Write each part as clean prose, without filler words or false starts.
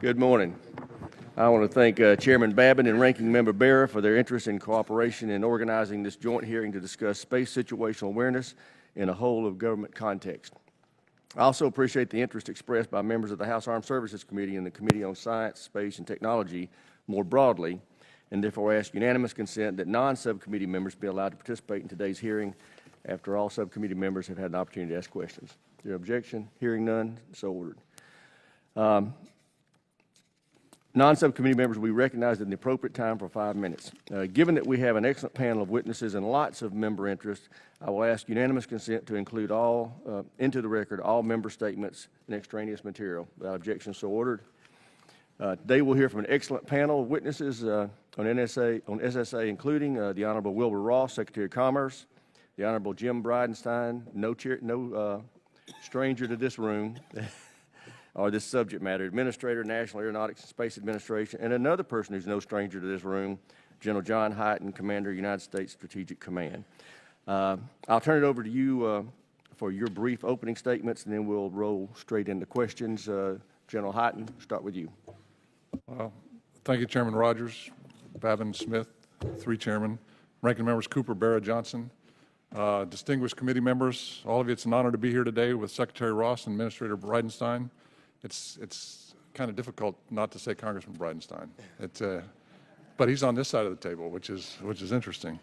Good morning. I want to thank Chairman Babin and Ranking Member Barra for their interest and cooperation in organizing this joint hearing to discuss space situational awareness in a whole of government context. I also appreciate the interest expressed by members of the House Armed Services Committee and the Committee on Science, Space, and Technology more broadly, and therefore ask unanimous consent that non-subcommittee members be allowed to participate in today's hearing after all subcommittee members have had an opportunity to ask questions. Is there objection? Hearing none, so ordered. Non-subcommittee members will be recognized in the appropriate time for 5 minutes. Given that we have an excellent panel of witnesses and lots of member interest, I will ask unanimous consent to include into the record all member statements and extraneous material. Without objection, so ordered. Today we'll hear from an excellent panel of witnesses on SSA, including the Honorable Wilbur Ross, Secretary of Commerce, the Honorable Jim Bridenstine, no stranger to this room, or this subject matter, Administrator, National Aeronautics and Space Administration, and another person who's no stranger to this room, General John Hyten, Commander, United States Strategic Command. I'll turn it over to you for your brief opening statements, and then we'll roll straight into questions. General Hyten, start with you. Thank you, Chairman Rogers, Babin, Smith, three chairmen, Ranking Members Cooper, Barra, Johnson, distinguished committee members, all of you. It's an honor to be here today with Secretary Ross and Administrator Bridenstine. It's kind of difficult not to say Congressman Bridenstine. But he's on this side of the table, which is interesting.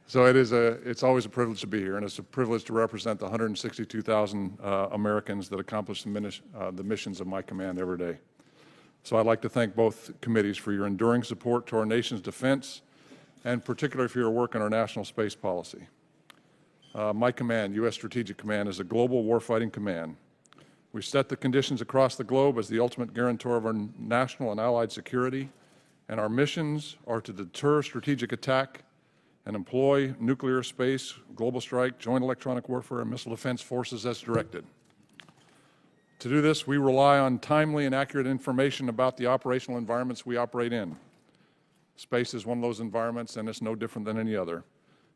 So it's always a privilege to be here, and it's a privilege to represent the 162,000 Americans that accomplish the missions of my command every day. So I'd like to thank both committees for your enduring support to our nation's defense, and particularly for your work on our national space policy. My command, U.S. Strategic Command, is a global warfighting command. We set the conditions across the globe as the ultimate guarantor of our national and allied security, and our missions are to deter strategic attack and employ nuclear, space, global strike, joint electronic warfare, and missile defense forces as directed. To do this, we rely on timely and accurate information about the operational environments we operate in. Space is one of those environments, and it's no different than any other.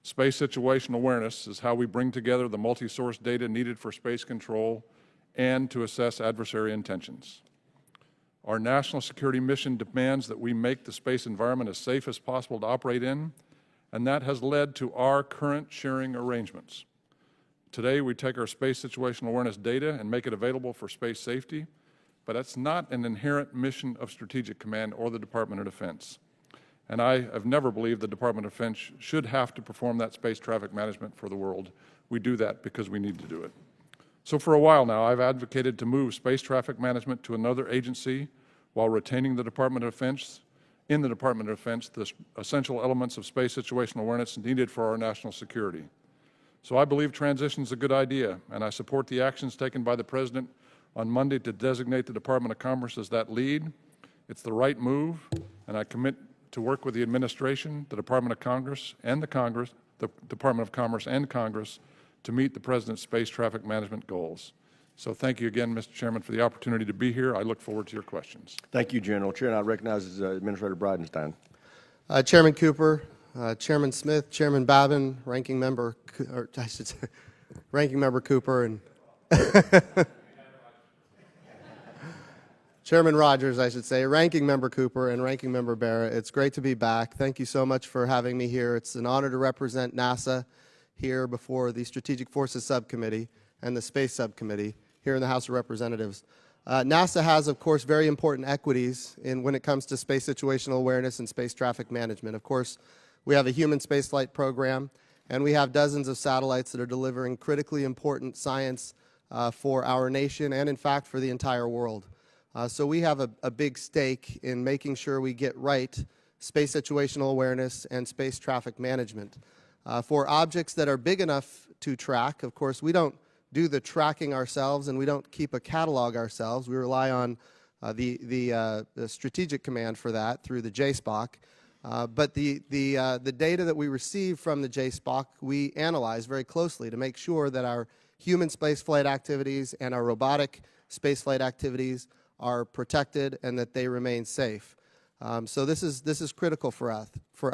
Space situational awareness is how we bring together the multi-source data needed for space control and to assess adversary intentions. Our national security mission demands that we make the space environment as safe as possible to operate in, and that has led to our current sharing arrangements. Today, we take our space situational awareness data and make it available for space safety, but that's not an inherent mission of Strategic Command or the Department of Defense. And I have never believed the Department of Defense should have to perform that space traffic management for the world. We do that because we need to do it. So for a while now, I've advocated to move space traffic management to another agency while retaining the Department of Defense. In the Department of Defense, the essential elements of space situational awareness needed for our national security. So I believe transition is a good idea, and I support the actions taken by the President on Monday to designate the Department of Commerce as that lead. It's the right move, and I commit to work with the administration, the Department of Commerce and the Department of Commerce and Congress to meet the President's space traffic management goals. So thank you again, Mr. Chairman, for the opportunity to be here. I look forward to your questions. Thank you, General. Chair, I recognize Administrator Bridenstine. Chairman Cooper, Chairman Smith, Chairman Babin, Ranking Member Cooper, and Chairman Rogers, I should say, Ranking Member Cooper, and Ranking Member Barra. It's great to be back. Thank you so much for having me here. It's an honor to represent NASA here before the Strategic Forces Subcommittee and the Space Subcommittee here in the House of Representatives. NASA has, of course, very important equities when it comes to space situational awareness and space traffic management. Of course, we have a human spaceflight program, and we have dozens of satellites that are delivering critically important science for our nation and, in fact, for the entire world. So we have a big stake in making sure we get right space situational awareness and space traffic management. For objects that are big enough to track, of course, we don't do the tracking ourselves, and we don't keep a catalog ourselves. We rely on the Strategic Command for that through the JSPOC. But the data that we receive from the JSPOC, we analyze very closely to make sure that our human spaceflight activities and our robotic spaceflight activities are protected and that they remain safe. So this is critical for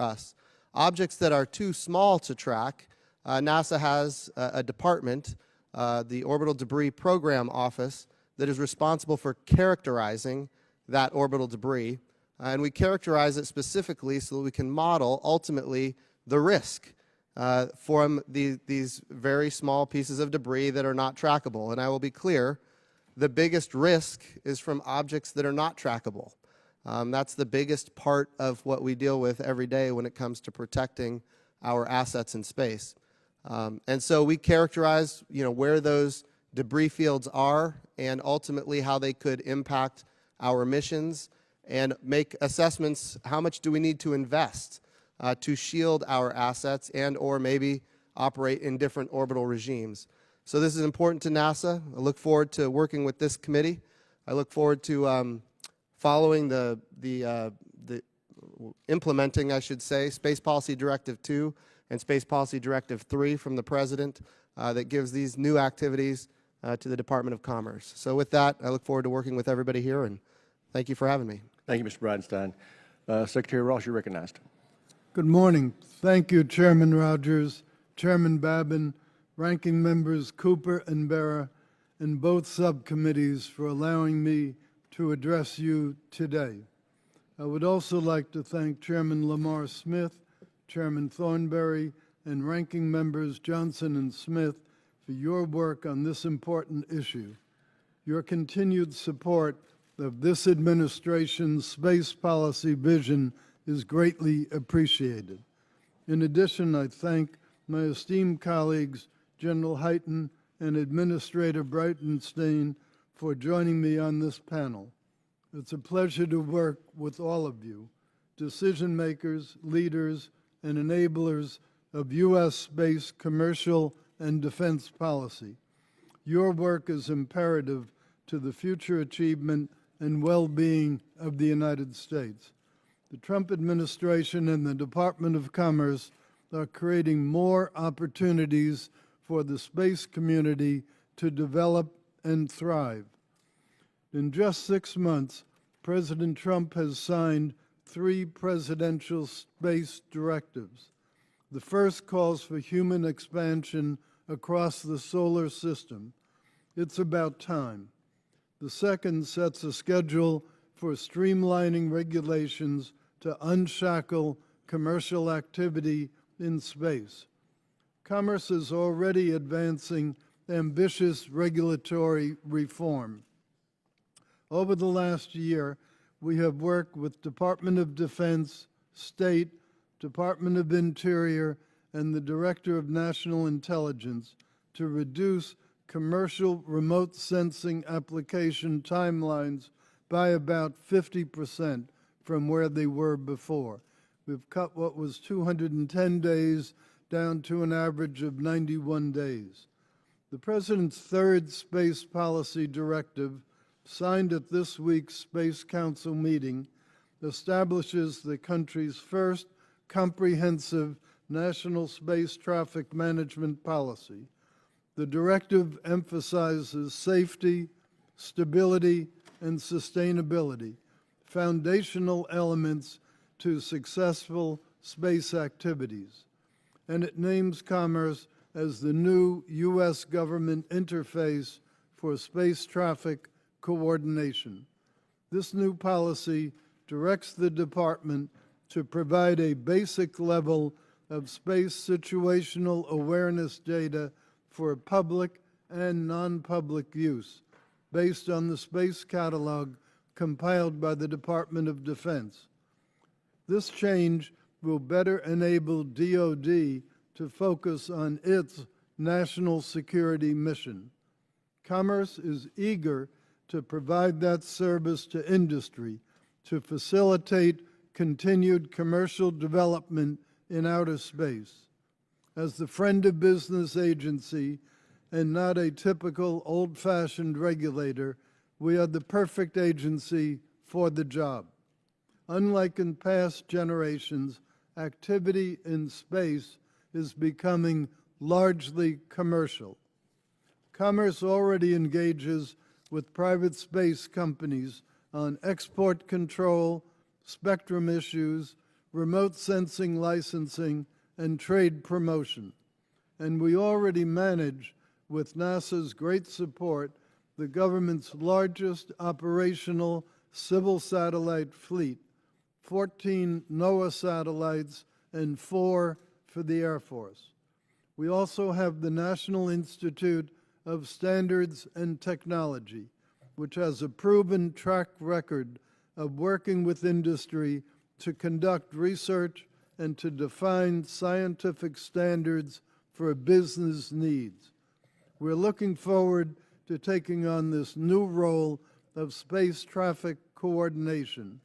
us. Objects that are too small to track, NASA has a department, the Orbital Debris Program Office, that is responsible for characterizing that orbital debris. And we characterize it specifically so that we can model, ultimately, the risk from these very small pieces of debris that are not trackable. And I will be clear, the biggest risk is from objects that are not trackable. That's the biggest part of what we deal with every day when it comes to protecting our assets in space. And so we characterize, where those debris fields are and ultimately how they could impact our missions and make assessments, how much do we need to invest to shield our assets and or maybe operate in different orbital regimes. So this is important to NASA. I look forward to working with this committee. I look forward to following the implementing, I should say, Space Policy Directive 2 and Space Policy Directive 3 from the President that gives these new activities to the Department of Commerce. So with that, I look forward to working with everybody here, and thank you for having me. Thank you, Mr. Bridenstine. Secretary Ross, you're recognized. Good morning. Thank you, Chairman Rogers, Chairman Babin, Ranking Members Cooper and Bera, and both subcommittees for allowing me to address you today. I would also like to thank Chairman Lamar Smith, Chairman Thornberry, and Ranking Members Johnson and Smith for your work on this important issue. Your continued support of this administration's space policy vision is greatly appreciated. In addition, I thank my esteemed colleagues, General Hyten and Administrator Bridenstine, for joining me on this panel. It's a pleasure to work with all of you, decision makers, leaders, and enablers of U.S. space, commercial, and defense policy. Your work is imperative to the future achievement and well-being of the United States. The Trump administration and the Department of Commerce are creating more opportunities for the space community to develop and thrive. In just 6 months, President Trump has signed 3 presidential space directives. The first calls for human expansion across the solar system. It's about time. The second sets a schedule for streamlining regulations to unshackle commercial activity in space. Commerce is already advancing ambitious regulatory reform. Over the last year, we have worked with Department of Defense, State, Department of Interior, and the Director of National Intelligence to reduce commercial remote sensing application timelines by about 50% from where they were before. We've cut what was 210 days down to an average of 91 days. The President's third space policy directive, signed at this week's Space Council meeting, establishes the country's first comprehensive national space traffic management policy. The directive emphasizes safety, stability, and sustainability, foundational elements to successful space activities. And it names commerce as the new U.S. government interface for space traffic coordination. This new policy directs the department to provide a basic level of space situational awareness data for public and non-public use based on the space catalog compiled by the Department of Defense. This change will better enable DoD to focus on its national security mission. Commerce is eager to provide that service to industry to facilitate continued commercial development in outer space. As the friend of business agency and not a typical old-fashioned regulator, we are the perfect agency for the job. Unlike in past generations, activity in space is becoming largely commercial. Commerce already engages with private space companies on export control, spectrum issues, remote sensing licensing, and trade promotion. And we already manage, with NASA's great support, the government's largest operational civil satellite fleet, 14 NOAA satellites and 4 for the Air Force. We also have the National Institute of Standards and Technology, which has a proven track record of working with industry to conduct research and to define scientific standards for business needs. We're looking forward to taking on this new role of space traffic coordination.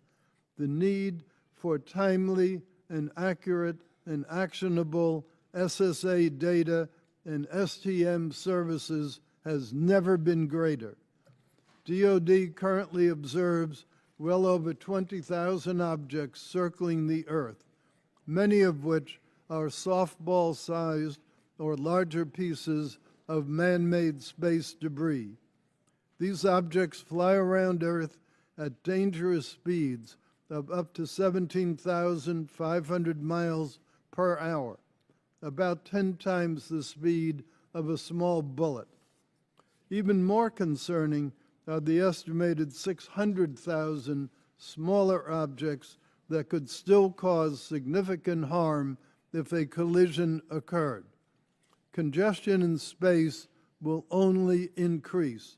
The need for timely and accurate and actionable SSA data and STM services has never been greater. DoD currently observes well over 20,000 objects circling the Earth, many of which are softball-sized or larger pieces of man-made space debris. These objects fly around Earth at dangerous speeds of up to 17,500 miles per hour, about 10 times the speed of a small bullet. Even more concerning are the estimated 600,000 smaller objects that could still cause significant harm if a collision occurred. Congestion in space will only increase.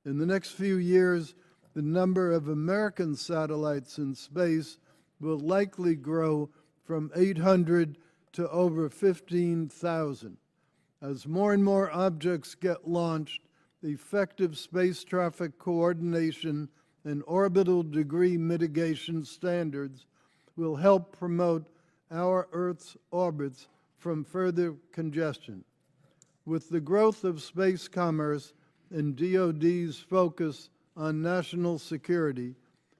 In the next few years, the number of American satellites in space will likely grow from 800 to over 15,000. As more and more objects get launched, effective space traffic coordination and orbital degree mitigation standards will help promote our Earth's orbits from further congestion. With the growth of space commerce and DoD's focus on national security,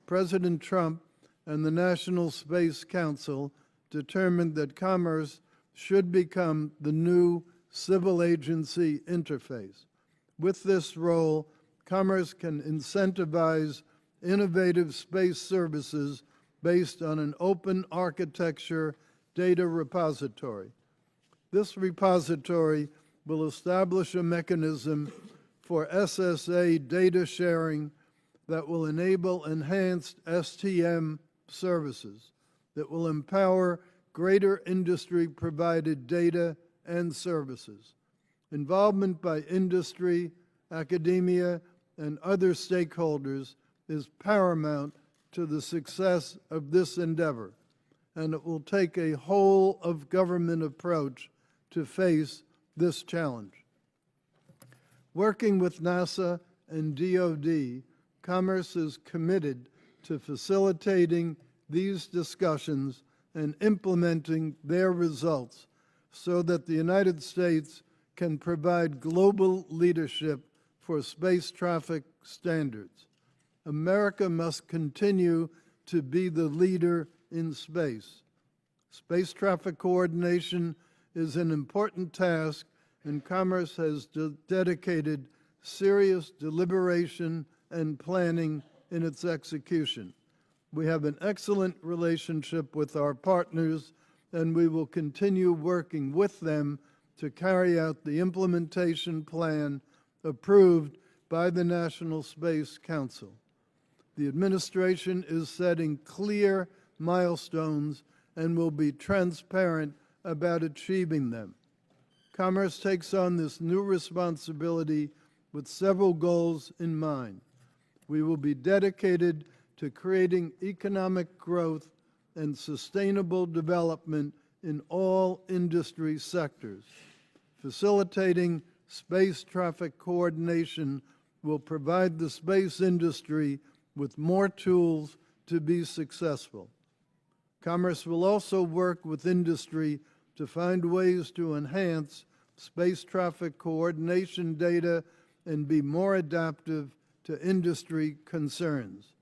President Trump and the National Space Council determined that commerce should become the new civil agency interface. With this role, commerce can incentivize innovative space services based on an open architecture data repository. This repository will establish a mechanism for SSA data sharing that will enable enhanced STM services, that will empower greater industry-provided data and services. Involvement by industry, academia, and other stakeholders is paramount to the success of this endeavor, and it will take a whole-of-government approach to face this challenge. Working with NASA and DoD, Commerce is committed to facilitating these discussions and implementing their results so that the United States can provide global leadership for space traffic standards. America must continue to be the leader in space. Space traffic coordination is an important task, and Commerce has dedicated serious deliberation and planning in its execution. We have an excellent relationship with our partners, and we will continue working with them to carry out the implementation plan approved by the National Space Council. The administration is setting clear milestones and will be transparent about achieving them. Commerce takes on this new responsibility with several goals in mind. We will be dedicated to creating economic growth and sustainable development in all industry sectors. Facilitating space traffic coordination will provide the space industry with more tools to be successful. Commerce will also work with industry to find ways to enhance space traffic coordination data and be more adaptive to industry concerns.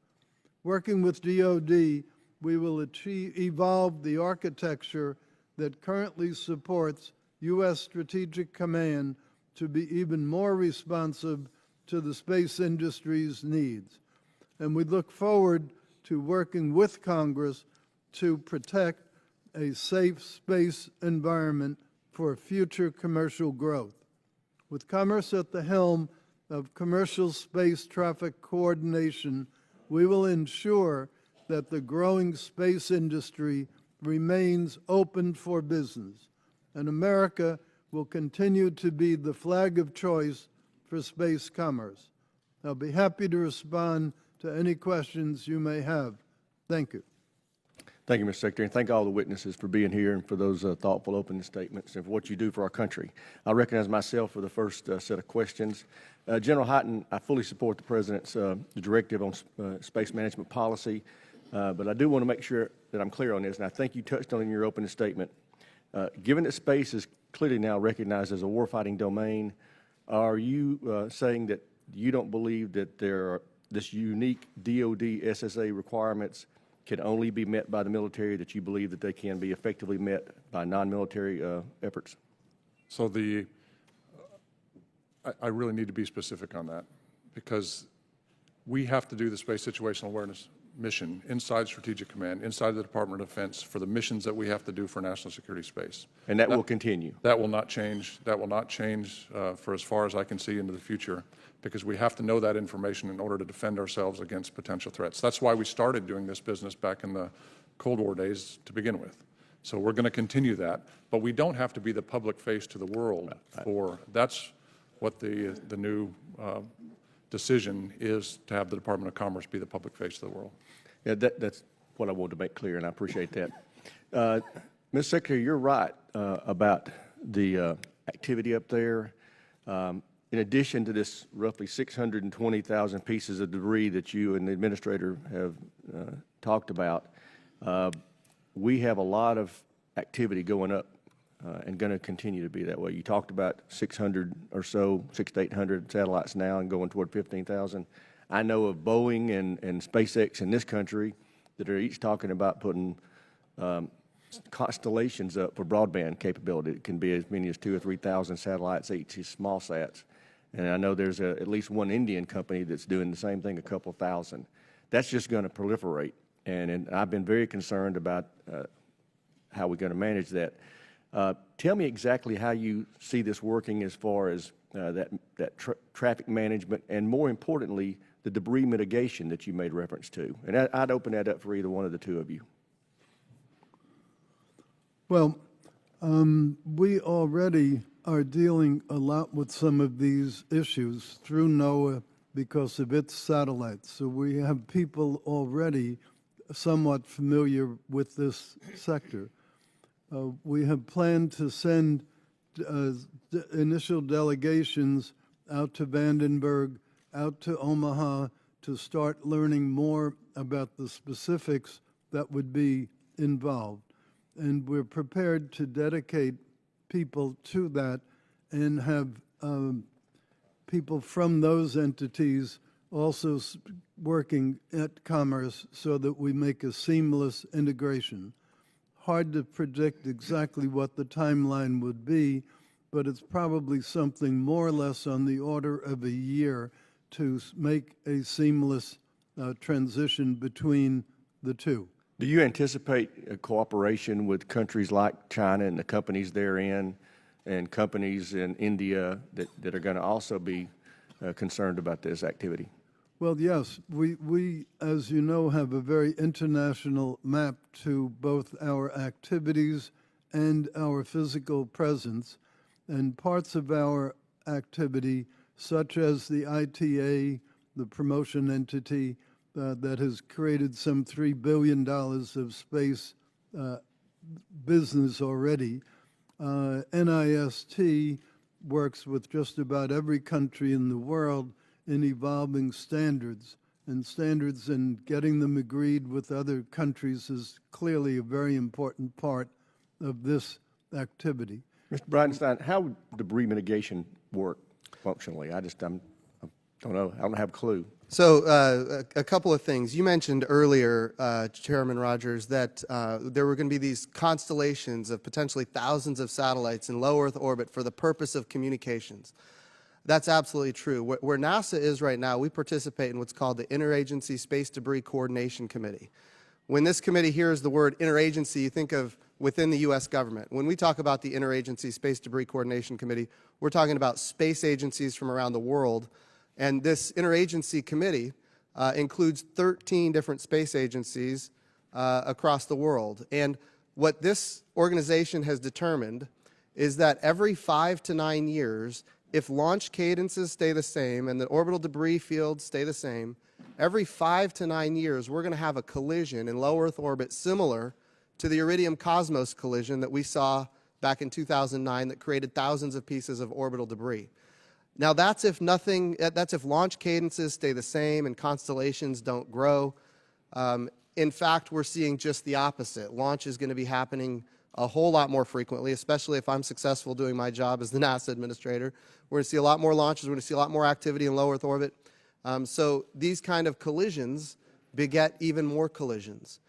Working with DoD, we will evolve the architecture that currently supports U.S. Strategic Command to be even more responsive to the space industry's needs. And we look forward to working with Congress to protect a safe space environment for future commercial growth. With commerce at the helm of commercial space traffic coordination, we will ensure that the growing space industry remains open for business, and America will continue to be the flag of choice for space commerce. I'll be happy to respond to any questions you may have. Thank you. Thank you, Mr. Secretary, and thank all the witnesses for being here and for those thoughtful opening statements and for what you do for our country. I recognize myself for the first set of questions. General Hyten, I fully support the President's directive on space management policy, but I do want to make sure that I'm clear on this, and I think you touched on it in your opening statement. Given that space is clearly now recognized as a warfighting domain, are you saying that you don't believe that there are this unique DoD SSA requirements can only be met by the military, that you believe that they can be effectively met by non-military efforts? So I really need to be specific on that, because we have to do the space situational awareness mission inside Strategic Command, inside the Department of Defense, for the missions that we have to do for national security space. And that will continue? That will not change. That will not change for as far as I can see into the future, because we have to know that information in order to defend ourselves against potential threats. That's why we started doing this business back in the Cold War days to begin with. So we're going to continue that, but we don't have to be the public face to the world for, that's what the new decision is, to have the Department of Commerce be the public face to the world. Yeah, that's what I wanted to make clear, and I appreciate that. Ms. Secretary, you're right about the activity up there. In addition to this roughly 620,000 pieces of debris that you and the administrator have talked about, we have a lot of activity going up and going to continue to be that way. You talked about 600 or so, 600 to 800 satellites now and going toward 15,000. I know of Boeing and SpaceX in this country that are each talking about putting constellations up for broadband capability. It can be as many as 2,000 or 3,000 satellites each, these small sats. And I know there's at least one Indian company that's doing the same thing, a couple thousand. That's just going to proliferate. And I've been very concerned about how we're going to manage that. Tell me exactly how you see this working as far as traffic management and, more importantly, the debris mitigation that you made reference to. And I'd open that up for either one of the two of you. Well, we already are dealing a lot with some of these issues through NOAA because of its satellites. So we have people already somewhat familiar with this sector. We have planned to send initial delegations out to Vandenberg, out to Omaha, to start learning more about the specifics that would be involved. And we're prepared to dedicate people to that and have people from those entities also working at Commerce so that we make a seamless integration. Hard to predict exactly what the timeline would be, but it's probably something more or less on the order of a year to make a seamless transition between the two. Do you anticipate a cooperation with countries like China and the companies therein and companies in India that are going to also be concerned about this activity? Well, yes. We, as you know, have a very international map to both our activities and our physical presence. And parts of our activity, such as the ITA, the promotion entity, that has created some $3 billion of space business already. NIST works with just about every country in the world in evolving standards, and getting them agreed with other countries is clearly a very important part of this activity. Mr. Bridenstine, how would debris mitigation work functionally? I don't know. I don't have a clue. So a couple of things. You mentioned earlier, Chairman Rogers, that there were going to be these constellations of potentially thousands of satellites in low Earth orbit for the purpose of communications. That's absolutely true. Where NASA is right now, we participate in what's called the Interagency Space Debris Coordination Committee. When this committee hears the word interagency, you think of within the U.S. government. When we talk about the Interagency Space Debris Coordination Committee, we're talking about space agencies from around the world. And this interagency committee includes 13 different space agencies across the world. And what this organization has determined is that every 5 to 9 years, if launch cadences stay the same and the orbital debris fields stay the same, every 5 to 9 years, we're going to have a collision in low Earth orbit similar to the Iridium Cosmos collision that we saw back in 2009 that created thousands of pieces of orbital debris. Now that's if launch cadences stay the same and constellations don't grow. In fact, we're seeing just the opposite. Launch is going to be happening a whole lot more frequently, especially if I'm successful doing my job as the NASA administrator. We're going to see a lot more launches. We're going to see a lot more activity in low Earth orbit. So these kind of collisions beget even more collisions.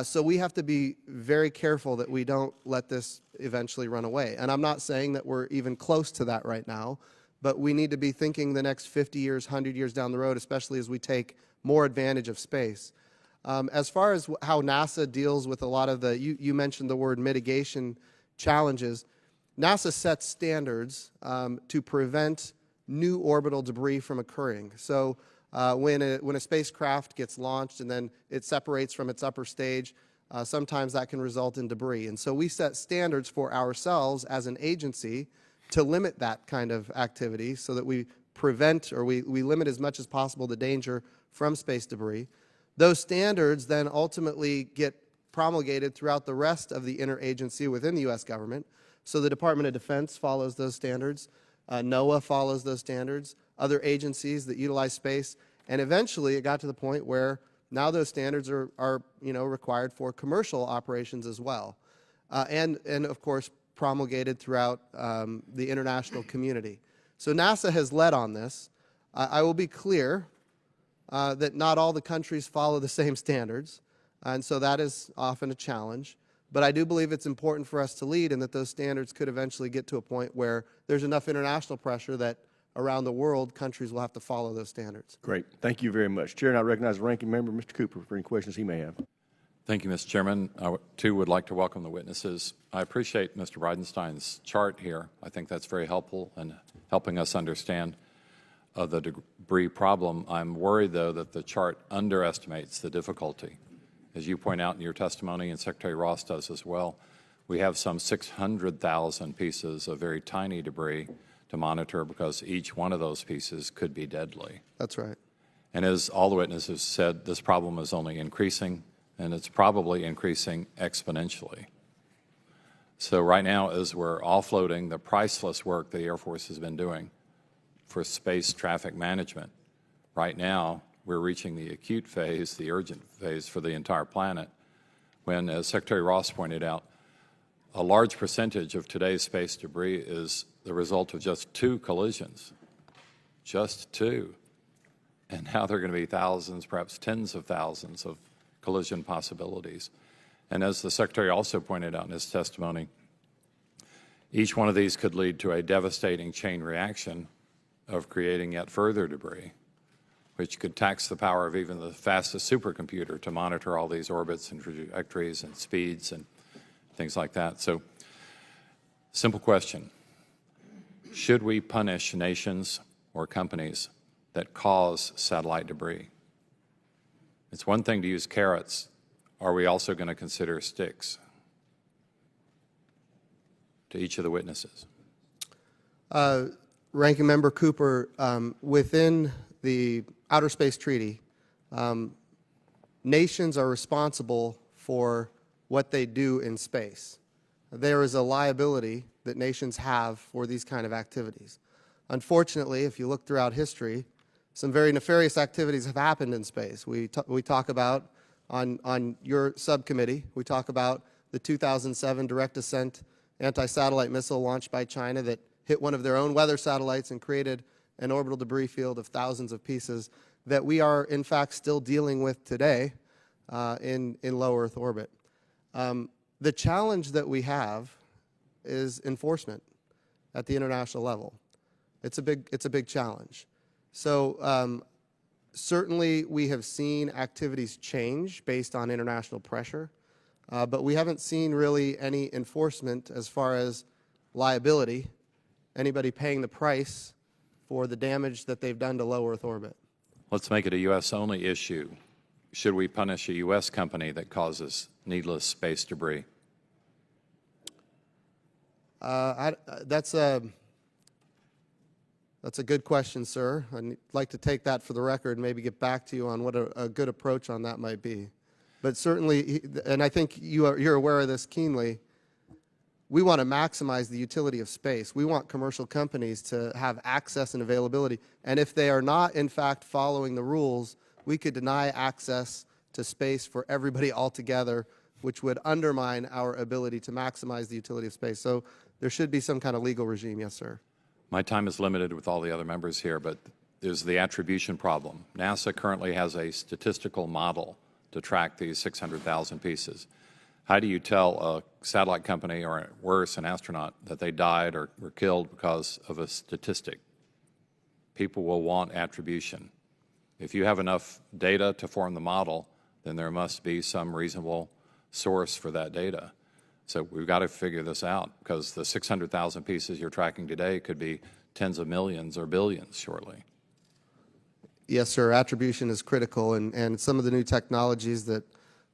So we have to be very careful that we don't let this eventually run away. And I'm not saying that we're even close to that right now, but we need to be thinking the next 50 years, 100 years down the road, especially as we take more advantage of space. As far as how NASA deals with a lot of the, you mentioned the word mitigation challenges, NASA sets standards to prevent new orbital debris from occurring. So when a spacecraft gets launched and then it separates from its upper stage, sometimes that can result in debris. And so we set standards for ourselves as an agency to limit that kind of activity so that we prevent or we limit as much as possible the danger from space debris. Those standards then ultimately get promulgated throughout the rest of the interagency within the U.S. government. So the Department of Defense follows those standards. NOAA follows those standards. Other agencies that utilize space. And eventually it got to the point where now those standards are required for commercial operations as well. And of course promulgated throughout the international community. So NASA has led on this. I will be clear that not all the countries follow the same standards, and so that is often a challenge. But I do believe it's important for us to lead and that those standards could eventually get to a point where there's enough international pressure that around the world, countries will have to follow those standards. Great. Thank you very much. Chair, and I recognize the ranking member, Mr. Cooper, for any questions he may have. Thank you, Mr. Chairman. I, too, would like to welcome the witnesses. I appreciate Mr. Bridenstine's chart here. I think that's very helpful in helping us understand the debris problem. I'm worried, though, that the chart underestimates the difficulty. As you point out in your testimony, and Secretary Ross does as well, we have some 600,000 pieces of very tiny debris to monitor because each one of those pieces could be deadly. That's right. And as all the witnesses said, this problem is only increasing, and it's probably increasing exponentially. So right now, as we're offloading the priceless work the Air Force has been doing for space traffic management, right now we're reaching the acute phase, the urgent phase for the entire planet, when, as Secretary Ross pointed out, a large percentage of today's space debris is the result of just 2 collisions, just 2. And now there are going to be thousands, perhaps tens of thousands of collision possibilities. And as the Secretary also pointed out in his testimony, each one of these could lead to a devastating chain reaction of creating yet further debris, which could tax the power of even the fastest supercomputer to monitor all these orbits and trajectories and speeds and things like that. So, simple question. Should we punish nations or companies that cause satellite debris? It's one thing to use carrots. Are we also going to consider sticks? To each of the witnesses. Ranking Member Cooper, within the Outer Space Treaty, nations are responsible for what they do in space. There is a liability that nations have for these kind of activities. Unfortunately, if you look throughout history, some very nefarious activities have happened in space. We talk about, on your subcommittee, we talk about the 2007 direct ascent anti-satellite missile launched by China that hit one of their own weather satellites and created an orbital debris field of thousands of pieces that we are, in fact, still dealing with today in low Earth orbit. The challenge that we have is enforcement at the international level. It's a big challenge. So Certainly, we have seen activities change based on international pressure, but we haven't seen really any enforcement as far as liability, anybody paying the price for the damage that they've done to low Earth orbit. Let's make it a U.S.-only issue. Should we punish a U.S. company that causes needless space debris? That's a good question, sir. I'd like to take that for the record and maybe get back to you on what a good approach on that might be. But certainly, and I think you're aware of this keenly, we want to maximize the utility of space. We want commercial companies to have access and availability. And if they are not, in fact, following the rules, we could deny access to space for everybody altogether, which would undermine our ability to maximize the utility of space. So there should be some kind of legal regime, yes, sir. My time is limited with all the other members here, but there's the attribution problem. NASA currently has a statistical model to track these 600,000 pieces. How do you tell a satellite company, or worse, an astronaut, that they died or were killed because of a statistic? People will want attribution. If you have enough data to form the model, then there must be some reasonable source for that data. So we've got to figure this out, because the 600,000 pieces you're tracking today could be tens of millions or billions shortly. Yes, sir. Attribution is critical, and some of the new technologies that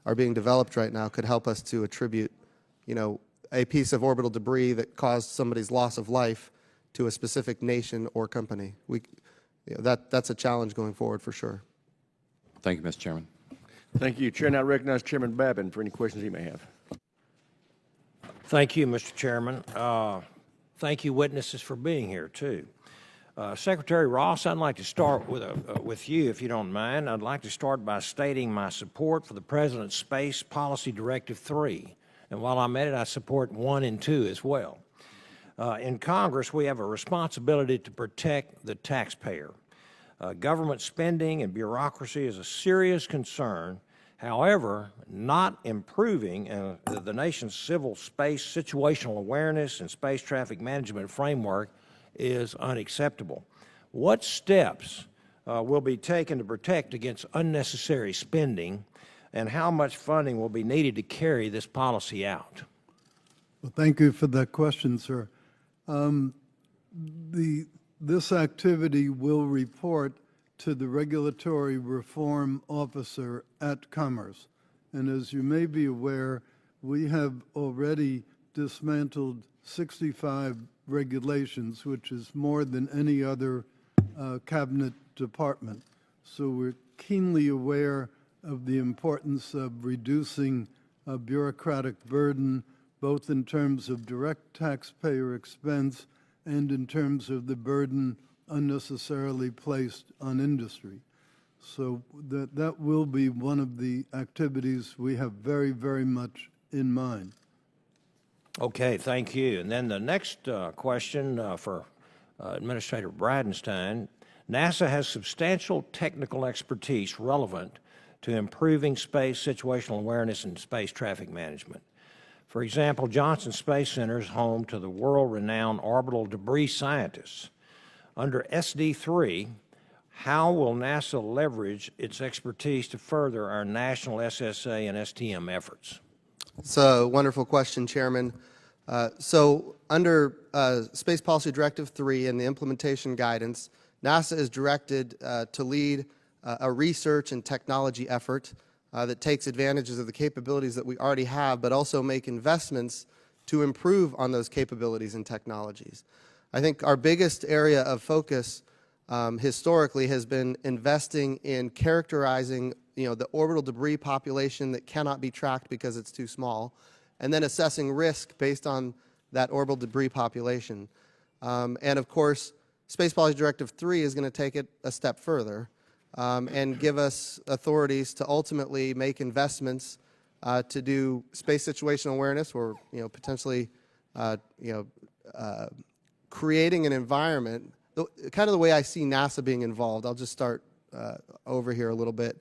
are being developed right now could help us to attribute, a piece of orbital debris that caused somebody's loss of life to a specific nation or company. That's a challenge going forward for sure. Thank you, Mr. Chairman. Thank you. Chair now recognizes Chairman Babin for any questions he may have. Thank you, Mr. Chairman. Thank you, witnesses, for being here, too. Secretary Ross, I'd like to start with you, if you don't mind. I'd like to start by stating my support for the President's Space Policy Directive 3. And while I'm at it, I support 1 and 2 as well. In Congress, we have a responsibility to protect the taxpayer. Government spending and bureaucracy is a serious concern. However, not improving the nation's civil space situational awareness and space traffic management framework is unacceptable. What steps will be taken to protect against unnecessary spending, and how much funding will be needed to carry this policy out? Well, thank you for that question, sir. This activity will report to the Regulatory Reform Officer at Commerce. And as you may be aware, we have already dismantled 65 regulations, which is more than any other cabinet department. So we're keenly aware of the importance of reducing a bureaucratic burden, both in terms of direct taxpayer expense and in terms of the burden unnecessarily placed on industry. So that will be one of the activities we have very, very much in mind. Okay, thank you. And then the next question for Administrator Bridenstine. NASA has substantial technical expertise relevant to improving space situational awareness and space traffic management. For example, Johnson Space Center is home to the world-renowned orbital debris scientists. Under SD3, how will NASA leverage its expertise to further our national SSA and STM efforts? It's a wonderful question, Chairman. So under Space Policy Directive 3 and the implementation guidance, NASA is directed to lead a research and technology effort that takes advantages of the capabilities that we already have, but also make investments to improve on those capabilities and technologies. I think our biggest area of focus historically has been investing in characterizing the orbital debris population that cannot be tracked because it's too small, and then assessing risk based on that orbital debris population. And of course, Space Policy Directive 3 is going to take it a step further and give us authorities to ultimately make investments to do space situational awareness, or potentially creating an environment, kind of the way I see NASA being involved. I'll just start over here a little bit.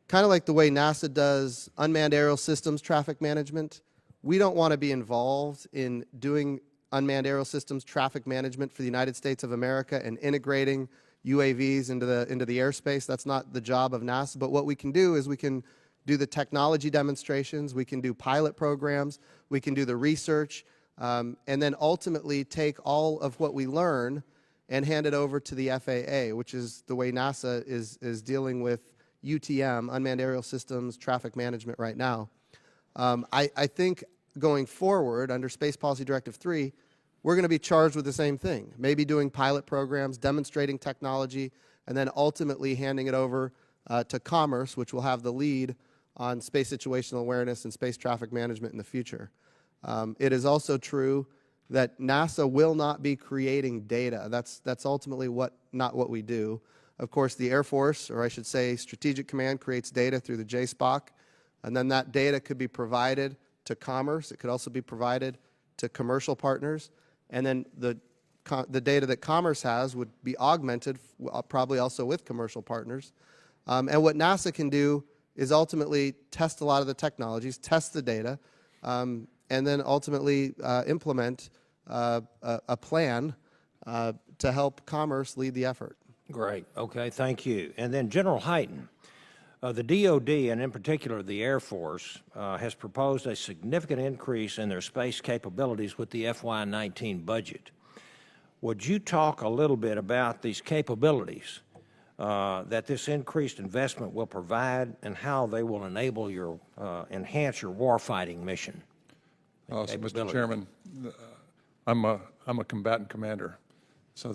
Kind of like the way NASA does unmanned aerial systems traffic management, we don't want to be involved in doing unmanned aerial systems traffic management for the United States of America and integrating UAVs into the airspace. That's not the job of NASA. But what we can do is we can do the technology demonstrations, we can do pilot programs, we can do the research, and then ultimately take all of what we learn and hand it over to the FAA, which is the way NASA is dealing with UTM, Unmanned Aerial Systems, traffic management right now. I think going forward under Space Policy Directive 3, we're going to be charged with the same thing, maybe doing pilot programs, demonstrating technology, and then ultimately handing it over to Commerce, which will have the lead on space situational awareness and space traffic management in the future. It is also true that NASA will not be creating data. That's ultimately not what we do. Of course, the Air Force, or I should say Strategic Command, creates data through the JSPOC, and then that data could be provided to Commerce. It could also be provided to commercial partners, and then the data that Commerce has would be augmented, probably also with commercial partners. And what NASA can do is ultimately test a lot of the technologies, test the data, and then ultimately implement a plan to help Commerce lead the effort. Great. Okay, thank you. And then General Hyten, the DOD, and in particular the Air Force, has proposed a significant increase in their space capabilities with the FY19 budget. Would you talk a little bit about these capabilities that this increased investment will provide and how they will enable your, enhance your warfighting mission? So, Mr. Chairman, I'm a combatant commander, so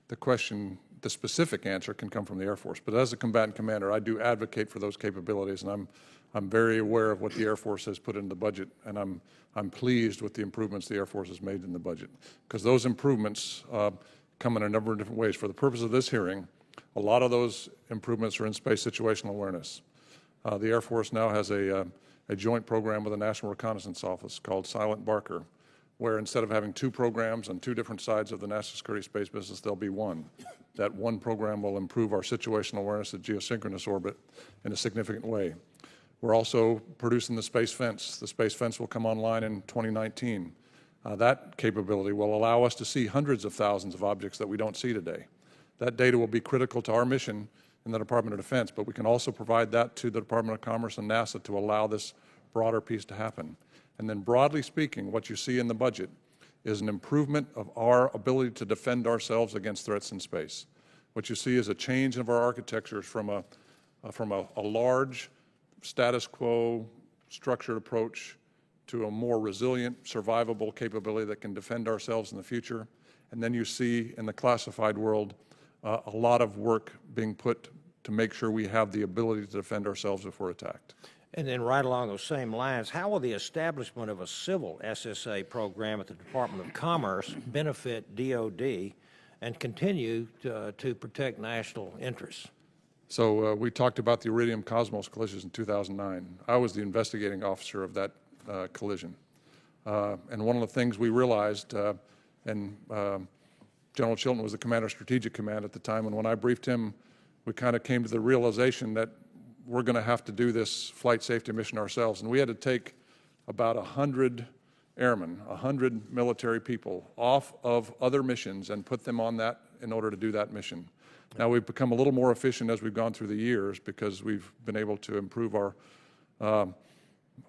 the question, the specific answer can come from the Air Force. But as a combatant commander, I do advocate for those capabilities, and I'm very aware of what the Air Force has put in the budget, and I'm pleased with the improvements the Air Force has made in the budget, because those improvements come in a number of different ways. For the purpose of this hearing, a lot of those improvements are in space situational awareness. The Air Force now has a joint program with the National Reconnaissance Office called Silent Barker, where instead of having two programs on two different sides of the national security space business, there'll be one. That one program will improve our situational awareness at geosynchronous orbit in a significant way. We're also producing the Space Fence. The Space Fence will come online in 2019. That capability will allow us to see hundreds of thousands of objects that we don't see today. That data will be critical to our mission in the Department of Defense, but we can also provide that to the Department of Commerce and NASA to allow this broader piece to happen. And then broadly speaking, what you see in the budget is an improvement of our ability to defend ourselves against threats in space. What you see is a change of our architectures from a large status quo structured approach to a more resilient, survivable capability that can defend ourselves in the future. And then you see in the classified world a lot of work being put to make sure we have the ability to defend ourselves if we're attacked. And then right along those same lines, how will the establishment of a civil SSA program at the Department of Commerce benefit DOD and continue to protect national interests? So we talked about the Iridium Cosmos collisions in 2009. I was the investigating officer of that collision. And one of the things we realized, and General Chilton was the commander of Strategic Command at the time, and when I briefed him, we kind of came to the realization that we're going to have to do this flight safety mission ourselves. And we had to take about 100 airmen, 100 military people off of other missions and put them on that in order to do that mission. Now we've become a little more efficient as we've gone through the years because we've been able to improve our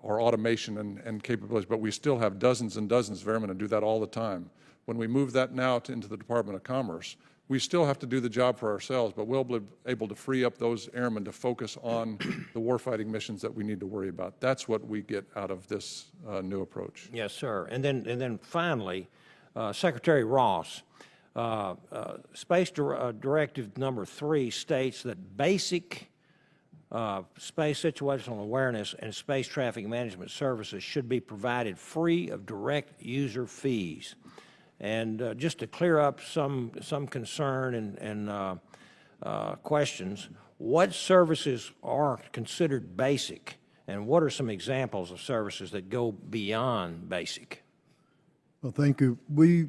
automation and capabilities, but we still have dozens and dozens of airmen who do that all the time. When we move that now into the Department of Commerce, we still have to do the job for ourselves, but we'll be able to free up those airmen to focus on the warfighting missions that we need to worry about. That's what we get out of this new approach. Yes, sir. And then finally, Secretary Ross, Space Directive number 3 states that basic space situational awareness and space traffic management services should be provided free of direct user fees. And just to clear up some concern and questions, what services are considered basic, and what are some examples of services that go beyond basic? Well, thank you. We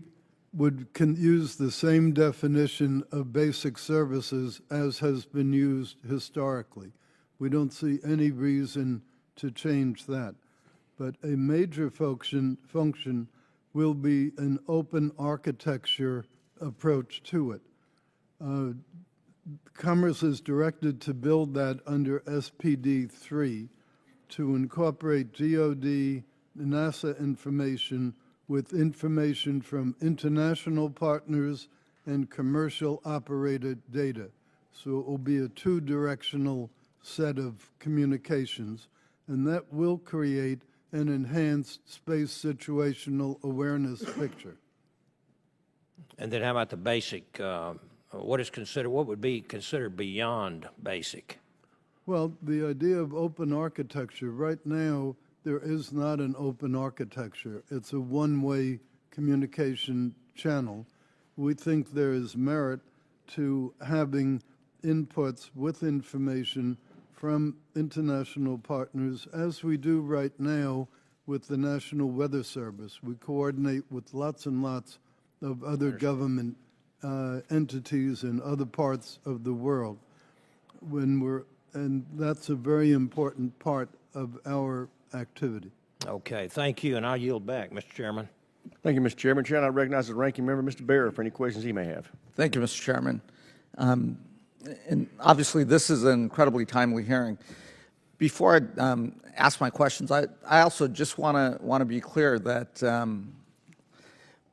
can use the same definition of basic services as has been used historically. We don't see any reason to change that. But a major function will be an open architecture approach to it. Commerce is directed to build that under SPD 3 to incorporate DoD, NASA information with information from international partners and commercial operated data. So it will be a two-directional set of communications, and that will create an enhanced space situational awareness picture. And then how about the basic, what would be considered beyond basic? Well, the idea of open architecture, right now, there is not an open architecture. It's a one-way communication channel. We think there is merit to having inputs with information from international partners, as we do right now with the National Weather Service. We coordinate with lots and lots of other government entities in other parts of the world. And that's a very important part of our activity. Okay, thank you, and I'll yield back, Mr. Chairman. Thank you, Mr. Chairman. Chair, I recognize the ranking member, Mr. Bear, for any questions he may have. Thank you, Mr. Chairman. And obviously, this is an incredibly timely hearing. Before I ask my questions, I also just want to be clear that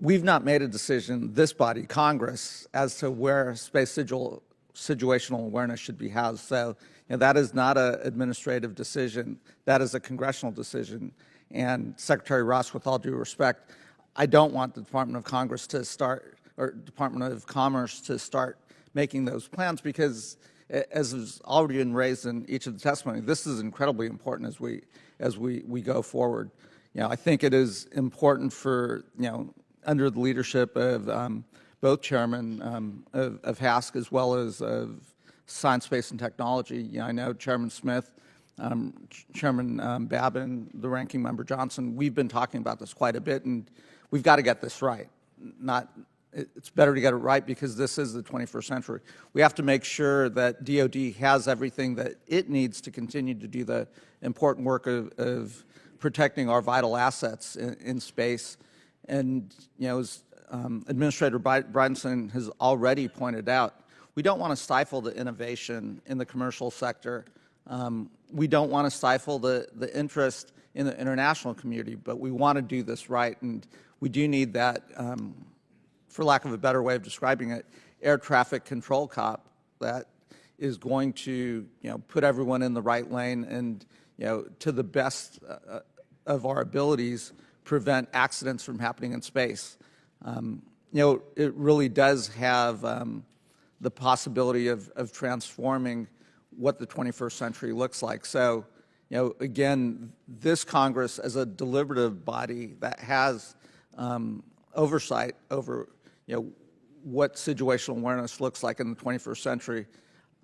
we've not made a decision, this body, Congress, as to where space situational awareness should be housed. So that is not an administrative decision. That is a congressional decision. And Secretary Ross, with all due respect, I don't want the Department of Commerce to start making those plans, because, as has already been raised in each of the testimony, this is incredibly important as we go forward. I think it is important for, under the leadership of both chairmen of HASC as well as of Science, Space, and Technology. I know Chairman Smith, Chairman Babin, the ranking member Johnson, we've been talking about this quite a bit, and we've got to get this right. It's better to get it right because this is the 21st century. We have to make sure that DoD has everything that it needs to continue to do the important work of protecting our vital assets in space. And, as Administrator Bridenstine has already pointed out, we don't want to stifle the innovation in the commercial sector. We don't want to stifle the interest in the international community, but we want to do this right, and we do need that, for lack of a better way of describing it, air traffic control cop that is going to, put everyone in the right lane and, to the best of our abilities, prevent accidents from happening in space. It really does have the possibility of transforming what the 21st century looks like. So, again, this Congress, as a deliberative body that has oversight over, what situational awareness looks like in the 21st century,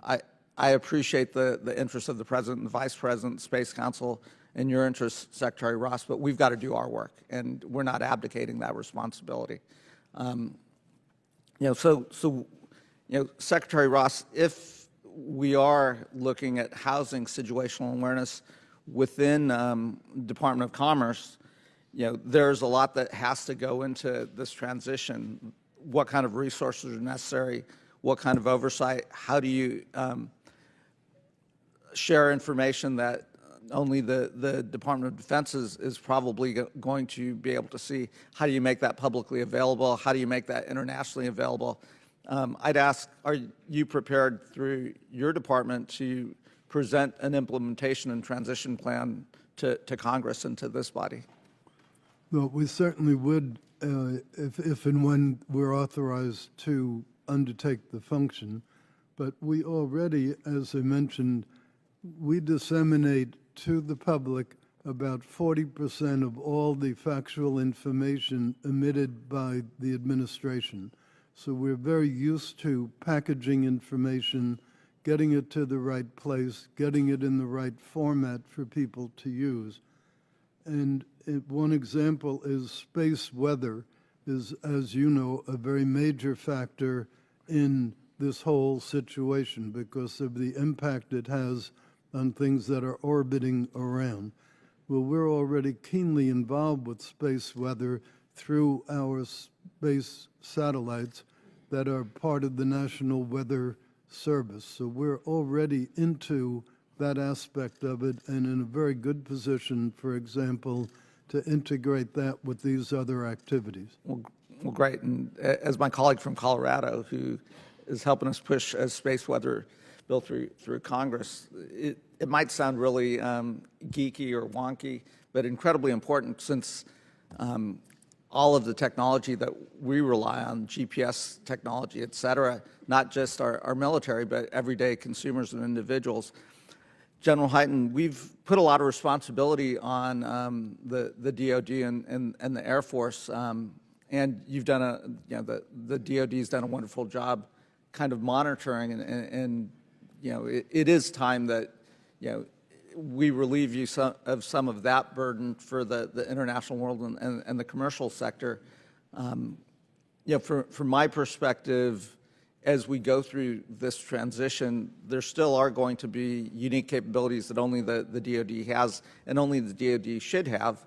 I appreciate the interest of the President and the Vice President, the Space Council, and your interest, Secretary Ross, but we've got to do our work, and we're not abdicating that responsibility. Secretary Ross, if we are looking at housing situational awareness within Department of Commerce, there's a lot that has to go into this transition. What kind of resources are necessary? What kind of oversight? How do you share information that only the Department of Defense is probably going to be able to see? How do you make that publicly available? How do you make that internationally available? I'd ask, are you prepared through your department to present an implementation and transition plan to Congress and to this body? Well, we certainly would, if and when we're authorized to undertake the function. But we already, as I mentioned, we disseminate to the public about 40% of all the factual information emitted by the administration. So we're very used to packaging information, getting it to the right place, getting it in the right format for people to use. And one example is space weather is, as you know, a very major factor in this whole situation because of the impact it has on things that are orbiting around. Well, we're already keenly involved with space weather through our space satellites, that are part of the National Weather Service. So we're already into that aspect of it and in a very good position, for example, to integrate that with these other activities. Well, great. And as my colleague from Colorado, who is helping us push a space weather bill through Congress, it might sound really geeky or wonky, but incredibly important since all of the technology that we rely on, GPS technology, et cetera, not just our military, but everyday consumers and individuals. General Hyten, we've put a lot of responsibility on the DoD and the Air Force, and you've done the DoD's done a wonderful job kind of monitoring, and it is time that we relieve you of some of that burden for the international world and the commercial sector. From my perspective, as we go through this transition, there still are going to be unique capabilities that only the DoD has and only the DoD should have.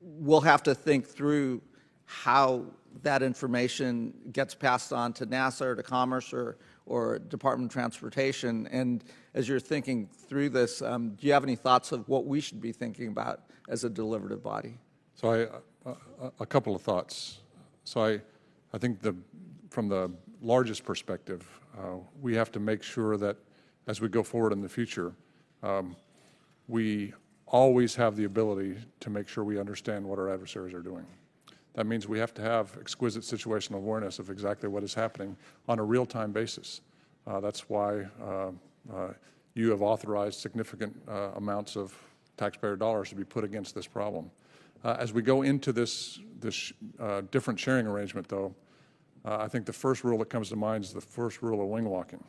We'll have to think through how that information gets passed on to NASA or to Commerce or Department of Transportation. And as you're thinking through this, do you have any thoughts of what we should be thinking about as a deliberative body? So a couple of thoughts. So I think from the largest perspective, we have to make sure that as we go forward in the future, we always have the ability to make sure we understand what our adversaries are doing. That means we have to have exquisite situational awareness of exactly what is happening on a real-time basis. That's why you have authorized significant amounts of taxpayer dollars to be put against this problem. As we go into this different sharing arrangement, though, I think the first rule that comes to mind is the first rule of wing walking,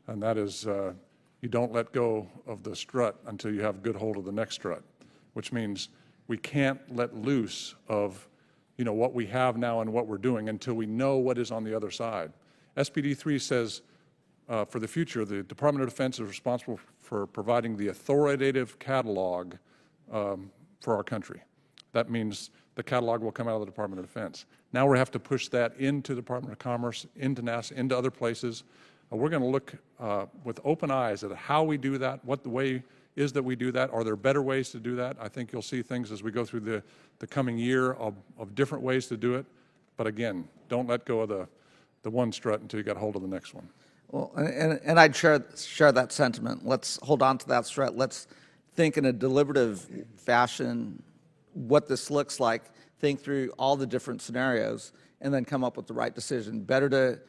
and that is you don't let go of the strut until you have good hold of the next strut, which means we can't let loose of what we have now and what we're doing until we know what is on the other side. SPD 3 says for the future, the Department of Defense is responsible for providing the authoritative catalog for our country. That means the catalog will come out of the Department of Defense. Now we have to push that into the Department of Commerce, into NASA, into other places. We're going to look with open eyes at how we do that, what the way is that we do that. Are there better ways to do that? I think you'll see things as we go through the coming year of different ways to do it. But again, don't let go of the one strut until you get hold of the next one. Well, and I'd share that sentiment. Let's hold on to that strut. Let's think in a deliberative fashion what this looks like, think through all the different scenarios, and then come up with the right decision. Better to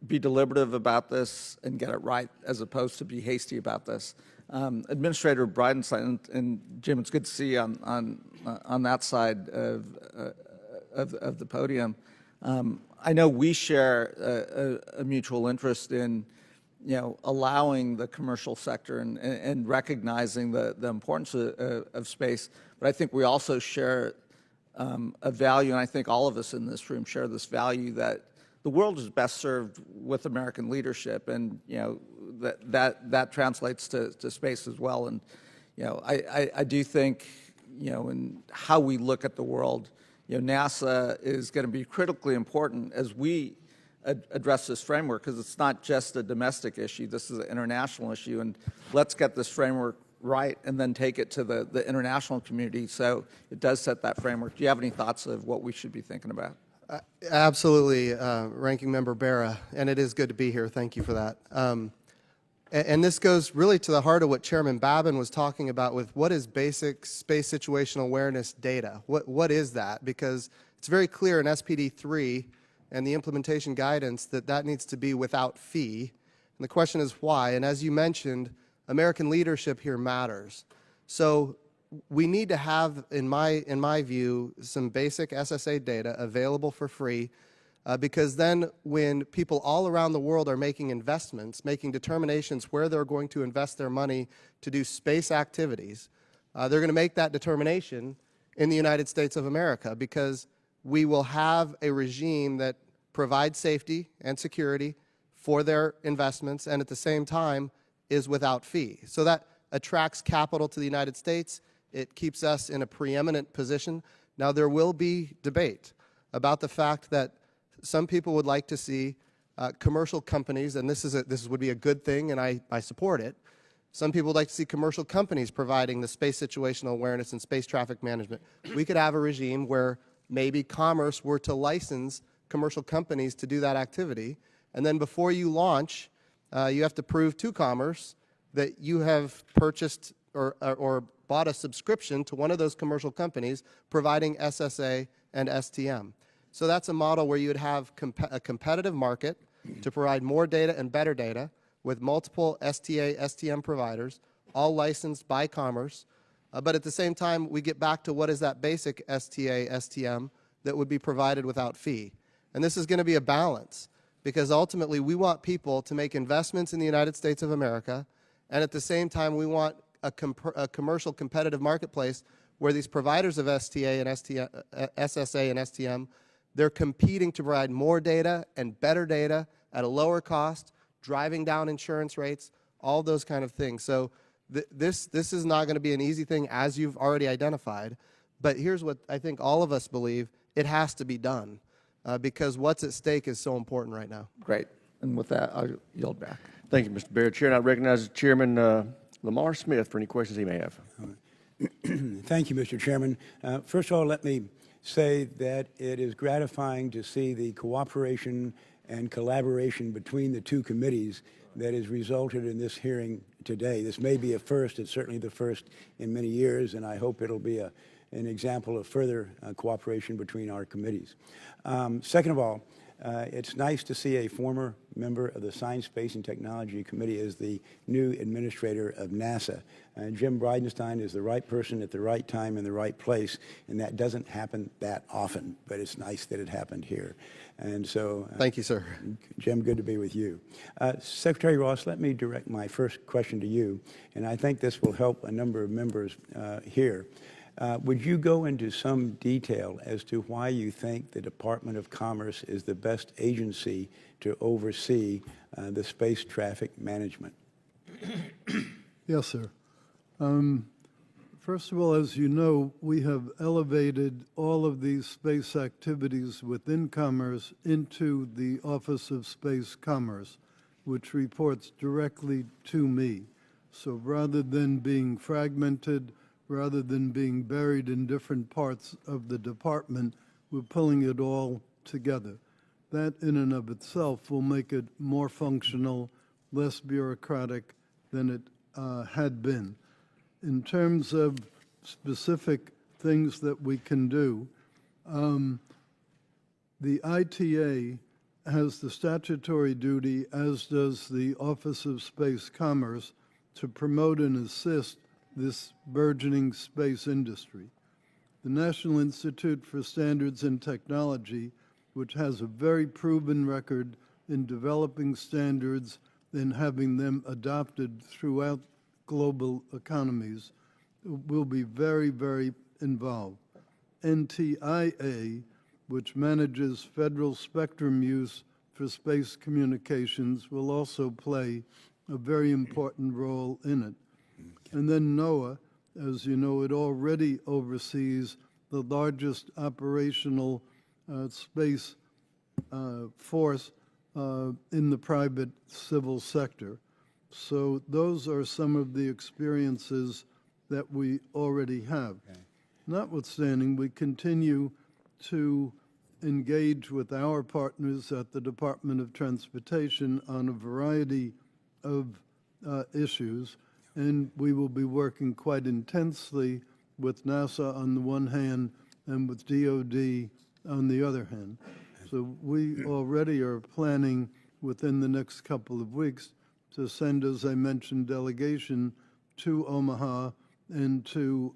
be deliberative about this and get it right as opposed to be hasty about this. Administrator Bridenstine and Jim, it's good to see you on that side of the podium. I know we share a mutual interest in allowing the commercial sector and recognizing the importance of space, but I think we also share a value, and I think all of us in this room share this value that the world is best served with American leadership, and that translates to space as well. And I do think in how we look at the world, NASA is going to be critically important as we address this framework, because it's not just a domestic issue. This is an international issue, and let's get this framework right and then take it to the international community so it does set that framework. Do you have any thoughts of what we should be thinking about? Absolutely, Ranking Member Barra, and it is good to be here. Thank you for that. And this goes really to the heart of what Chairman Babin was talking about with what is basic space situational awareness data. What is that? Because it's very clear in SPD 3 and the implementation guidance that needs to be without fee. And the question is why? And as you mentioned, American leadership here matters. So we need to have, in my view, some basic SSA data available for free, because then when people all around the world are making investments, making determinations where they're going to invest their money to do space activities, they're going to make that determination in the United States of America, because we will have a regime that provides safety and security for their investments and at the same time is without fee. So that attracts capital to the United States. It keeps us in a preeminent position. Now, there will be debate about the fact that some people would like to see commercial companies, and this would be a good thing, and I support it. Some people would like to see commercial companies providing the space situational awareness and space traffic management. We could have a regime where maybe Commerce were to license commercial companies to do that activity, and then before you launch, you have to prove to Commerce that you have purchased or bought a subscription to one of those commercial companies providing SSA and STM. So that's a model where you would have a competitive market to provide more data and better data with multiple STA, STM providers, all licensed by Commerce. But at the same time, we get back to what is that basic STA, STM that would be provided without fee. And this is going to be a balance, because ultimately we want people to make investments in the United States of America, and at the same time we want a commercial competitive marketplace where these providers of STA and SSA and STM, they're competing to provide more data and better data at a lower cost, driving down insurance rates, all those kind of things. So this is not going to be an easy thing, as you've already identified, but here's what I think all of us believe: it has to be done, because what's at stake is so important right now. Great. And with that, I'll yield back. Thank you, Mr. Baird. Chair, and I recognize Chairman Lamar Smith for any questions he may have. Thank you, Mr. Chairman. First of all, let me say that it is gratifying to see the cooperation and collaboration between the two committees that has resulted in this hearing today. This may be a first. It's certainly the first in many years, and I hope it'll be an example of further cooperation between our committees. Second of all, it's nice to see a former member of the Science, Space, and Technology Committee as the new administrator of NASA. Jim Bridenstine is the right person at the right time in the right place, and that doesn't happen that often, but it's nice that it happened here. And so... Thank you, sir. Jim, good to be with you. Secretary Ross, let me direct my first question to you, and I think this will help a number of members here. Would you go into some detail as to why you think the Department of Commerce is the best agency to oversee the space traffic management? Yes, sir. First of all, as you know, we have elevated all of these space activities within Commerce into the Office of Space Commerce, which reports directly to me. So rather than being fragmented, rather than being buried in different parts of the department, we're pulling it all together. That in and of itself will make it more functional, less bureaucratic than it had been. In terms of specific things that we can do, the ITA has the statutory duty, as does the Office of Space Commerce, to promote and assist this burgeoning space industry. The National Institute for Standards and Technology, which has a very proven record in developing standards and having them adopted throughout global economies, will be very, very involved. NTIA, which manages federal spectrum use for space communications, will also play a very important role in it. And then NOAA, as you know, it already oversees the largest operational space force in the private civil sector. So those are some of the experiences that we already have. Okay. Notwithstanding, we continue to engage with our partners at the Department of Transportation on a variety of issues, and we will be working quite intensely with NASA on the one hand and with DOD on the other hand. So we already are planning within the next couple of weeks to send, as I mentioned, delegation to Omaha and to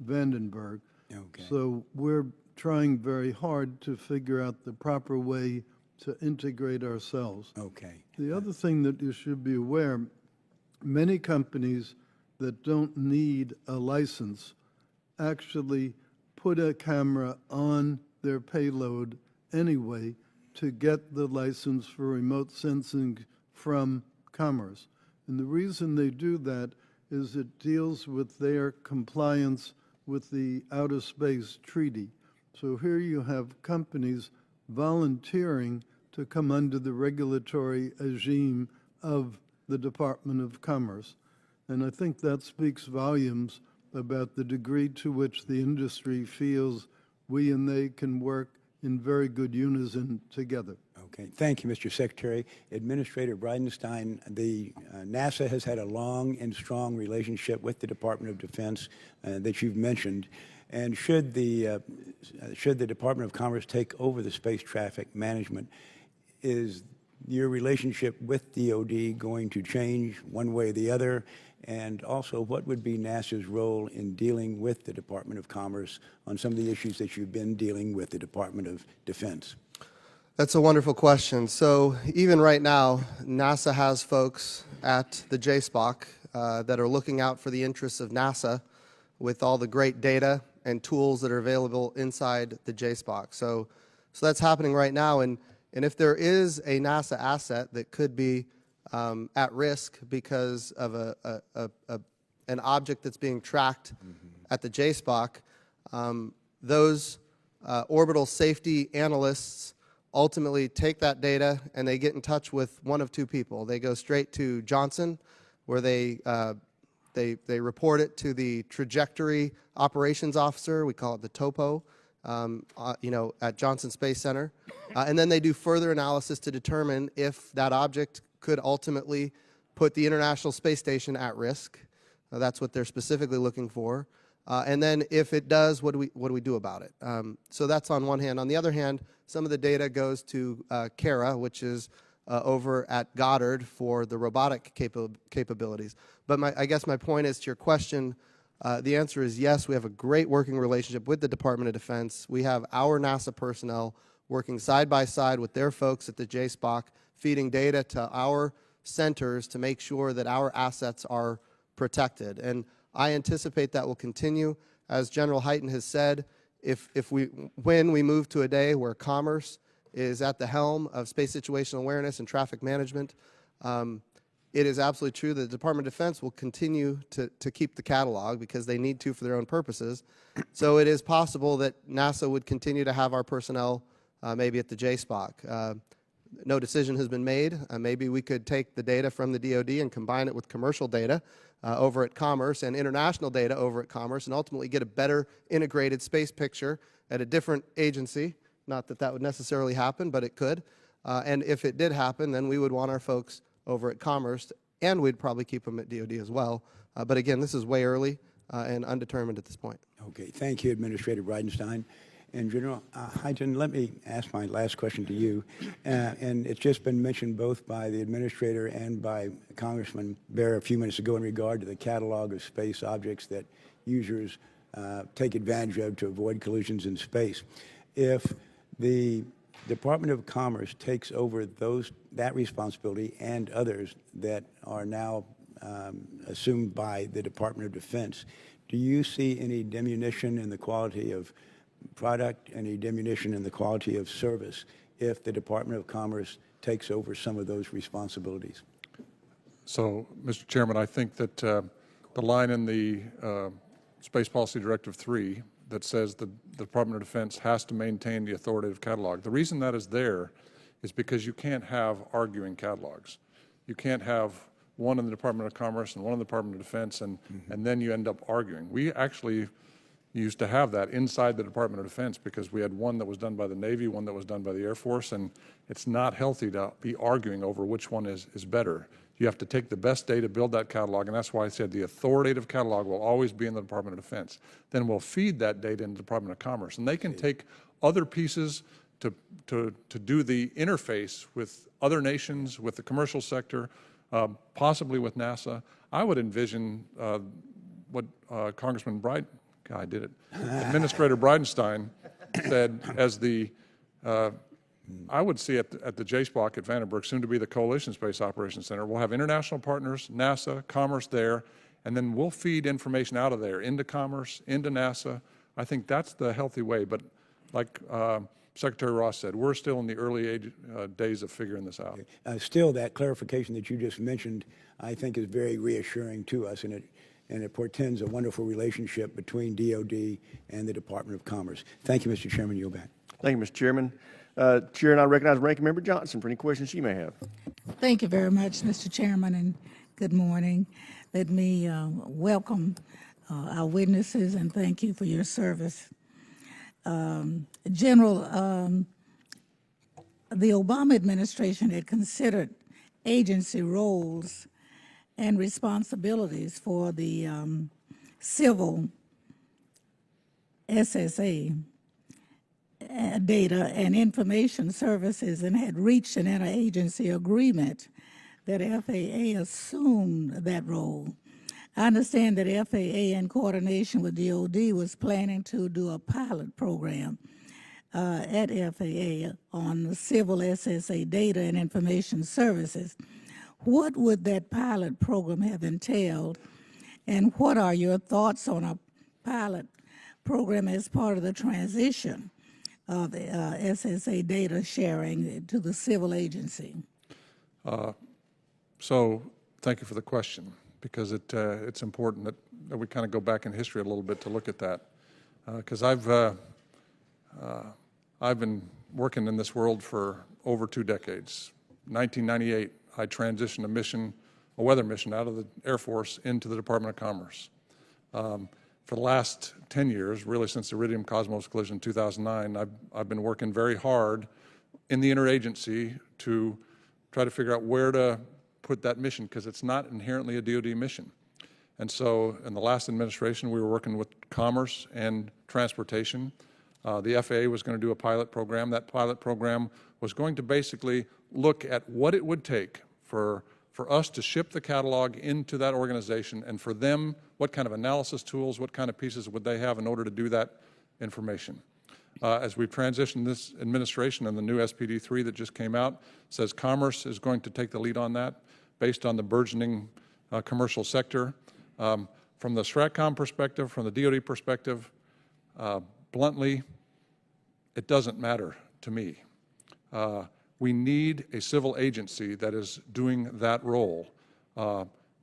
Vandenberg. Okay. So we're trying very hard to figure out the proper way to integrate ourselves. Okay. The other thing that you should be aware, many companies that don't need a license actually put a camera on their payload anyway to get the license for remote sensing from Commerce. And the reason they do that is it deals with their compliance with the Outer Space Treaty. So here you have companies volunteering to come under the regulatory regime of the Department of Commerce. And I think that speaks volumes about the degree to which the industry feels we and they can work in very good unison together. Okay, thank you, Mr. Secretary. Administrator Bridenstine, the NASA has had a long and strong relationship with the Department of Defense that you've mentioned. And should the Department of Commerce take over the space traffic management, is your relationship with DOD going to change one way or the other? And also, what would be NASA's role in dealing with the Department of Commerce on some of the issues that you've been dealing with the Department of Defense? That's a wonderful question. So even right now, NASA has folks at the JSPOC that are looking out for the interests of NASA with all the great data and tools that are available inside the JSPOC. So that's happening right now. And if there is a NASA asset that could be at risk because of an object that's being tracked at the JSPOC, those orbital safety analysts ultimately take that data and they get in touch with one of two people. They go straight to Johnson, where they report it to the trajectory operations officer. We call it the TOPO, at Johnson Space Center. And then they do further analysis to determine if that object could ultimately put the International Space Station at risk. That's what they're specifically looking for. And then if it does, what do we do about it? So that's on one hand. On the other hand, some of the data goes to CARA, which is over at Goddard for the robotic capabilities. But I guess my point is to your question, the answer is yes, we have a great working relationship with the Department of Defense. We have our NASA personnel working side by side with their folks at the JSPOC, feeding data to our centers to make sure that our assets are protected. And I anticipate that will continue. As General Hyten has said, when we move to a day where commerce is at the helm of space situational awareness and traffic management, it is absolutely true that the Department of Defense will continue to keep the catalog because they need to for their own purposes. So it is possible that NASA would continue to have our personnel maybe at the JSPOC. No decision has been made. Maybe we could take the data from the DoD and combine it with commercial data over at Commerce and international data over at Commerce and ultimately get a better integrated space picture at a different agency. Not that that would necessarily happen, but it could. And if it did happen, then we would want our folks over at Commerce, and we'd probably keep them at DoD as well. But again, this is way early and undetermined at this point. Okay, thank you, Administrator Bridenstine. And General Hyten, let me ask my last question to you. And it's just been mentioned both by the Administrator and by Congressman Bear a few minutes ago in regard to the catalog of space objects that users take advantage of to avoid collisions in space. If the Department of Commerce takes over that responsibility and others that are now assumed by the Department of Defense, do you see any diminution in the quality of product, any diminution in the quality of service if the Department of Commerce takes over some of those responsibilities? So, Mr. Chairman, I think that the line in the Space Policy Directive 3 that says the Department of Defense has to maintain the authoritative catalog. The reason that is there is because you can't have arguing catalogs. You can't have one in the Department of Commerce and one in the Department of Defense, and then you end up arguing. We actually used to have that inside the Department of Defense because we had one that was done by the Navy, one that was done by the Air Force, and it's not healthy to be arguing over which one is better. You have to take the best data, build that catalog, and that's why I said the authoritative catalog will always be in the Department of Defense. Then we'll feed that data into the Department of Commerce, and they can take other pieces to do the interface with other nations, with the commercial sector, possibly with NASA. I would envision what Congressman Administrator Bridenstine said as the I would see at the JSPOC at Vandenberg, soon to be the Coalition Space Operations Center. We'll have international partners, NASA, Commerce there, and then we'll feed information out of there into Commerce, into NASA. I think that's the healthy way. But like Secretary Ross said, we're still in the early days of figuring this out. Still, that clarification that you just mentioned, I think, is very reassuring to us, and it portends a wonderful relationship between DOD and the Department of Commerce. Thank you, Mr. Chairman. Yield back. Thank you, Mr. Chairman. Chair, and I recognize Ranking Member Johnson for any questions she may have. Thank you very much, Mr. Chairman, and good morning. Let me welcome our witnesses and thank you for your service. General, the Obama administration had considered agency roles and responsibilities for the civil SSA data and information services and had reached an interagency agreement that FAA assumed that role. I understand that FAA, in coordination with DOD, was planning to do a pilot program at FAA on the civil SSA data and information services. What would that pilot program have entailed, and what are your thoughts on a pilot program as part of the transition of SSA data sharing to the civil agency? So thank you for the question, because it's important that we kind of go back in history a little bit to look at that. Because I've been working in this world for over 2 decades. 1998, I transitioned a weather mission out of the Air Force into the Department of Commerce. For the last 10 years, really since the Iridium Cosmos collision in 2009, I've been working very hard in the interagency to try to figure out where to put that mission, because it's not inherently a DoD mission. And so in the last administration, we were working with Commerce and Transportation. The FAA was going to do a pilot program. That pilot program was going to basically look at what it would take for us to ship the catalog into that organization, and for them, what kind of analysis tools, what kind of pieces would they have in order to do that information. As we've transitioned this administration, and the new SPD3 that just came out says Commerce is going to take the lead on that based on the burgeoning commercial sector. From the STRATCOM perspective, from the DoD perspective, bluntly, it doesn't matter to me. We need a civil agency that is doing that role.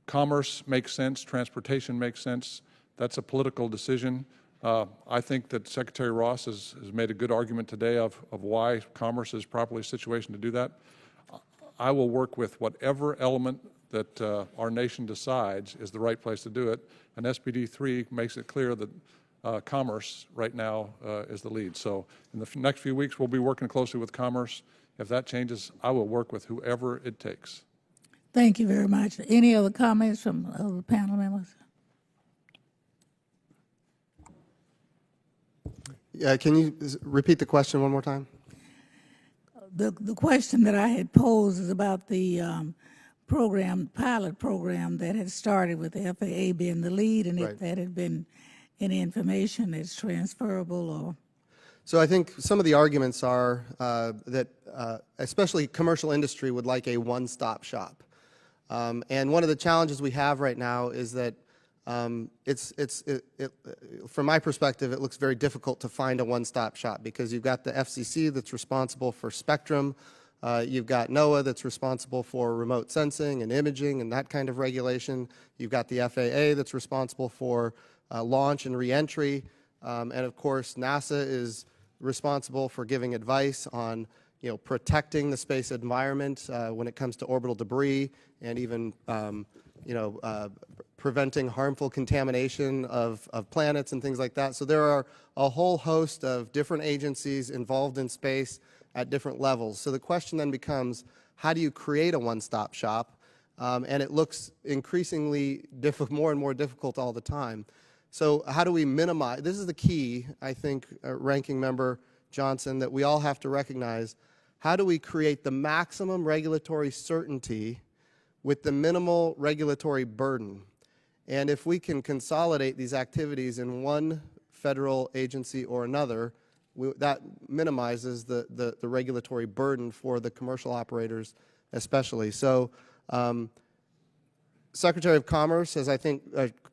Commerce makes sense, transportation makes sense. That's a political decision. I think that Secretary Ross has made a good argument today of why Commerce is properly situated to do that. I will work with whatever element that our nation decides is the right place to do it, and SPD3 makes it clear that Commerce right now is the lead. So in the next few weeks, we'll be working closely with Commerce. If that changes, I will work with whoever it takes. Thank you very much. Any other comments from other panel members? Yeah, can you repeat the question one more time? The question that I had posed is about the pilot program that had started with the FAA being the lead, and if that had been any information that's transferable or... So I think some of the arguments are that especially commercial industry would like a one-stop shop. And one of the challenges we have right now is that from my perspective, it looks very difficult to find a one-stop shop, because you've got the FCC that's responsible for spectrum, you've got NOAA that's responsible for remote sensing and imaging and that kind of regulation, you've got the FAA that's responsible for launch and reentry, and of course NASA is responsible for giving advice on protecting the space environment when it comes to orbital debris, and even preventing harmful contamination of planets and things like that. So there are a whole host of different agencies involved in space at different levels. So the question then becomes, how do you create a one-stop shop? And it looks increasingly more and more difficult all the time. So how do we minimize? This is the key, I think, Ranking Member Johnson, that we all have to recognize. How do we create the maximum regulatory certainty with the minimal regulatory burden? And if we can consolidate these activities in one federal agency or another, that minimizes the regulatory burden for the commercial operators especially. So Secretary of Commerce has, I think,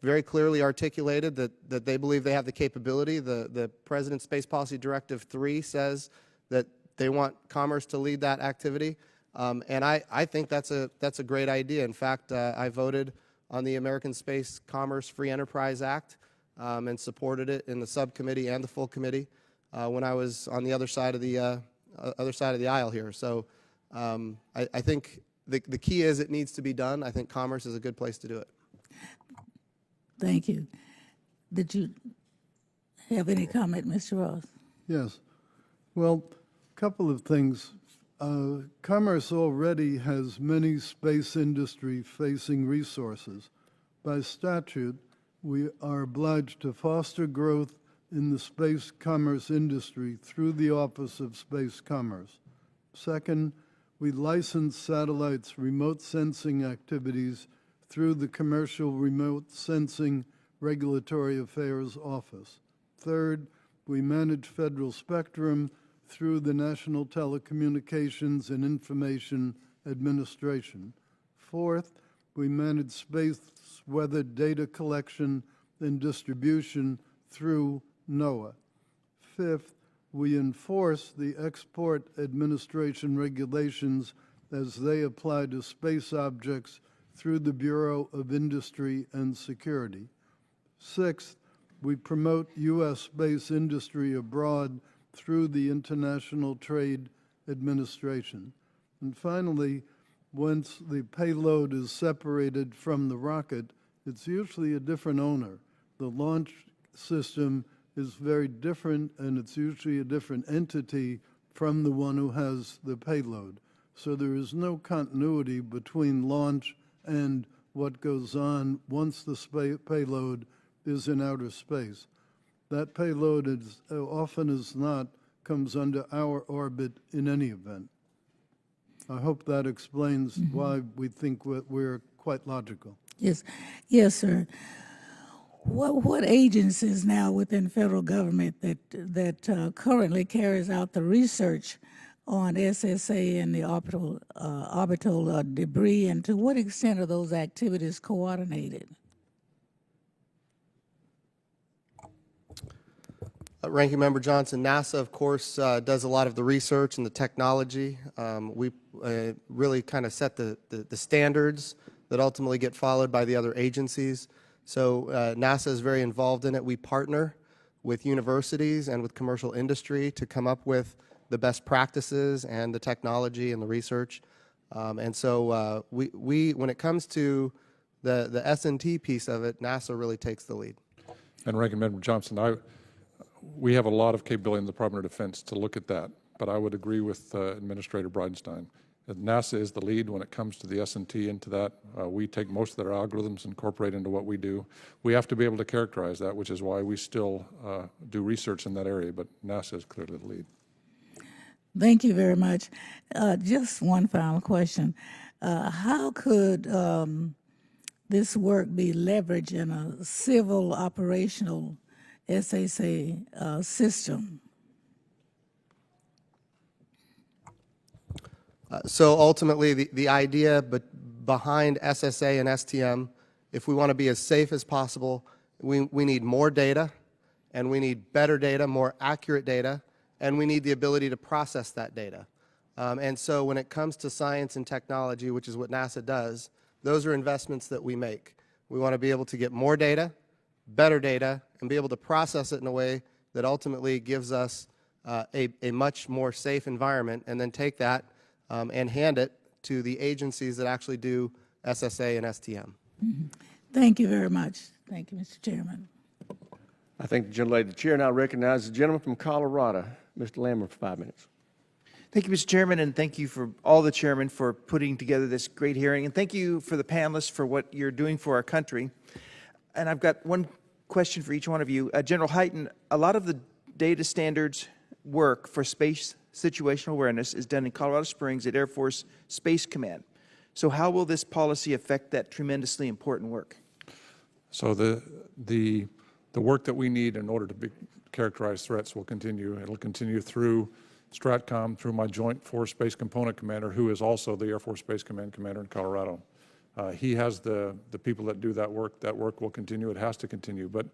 very clearly articulated that they believe they have the capability. The President's Space Policy Directive 3 says that they want Commerce to lead that activity. And I think that's a great idea. In fact, I voted on the American Space Commerce Free Enterprise Act and supported it in the subcommittee and the full committee. when I was on the other side of the aisle here. So I think the key is it needs to be done. I think Commerce is a good place to do it. Thank you. Did you have any comment, Mr. Ross? Yes. Well, a couple of things. Commerce already has many space industry-facing resources. By statute, we are obliged to foster growth in the space commerce industry through the Office of Space Commerce. Second, we license satellites' remote sensing activities through the Commercial Remote Sensing Regulatory Affairs Office. Third, we manage federal spectrum through the National Telecommunications and Information Administration. Fourth, we manage space weather data collection and distribution through NOAA. Fifth, we enforce the Export Administration regulations as they apply to space objects through the Bureau of Industry and Security. Sixth, we promote U.S. space industry abroad through the International Trade Administration. And finally, once the payload is separated from the rocket, it's usually a different owner. The launch system is very different, and it's usually a different entity from the one who has the payload. So there is no continuity between launch and what goes on once the payload is in outer space. That payload is often as not comes under our orbit in any event. I hope that explains why we think we're quite logical. Yes, yes, sir. What agencies now within federal government that currently carries out the research on SSA and the orbital debris, and to what extent are those activities coordinated? Ranking Member Johnson, NASA, of course, does a lot of the research and the technology. We really kind of set the standards that ultimately get followed by the other agencies. So NASA is very involved in it. We partner with universities and with commercial industry to come up with the best practices and the technology and the research. And so we when it comes to the S&T piece of it, NASA really takes the lead. And Ranking Member Johnson, we have a lot of capability in the Department of Defense to look at that, but I would agree with Administrator Bridenstine. NASA is the lead when it comes to the S&T into that. We take most of their algorithms, incorporate into what we do. We have to be able to characterize that, which is why we still do research in that area, but NASA is clearly the lead. Thank you very much. Just one final question. How could this work be leveraged in a civil operational SSA system? So ultimately, the idea behind SSA and STM, if we want to be as safe as possible, we need more data, and we need better data, more accurate data, and we need the ability to process that data. And so when it comes to science and technology, which is what NASA does, those are investments that we make. We want to be able to get more data, better data, and be able to process it in a way that ultimately gives us a much more safe environment, and then take that and hand it to the agencies that actually do SSA and STM. Mm-hmm. Thank you very much. Thank you, Mr. Chairman. I thank the gentlelady. The chair now recognizes the gentleman from Colorado, Mr. Lambert, for 5 minutes. Thank you, Mr. Chairman, and thank you for all the chairmen for putting together this great hearing, and thank you for the panelists for what you're doing for our country. And I've got one question for each one of you. General Hyten, a lot of the data standards work for space situational awareness is done in Colorado Springs at Air Force Space Command. So how will this policy affect that tremendously important work? So the work that we need in order to characterize threats will continue. It'll continue through STRATCOM, through my Joint Force Space Component Commander, who is also the Air Force Space Command Commander in Colorado. He has the people that do that work. That work will continue. It has to continue. But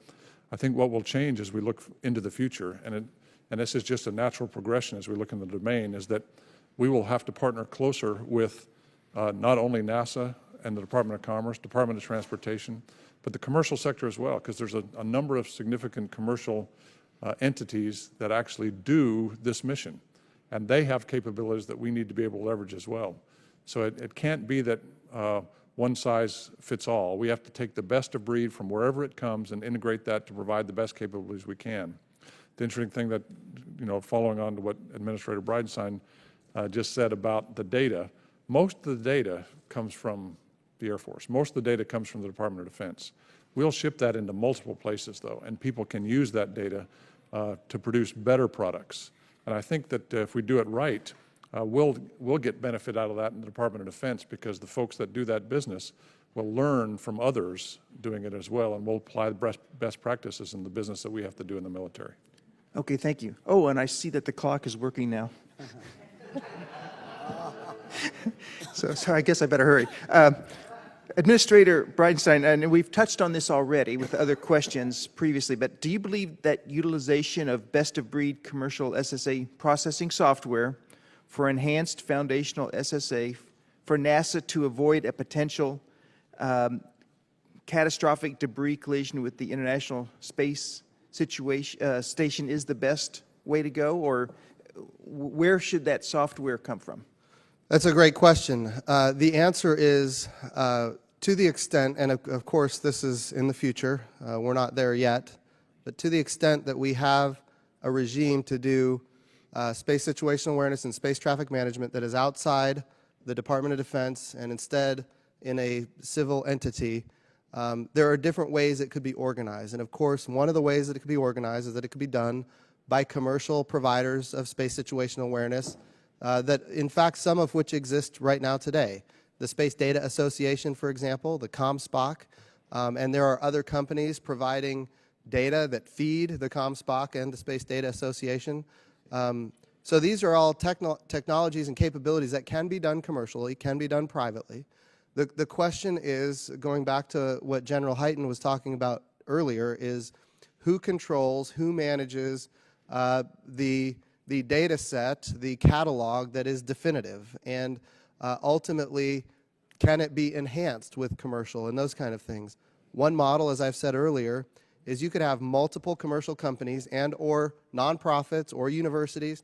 I think what will change as we look into the future, and this is just a natural progression as we look in the domain, is that we will have to partner closer with not only NASA and the Department of Commerce, Department of Transportation, but the commercial sector as well, because there's a number of significant commercial entities that actually do this mission. And they have capabilities that we need to be able to leverage as well. So it can't be that one size fits all. We have to take the best of breed from wherever it comes and integrate that to provide the best capabilities we can. The interesting thing that, following on to what Administrator Bridenstine just said about the data, most of the data comes from the Air Force. Most of the data comes from the Department of Defense. We'll ship that into multiple places, though, and people can use that data to produce better products. And I think that if we do it right, we'll get benefit out of that in the Department of Defense, because the folks that do that business will learn from others doing it as well, and we'll apply the best practices in the business that we have to do in the military. Okay, thank you. Oh, and I see that the clock is working now. So I guess I better hurry. Administrator Bridenstine, and we've touched on this already with other questions previously, but do you believe that utilization of best-of-breed commercial SSA processing software for enhanced foundational SSA for NASA to avoid a potential catastrophic debris collision with the International Space Station is the best way to go, or where should that software come from? That's a great question. The answer is to the extent, and of course this is in the future, we're not there yet, but to the extent that we have a regime to do space situational awareness and space traffic management that is outside the Department of Defense and instead in a civil entity, there are different ways it could be organized. And of course, one of the ways that it could be organized is that it could be done by commercial providers of space situational awareness, that in fact some of which exist right now today. The Space Data Association, for example, the ComSpoc, and there are other companies providing data that feed the ComSpoc and the Space Data Association. So these are all technologies and capabilities that can be done commercially, can be done privately. The question is, going back to what General Hyten was talking about earlier, is who controls, who manages the data set, the catalog that is definitive, and ultimately, can it be enhanced with commercial and those kind of things? One model, as I've said earlier, is you could have multiple commercial companies and or nonprofits or universities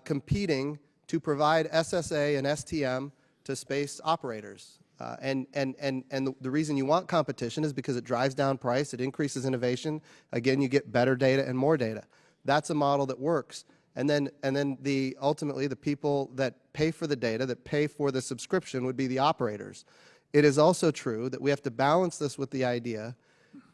competing to provide SSA and STM to space operators. And the reason you want competition is because it drives down price, it increases innovation. Again, you get better data and more data. That's a model that works. And then ultimately the people that pay for the data, that pay for the subscription, would be the operators. It is also true that we have to balance this with the idea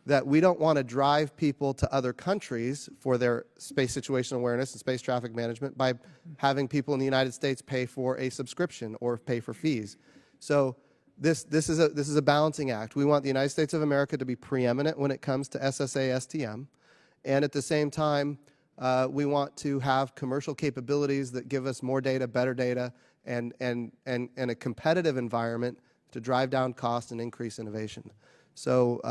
that we don't want to drive people to other countries for their space situational awareness and space traffic management by having people in the United States pay for a subscription or pay for fees. So this is a balancing act. We want the United States of America to be preeminent when it comes to SSA, STM, and at the same time, we want to have commercial capabilities that give us more data, better data, and a competitive environment to drive down cost and increase innovation. So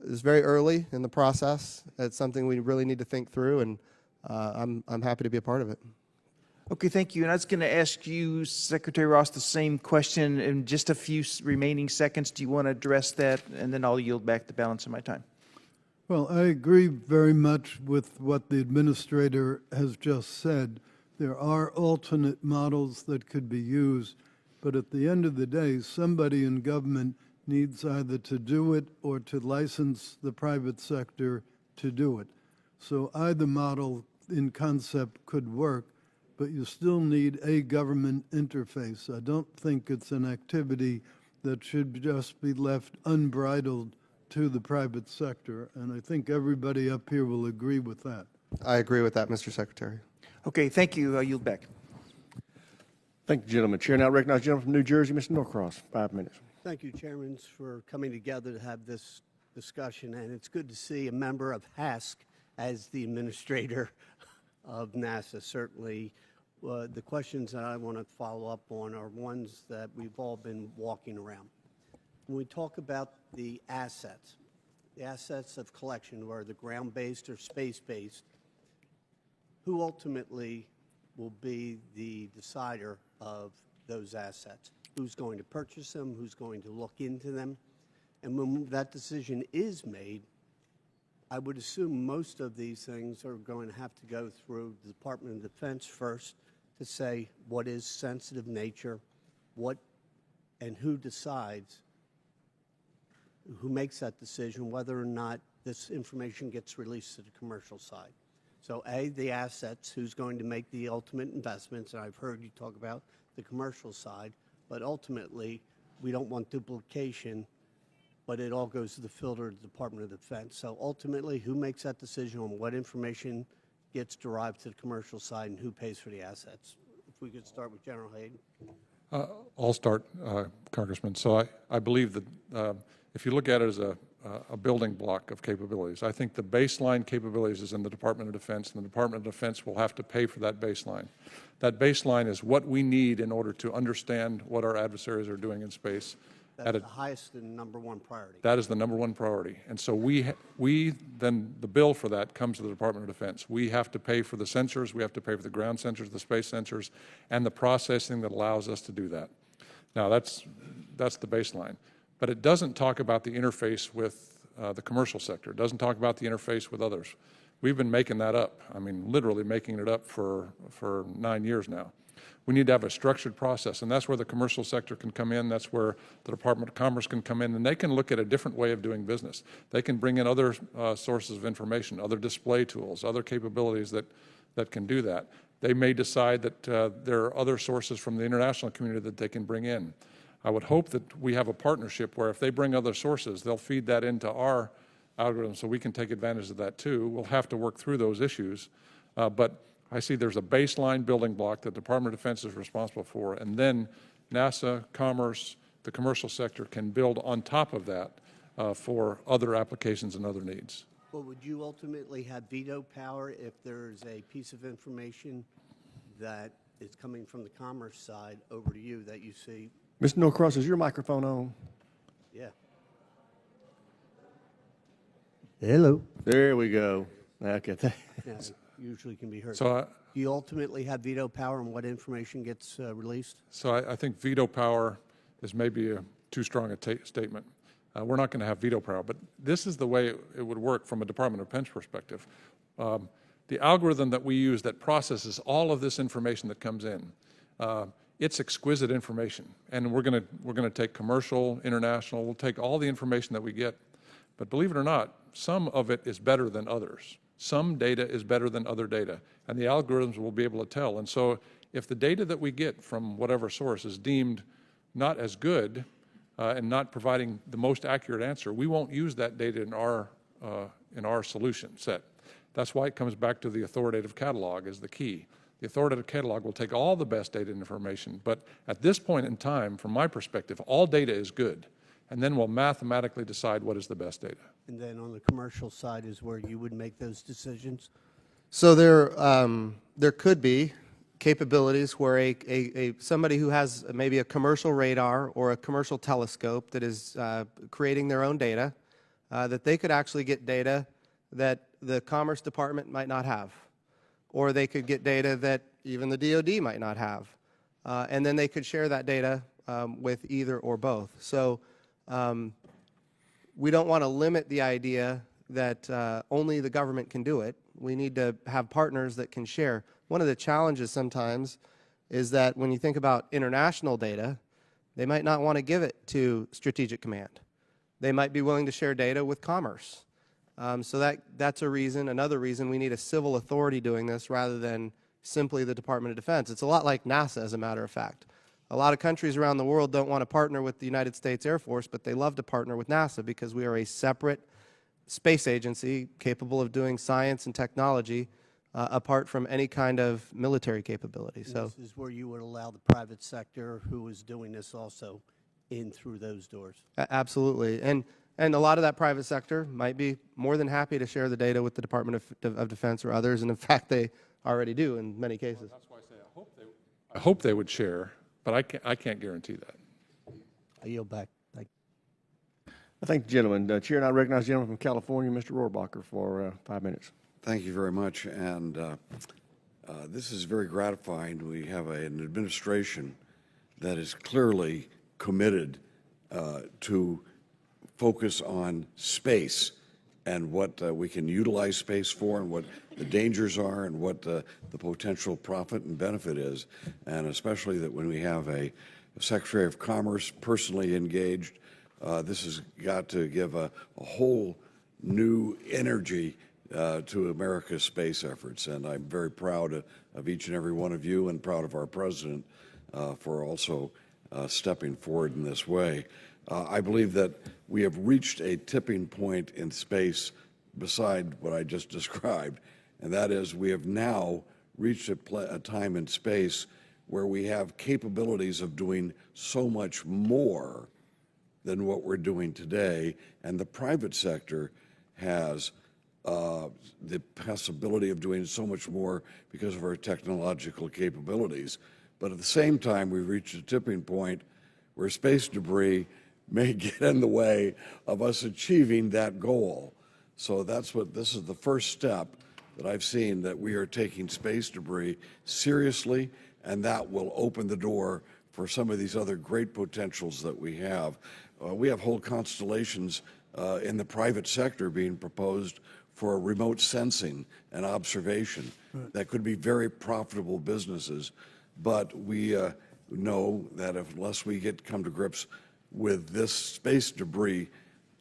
it's very early in the process. It's something we really need to think through, and I'm happy to be a part of it. Okay, thank you. And I was going to ask you, Secretary Ross, the same question in just a few remaining seconds. Do you want to address that? And then I'll yield back the balance of my time. Well, I agree very much with what the administrator has just said. There are alternate models that could be used, but at the end of the day, somebody in government needs either to do it or to license the private sector to do it. So either model in concept could work, but you still need a government interface. I don't think it's an activity that should just be left unbridled to the private sector, and I think everybody up here will agree with that. I agree with that, Mr. Secretary. Okay, thank you. I'll yield back. Thank you, gentlemen. Chair now recognizes the gentleman from New Jersey, Mr. Norcross. 5 minutes. Thank you, Chairman, for coming together to have this discussion, and it's good to see a member of HASC as the administrator of NASA. Certainly, the questions that I want to follow up on are ones that we've all been walking around. When we talk about the assets of collection, whether they're ground-based or space-based, who ultimately will be the decider of those assets? Who's going to purchase them? Who's going to look into them? And when that decision is made, I would assume most of these things are going to have to go through the Department of Defense first to say what is sensitive nature, what and who decides, who makes that decision, whether or not this information gets released to the commercial side. So A, the assets, who's going to make the ultimate investments, and I've heard you talk about the commercial side, but ultimately we don't want duplication, but it all goes to the filter of the Department of Defense. So ultimately, who makes that decision on what information gets derived to the commercial side and who pays for the assets? If we could start with General Hyten. I'll start, Congressman. So I believe that if you look at it as a building block of capabilities, I think the baseline capabilities is in the Department of Defense, and the Department of Defense will have to pay for that baseline. That baseline is what we need in order to understand what our adversaries are doing in space. That's the highest and number one priority. That is the number one priority. And so we then, the bill for that comes to the Department of Defense. We have to pay for the sensors, we have to pay for the ground sensors, the space sensors, and the processing that allows us to do that. Now, that's the baseline. But it doesn't talk about the interface with the commercial sector. It doesn't talk about the interface with others. We've been making that up. I mean, literally making it up for 9 years now. We need to have a structured process, and that's where the commercial sector can come in. That's where the Department of Commerce can come in, and they can look at a different way of doing business. They can bring in other sources of information, other display tools, other capabilities that can do that. They may decide that there are other sources from the international community that they can bring in. I would hope that we have a partnership where if they bring other sources, they'll feed that into our algorithm so we can take advantage of that too. We'll have to work through those issues, but I see there's a baseline building block that the Department of Defense is responsible for, and then NASA, Commerce, the commercial sector can build on top of that for other applications and other needs. Well, would you ultimately have veto power if there's a piece of information that is coming from the commerce side over to you that you see? Mr. Norcross, is your microphone on? Yeah. Hello. There we go. Okay. Yeah, usually can be heard. So Do you ultimately have veto power on what information gets released? So I think veto power is maybe too strong a statement. We're not going to have veto power, but this is the way it would work from a Department of Defense perspective. The algorithm that we use that processes all of this information that comes in, it's exquisite information, and we're going to take commercial, international. We'll take all the information that we get, but believe it or not, some of it is better than others. Some data is better than other data, and the algorithms will be able to tell. And so if the data that we get from whatever source is deemed not as good and not providing the most accurate answer, we won't use that data in our solution set. That's why it comes back to the authoritative catalog as the key. The authoritative catalog will take all the best data and information, but at this point in time, from my perspective, all data is good, and then we'll mathematically decide what is the best data. And then on the commercial side is where you would make those decisions? So there could be capabilities where somebody who has maybe a commercial radar or a commercial telescope that is creating their own data, that they could actually get data that the Commerce Department might not have, or they could get data that even the DoD might not have, and then they could share that data with either or both. So we don't want to limit the idea that only the government can do it. We need to have partners that can share. One of the challenges sometimes is that when you think about international data, they might not want to give it to Strategic Command. They might be willing to share data with Commerce. So that's a reason. Another reason we need a civil authority doing this rather than simply the Department of Defense. It's a lot like NASA, as a matter of fact. A lot of countries around the world don't want to partner with the United States Air Force, but they love to partner with NASA because we are a separate space agency capable of doing science and technology apart from any kind of military capability. So this is where you would allow the private sector who is doing this also in through those doors. Absolutely. And a lot of that private sector might be more than happy to share the data with the Department of Defense or others, and in fact, they already do in many cases. That's why I say I hope they would share, but I can't guarantee that. I yield back. Thank you. I thank the gentleman. Chair, and I recognize the gentleman from California, Mr. Rohrbacher, for 5 minutes. Thank you very much, and this is very gratifying. We have an administration that is clearly committed to focus on space and what we can utilize space for, and what the dangers are, and what the potential profit and benefit is. And especially that when we have a Secretary of Commerce personally engaged, this has got to give a whole new energy to America's space efforts. And I'm very proud of each and every one of you, and proud of our president for also stepping forward in this way. I believe that we have reached a tipping point in space beside what I just described, and that is we have now reached a time in space where we have capabilities of doing so much more than what we're doing today, and the private sector has the possibility of doing so much more because of our technological capabilities. But at the same time, we've reached a tipping point where space debris may get in the way of us achieving that goal. So this is the first step that I've seen, that we are taking space debris seriously, and that will open the door for some of these other great potentials that we have. We have whole constellations in the private sector being proposed for remote sensing and observation that could be very profitable businesses. But we know that unless we come to grips with this space debris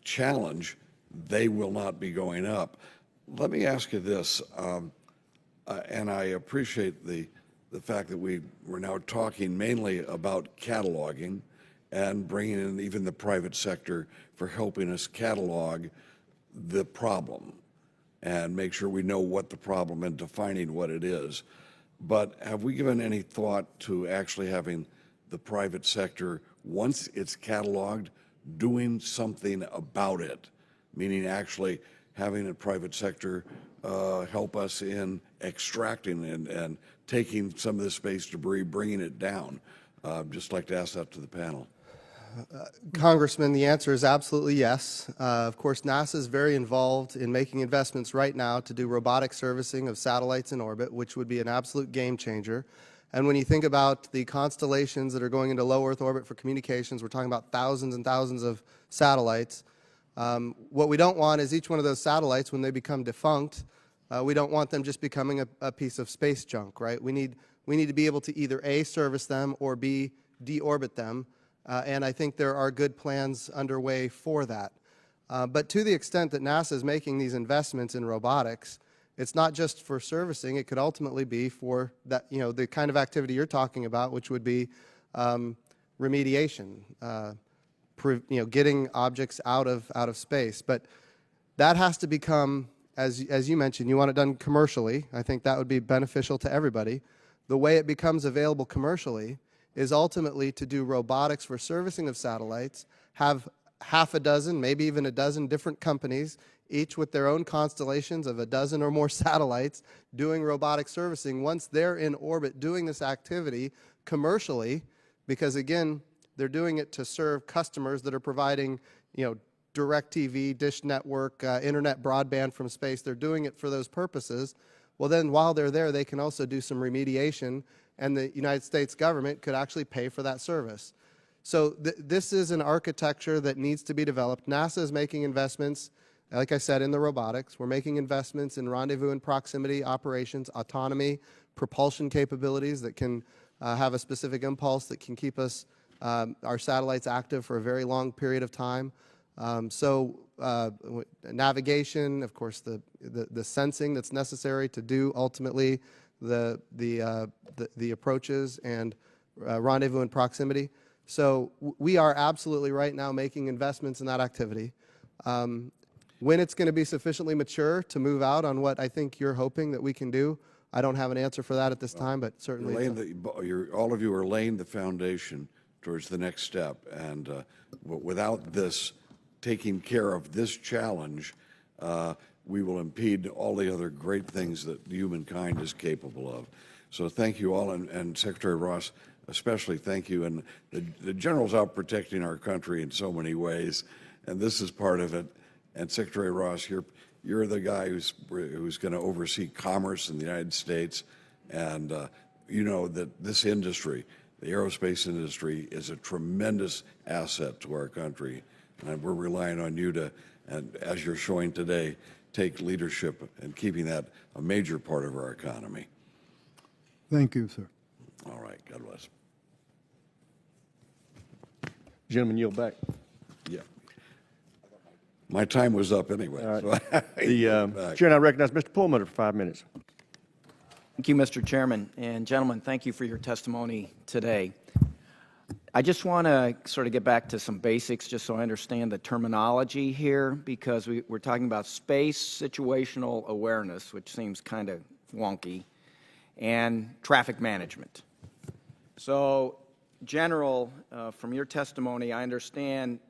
challenge, they will not be going up. Let me ask you this, and I appreciate the fact that we're now talking mainly about cataloging and bringing in even the private sector for helping us catalog the problem and make sure we know what the problem and defining what it is. But have we given any thought to actually having the private sector, once it's cataloged, doing something about it, meaning actually having the private sector help us in extracting and taking some of the space debris, bringing it down? Just like to ask that to the panel. Congressman, the answer is absolutely yes. Of course, NASA is very involved in making investments right now to do robotic servicing of satellites in orbit, which would be an absolute game changer. And when you think about the constellations that are going into low Earth orbit for communications, we're talking about thousands and thousands of satellites. What we don't want is each one of those satellites, when they become defunct, we don't want them just becoming a piece of space junk, right? We need to be able to either A, service them, or B, deorbit them. And I think there are good plans underway for that. But to the extent that NASA is making these investments in robotics, it's not just for servicing. It could ultimately be for that, the kind of activity you're talking about, which would be remediation, getting objects out of space. But that has to become, as you mentioned, you want it done commercially. I think that would be beneficial to everybody. The way it becomes available commercially is ultimately to do robotics for servicing of satellites, have half a dozen, maybe even a dozen different companies, each with their own constellations of a dozen or more satellites, doing robotic servicing once they're in orbit doing this activity commercially, because again, they're doing it to serve customers that are providing, DirecTV, Dish Network, internet broadband from space. They're doing it for those purposes. Well, then while they're there, they can also do some remediation, and the United States government could actually pay for that service. So this is an architecture that needs to be developed. NASA is making investments, like I said, in the robotics. We're making investments in rendezvous and proximity operations, autonomy, propulsion capabilities that can have a specific impulse that can keep us, our satellites active for a very long period of time. Navigation, of course, the sensing that's necessary to do ultimately the approaches and rendezvous and proximity. So we are absolutely right now making investments in that activity. When it's going to be sufficiently mature to move out on what I think you're hoping that we can do, I don't have an answer for that at this time, but certainly all of you are laying the foundation towards the next step, and without this taking care of this challenge, we will impede all the other great things that humankind is capable of. So thank you all, and Secretary Ross, especially thank you. And the general's out protecting our country in so many ways, and this is part of it. And Secretary Ross, you're the guy who's going to oversee commerce in the United States, and you know that this industry, the aerospace industry, is a tremendous asset to our country, and we're relying on you to and as you're showing today, take leadership in keeping that a major part of our economy. Thank you, sir. All right, God bless. Gentleman, yield back. Yeah. My time was up anyway. All So right. The chair now recognize Mr. Pullman for 5 minutes. Thank you, Mr. Chairman. And gentlemen, thank you for your testimony today. I just want to sort of get back to some basics just so I understand the terminology here, because we're talking about space situational awareness, which seems kind of wonky, and traffic management. So, General, from your testimony, I understand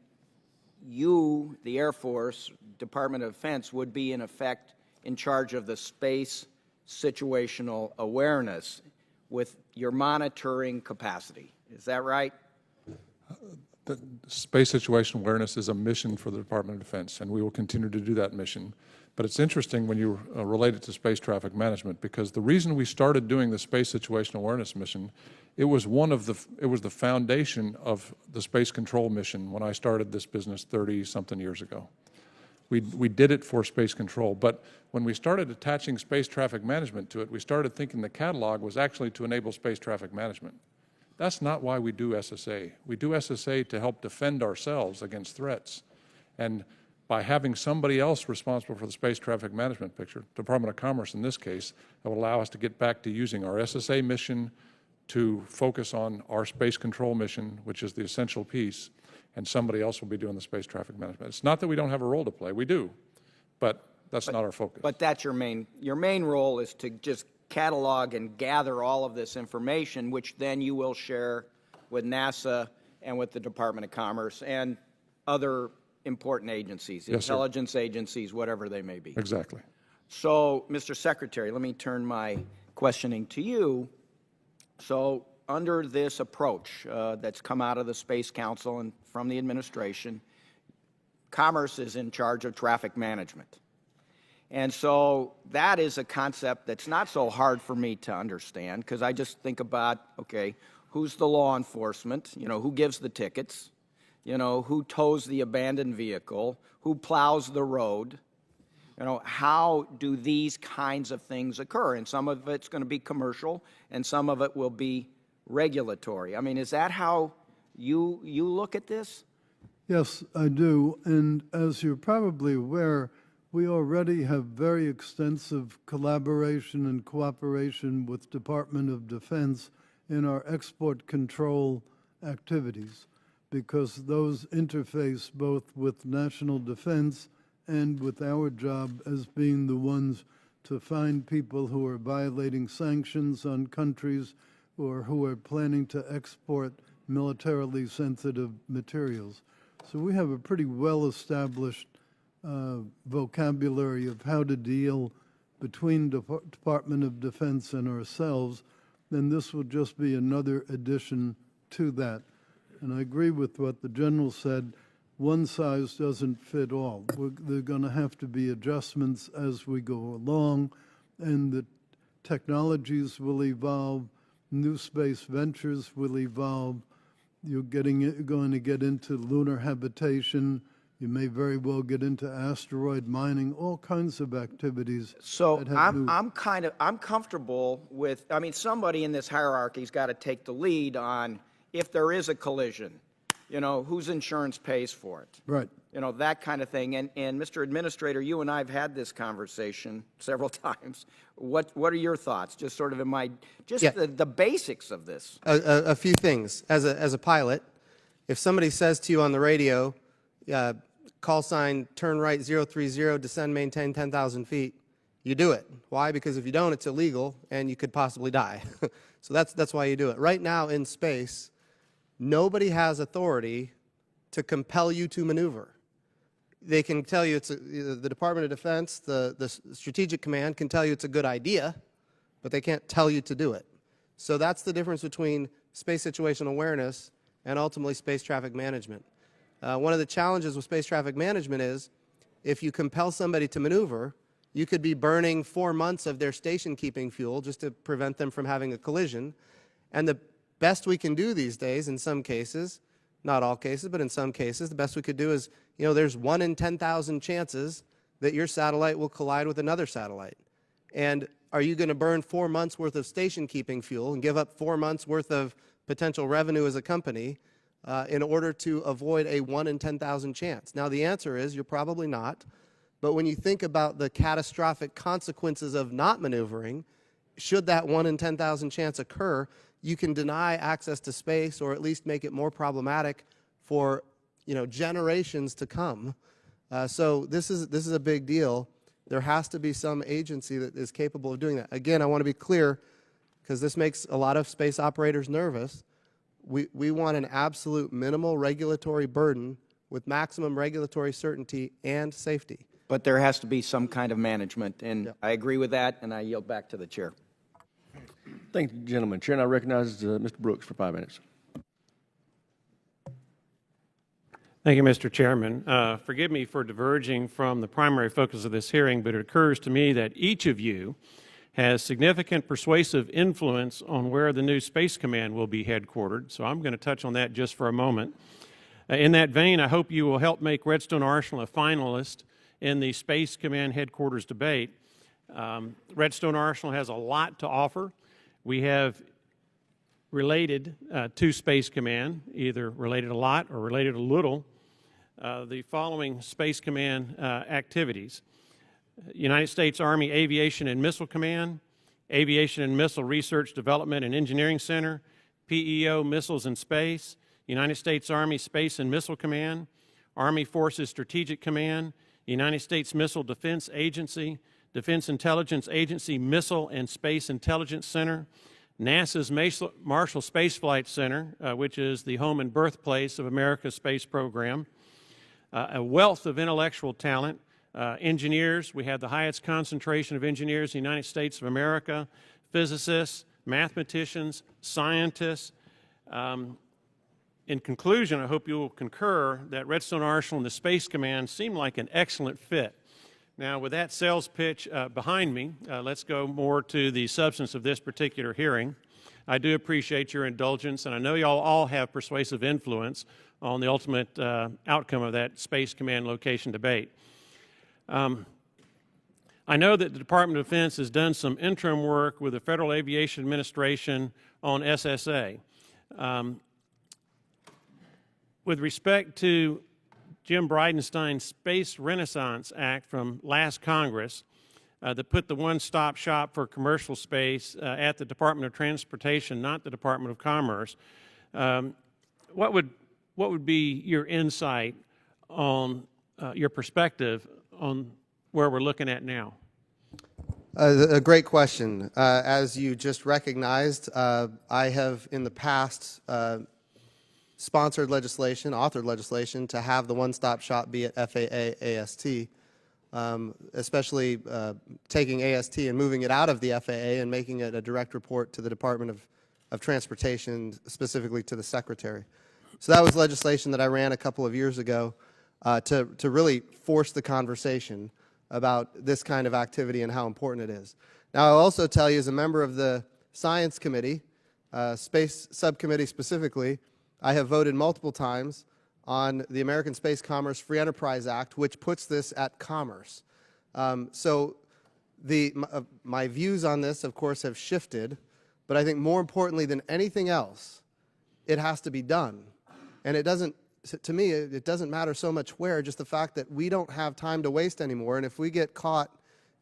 you, the Air Force, Department of Defense, would be in effect in charge of the space situational awareness with your monitoring capacity. Is that right? The space situational awareness is a mission for the Department of Defense, and we will continue to do that mission. But it's interesting when you relate it to space traffic management, because the reason we started doing the space situational awareness mission, it was the foundation of the space control mission when I started this business 30-something years ago. We did it for space control, but when we started attaching space traffic management to it, we started thinking the catalog was actually to enable space traffic management. That's not why we do SSA. We do SSA to help defend ourselves against threats. And by having somebody else responsible for the space traffic management picture, Department of Commerce in this case, that will allow us to get back to using our SSA mission to focus on our space control mission, which is the essential piece, and somebody else will be doing the space traffic management. It's not that we don't have a role to play. We do, but that's not our focus. But that's your main role is to just catalog and gather all of this information, which then you will share with NASA and with the Department of Commerce and other important agencies, Yes, sir. intelligence agencies, whatever they may be. Exactly. So, Mr. Secretary, let me turn my questioning to you. So, under this approach that's come out of the Space Council and from the administration, Commerce is in charge of traffic management. And so that is a concept that's not so hard for me to understand, because I just think about, okay, who's the law enforcement? You know, who gives the tickets? You know, who tows the abandoned vehicle? Who plows the road? You know, how do these kinds of things occur? And some of it's going to be commercial, and some of it will be regulatory. I mean, is that how you look at this? Yes, I do. And as you're probably aware, we already have very extensive collaboration and cooperation with Department of Defense in our export control activities, because those interface both with national defense and with our job as being the ones to find people who are violating sanctions on countries or who are planning to export militarily sensitive materials. So we have a pretty well-established vocabulary of how to deal between Department of Defense and ourselves, then this will just be another addition to that. And I agree with what the General said. One size doesn't fit all. There are going to have to be adjustments as we go along, and the technologies will evolve, new space ventures will evolve. You're going to get into lunar habitation. You may very well get into asteroid mining, all kinds of activities. So I'm comfortable with, I mean, somebody in this hierarchy's got to take the lead on if there is a collision, you know, whose insurance pays for it. Right. You know, that kind of thing. And Mr. Administrator, you and I have had this conversation several times. What are your thoughts? Just sort of the basics of this. A few things. As a pilot, if somebody says to you on the radio, call sign, turn right 030, descend, maintain 10,000 feet, you do it. Why? Because if you don't, it's illegal and you could possibly die. So that's why you do it. Right now in space, nobody has authority to compel you to maneuver. They can tell you the Department of Defense, the Strategic Command can tell you it's a good idea, but they can't tell you to do it. So that's the difference between space situational awareness and ultimately space traffic management. One of the challenges with space traffic management is if you compel somebody to maneuver, you could be burning 4 months of their station keeping fuel just to prevent them from having a collision. And the best we can do these days in some cases not all cases, but in some cases, the best we could do is, there's 1 in 10,000 chances that your satellite will collide with another satellite. And are you going to burn 4 months worth of station keeping fuel and give up 4 months worth of potential revenue as a company in order to avoid a 1 in 10,000 chance? Now, the answer is you're probably not. But when you think about the catastrophic consequences of not maneuvering, should that 1 in 10,000 chance occur, you can deny access to space or at least make it more problematic for generations to come. So this is a big deal. There has to be some agency that is capable of doing that. Again, I want to be clear, because this makes a lot of space operators nervous. We want an absolute minimal regulatory burden with maximum regulatory certainty and safety. But there has to be some kind of management, and I agree with that, and I yield back to the chair. Thank you, gentlemen. Chair now recognizes Mr. Brooks for 5 minutes. Thank you, Mr. Chairman. Forgive me for diverging from the primary focus of this hearing, but it occurs to me that each of you has significant persuasive influence on where the new Space Command will be headquartered, so I'm going to touch on that just for a moment. In that vein, I hope you will help make Redstone Arsenal a finalist in the Space Command headquarters debate. Redstone Arsenal has a lot to offer. We have related to Space Command, either related a lot or related a little, the following Space Command activities: United States Army Aviation and Missile Command, Aviation and Missile Research Development and Engineering Center, PEO Missiles and Space, United States Army Space and Missile Command, Army Forces Strategic Command, United States Missile Defense Agency, Defense Intelligence Agency Missile and Space Intelligence Center, NASA's Marshall Space Flight Center, which is the home and birthplace of America's space program, a wealth of intellectual talent, engineers. We have the highest concentration of engineers in the United States of America, physicists, mathematicians, scientists. In conclusion, I hope you will concur that Redstone Arsenal and the Space Command seem like an excellent fit. Now, with that sales pitch behind me, let's go more to the substance of this particular hearing. I do appreciate your indulgence, and I know y'all all have persuasive influence on the ultimate outcome of that Space Command location debate. I know that the Department of Defense has done some interim work with the Federal Aviation Administration on SSA. With respect to Jim Bridenstine's Space Renaissance Act from last Congress that put the one-stop shop for commercial space at the Department of Transportation, not the Department of Commerce, what would be your insight on your perspective on where we're looking at now? A great question. As you just recognized, I have in the past sponsored legislation, authored legislation to have the one-stop shop be at FAA AST, especially taking AST and moving it out of the FAA and making it a direct report to the Department of Transportation, specifically to the Secretary. So that was legislation that I ran a couple of years ago to really force the conversation about this kind of activity and how important it is. Now, I'll also tell you, as a member of the Science Committee, Space Subcommittee specifically, I have voted multiple times on the American Space Commerce Free Enterprise Act, which puts this at commerce. So my views on this, of course, have shifted, but I think more importantly than anything else, it has to be done. And it doesn't, to me, it doesn't matter so much where, just the fact that we don't have time to waste anymore. And if we get caught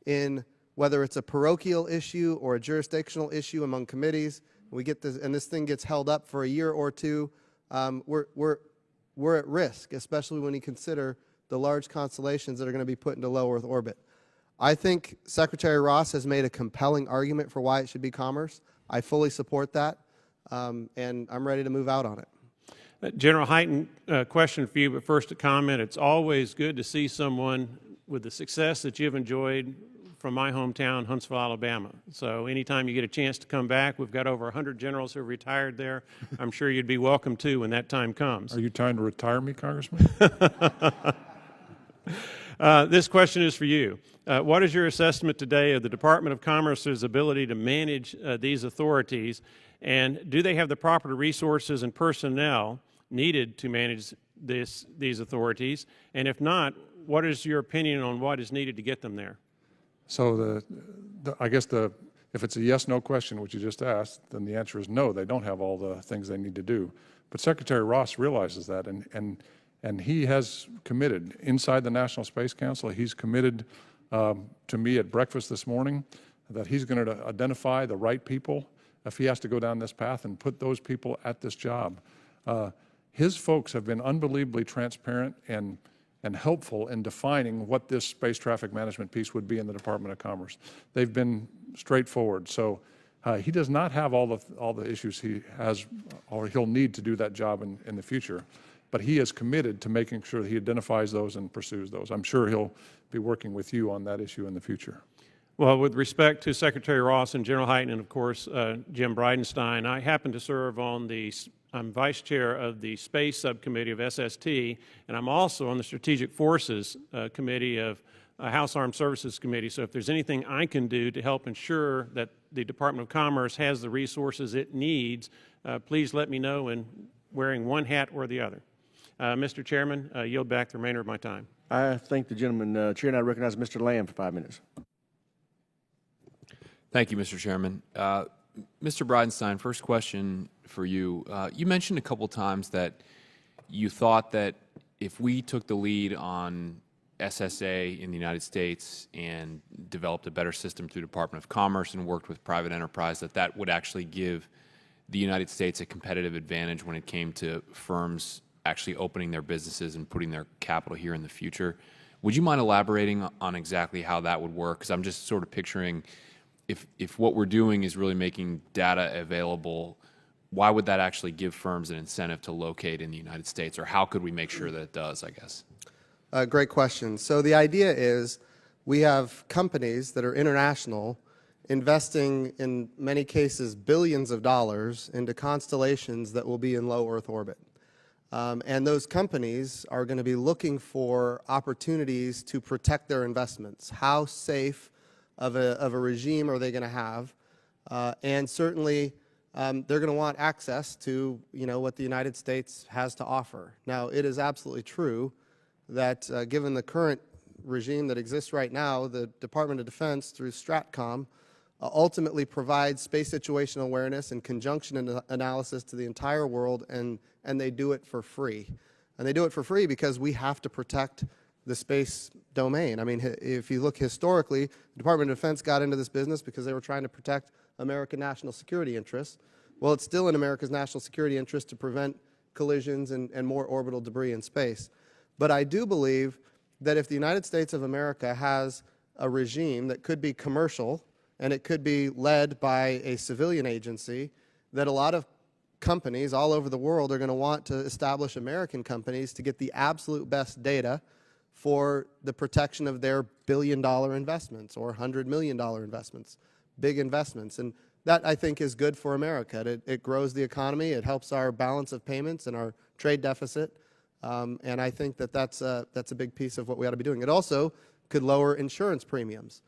in whether it's a parochial issue or a jurisdictional issue among committees, we get this, and this thing gets held up for a year or two, we're at risk, especially when you consider the large constellations that are going to be put into low Earth orbit. I think Secretary Ross has made a compelling argument for why it should be commerce. I fully support that, and I'm ready to move out on it. General Hyten, question for you, but first a comment. It's always good to see someone with the success that you've enjoyed from my hometown, Huntsville, Alabama. So anytime you get a chance to come back, we've got over 100 generals who have retired there. I'm sure you'd be welcome too when that time comes. Are you trying to retire me, Congressman? This question is for you. What is your assessment today of the Department of Commerce's ability to manage these authorities, and do they have the proper resources and personnel needed to manage these authorities? And if not, what is your opinion on what is needed to get them there? So I guess if it's a yes/no question, which you just asked, then the answer is no, they don't have all the things they need to do. But Secretary Ross realizes that, and he has committed inside the National Space Council, he's committed to me at breakfast this morning that he's going to identify the right people if he has to go down this path and put those people at this job. His folks have been unbelievably transparent and helpful in defining what this space traffic management piece would be in the Department of Commerce. They've been straightforward. So he does not have all the issues he has or he'll need to do that job in the future. But he is committed to making sure that he identifies those and pursues those. I'm sure he'll be working with you on that issue in the future. Well, with respect to Secretary Ross and General Hyten and, of course, Jim Bridenstine, I happen to serve on I'm vice chair of the Space Subcommittee of SST, and I'm also on the Strategic Forces Committee of House Armed Services Committee. So if there's anything I can do to help ensure that the Department of Commerce has the resources it needs, please let me know in wearing one hat or the other. Mr. Chairman, I yield back the remainder of my time. I thank the gentleman. Chair, and I recognize Mr. Lamb for 5 minutes. Thank you, Mr. Chairman. Mr. Bridenstine, first question for you. You mentioned a couple times that you thought that if we took the lead on SSA in the United States and developed a better system through Department of Commerce and worked with private enterprise, that would actually give the United States a competitive advantage when it came to firms actually opening their businesses and putting their capital here in the future. Would you mind elaborating on exactly how that would work? Because I'm just sort of picturing if what we're doing is really making data available, why would that actually give firms an incentive to locate in the United States? Or how could we make sure that it does, I guess? Great question. So the idea is we have companies that are international investing, in many cases, billions of dollars into constellations that will be in low Earth orbit. And those companies are going to be looking for opportunities to protect their investments. How safe of a regime are they going to have? And certainly, they're going to want access to what the United States has to offer. Now, it is absolutely true that given the current regime that exists right now, the Department of Defense through Stratcom ultimately provides space situational awareness and conjunction analysis to the entire world, and they do it for free. And they do it for free because we have to protect the space domain. I mean, if you look historically, the Department of Defense got into this business because they were trying to protect American national security interests. Well, it's still in America's national security interest to prevent collisions and more orbital debris in space. But I do believe that if the United States of America has a regime that could be commercial and it could be led by a civilian agency, that a lot of companies all over the world are going to want to establish American companies to get the absolute best data for the protection of their billion-dollar investments or $100 million investments, big investments. And that, I think, is good for America. It grows the economy. It helps our balance of payments and our trade deficit. And I think that's a big piece of what we ought to be doing. It also could lower insurance premiums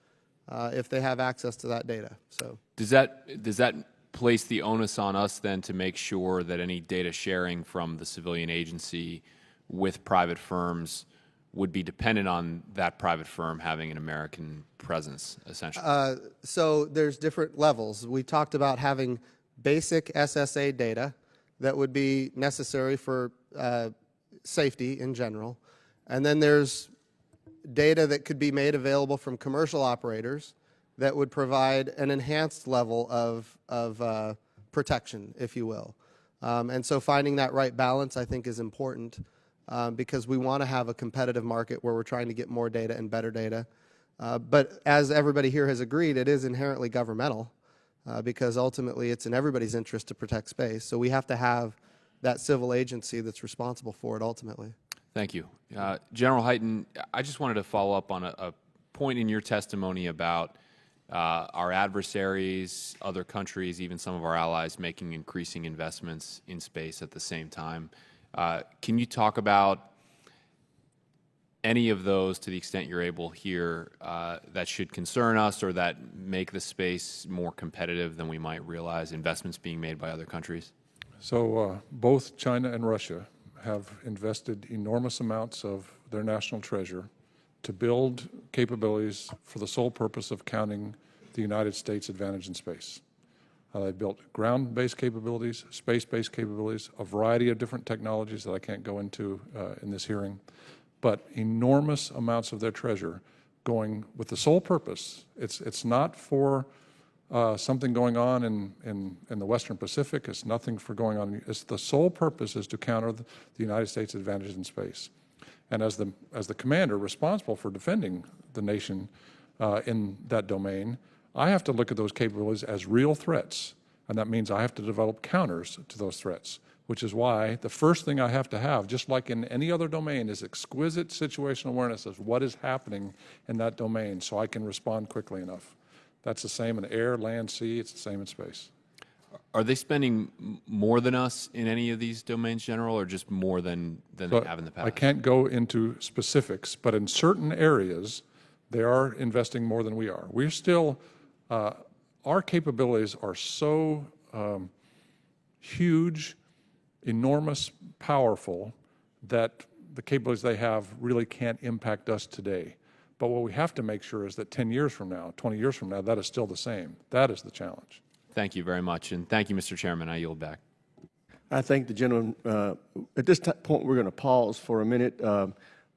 if they have access to that data. So does that place the onus on us then to make sure that any data sharing from the civilian agency with private firms would be dependent on that private firm having an American presence, essentially? So there's different levels. We talked about having basic SSA data that would be necessary for safety in general. And then there's data that could be made available from commercial operators that would provide an enhanced level of protection, if you will. And so finding that right balance, I think, is important. Because we want to have a competitive market where we're trying to get more data and better data. But as everybody here has agreed, it is inherently governmental because ultimately it's in everybody's interest to protect space. So we have to have that civil agency that's responsible for it ultimately. Thank you. General Hyten, I just wanted to follow up on a point in your testimony about our adversaries, other countries, even some of our allies making increasing investments in space at the same time. Can you talk about any of those, to the extent you're able here, that should concern us or that make the space more competitive than we might realize, investments being made by other countries? So both China and Russia have invested enormous amounts of their national treasure to build capabilities for the sole purpose of counting the United States' advantage in space. They built ground-based capabilities, space-based capabilities, a variety of different technologies that I can't go into in this hearing, but enormous amounts of their treasure going with the sole purpose. It's not for something going on in the Western Pacific. It's nothing for going on. It's the sole purpose is to counter the United States' advantage in space. And as the commander responsible for defending the nation in that domain, I have to look at those capabilities as real threats, and that means I have to develop counters to those threats, which is why the first thing I have to have, just like in any other domain, is exquisite situational awareness of what is happening in that domain so I can respond quickly enough. That's the same in air, land, sea. It's the same in space. Are they spending more than us in any of these domains, General, or just more than they have in the past? I can't go into specifics, but in certain areas, they are investing more than we are. We're still, our capabilities are so huge, enormous, powerful, that the capabilities they have really can't impact us today. But what we have to make sure is that 10 years from now, 20 years from now, that is still the same. That is the challenge. Thank you very much, and thank you, Mr. Chairman. I yield back. I thank the gentleman. At this point, we're going to pause for a minute.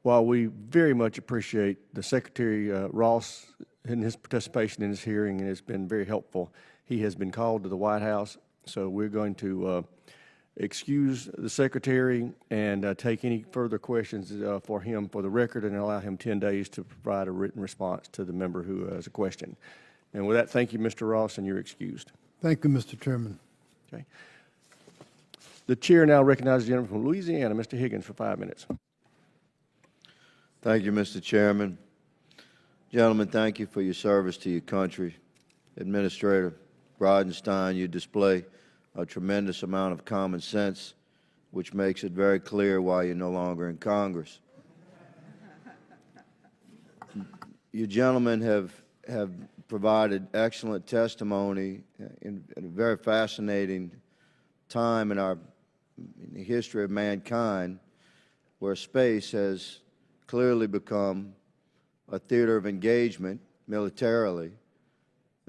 While we very much appreciate the Secretary Ross and his participation in this hearing, and it's been very helpful, he has been called to the White House, so we're going to excuse the Secretary and take any further questions for him for the record and allow him 10 days to provide a written response to the member who has a question. And with that, thank you, Mr. Ross, and you're excused. Thank you, Mr. Chairman. Okay. The chair now recognizes the gentleman from Louisiana, Mr. Higgins, for 5 minutes. Thank you, Mr. Chairman. Gentlemen, thank you for your service to your country. Administrator Bridenstine, you display a tremendous amount of common sense, which makes it very clear why you're no longer in Congress. You gentlemen have provided excellent testimony in a very fascinating time in the history of mankind, where space has clearly become a theater of engagement militarily,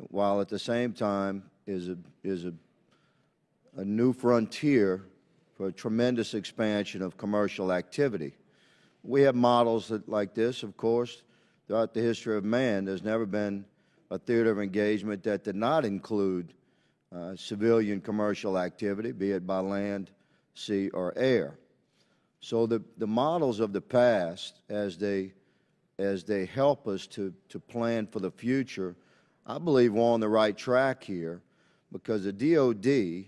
while at the same time is a new frontier for a tremendous expansion of commercial activity. We have models like this, of course, throughout the history of man. There's never been a theater of engagement that did not include civilian commercial activity, be it by land, sea, or air. So the models of the past, as they help us to plan for the future, I believe we're on the right track here, because the DOD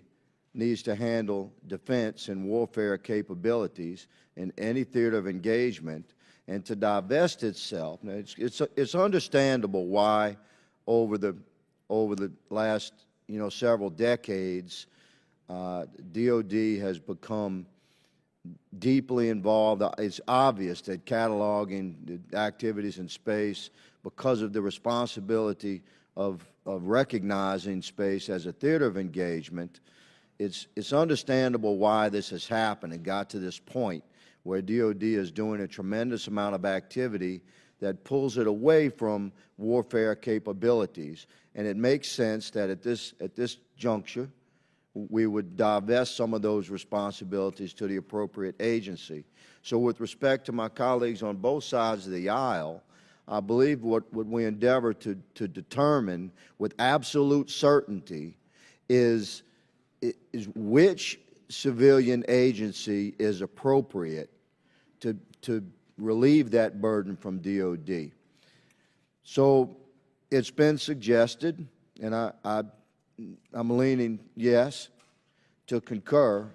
needs to handle defense and warfare capabilities in any theater of engagement, and to divest itself. Now, it's understandable why over the last several decades, DOD has become deeply involved. It's obvious that cataloging the activities in space, because of the responsibility of recognizing space as a theater of engagement, it's understandable why this has happened and got to this point where DOD is doing a tremendous amount of activity that pulls it away from warfare capabilities. And it makes sense that at this juncture, we would divest some of those responsibilities to the appropriate agency. So with respect to my colleagues on both sides of the aisle, I believe what we endeavor to determine with absolute certainty is which civilian agency is appropriate to relieve that burden from DOD. So it's been suggested, and I'm leaning yes, to concur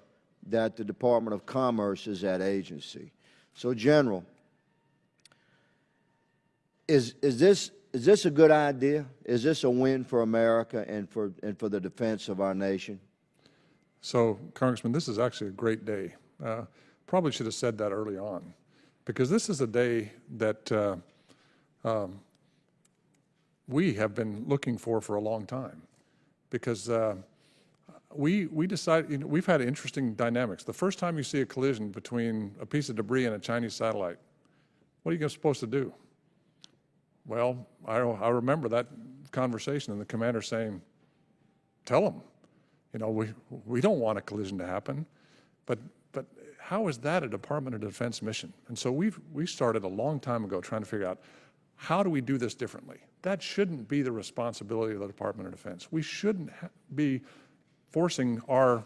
that the Department of Commerce is that agency. So, General, is this a good idea? Is this a win for America and for the defense of our nation? So, Congressman, this is actually a great day. Probably should have said that early on, because this is a day that we have been looking for a long time. Because we decided, we've had interesting dynamics. The first time you see a collision between a piece of debris and a Chinese satellite, what are you supposed to do? Well, I remember that conversation and the commander saying, tell them, we don't want a collision to happen, but how is that a Department of Defense mission? And so we started a long time ago trying to figure out, how do we do this differently? That shouldn't be the responsibility of the Department of Defense. We shouldn't be forcing our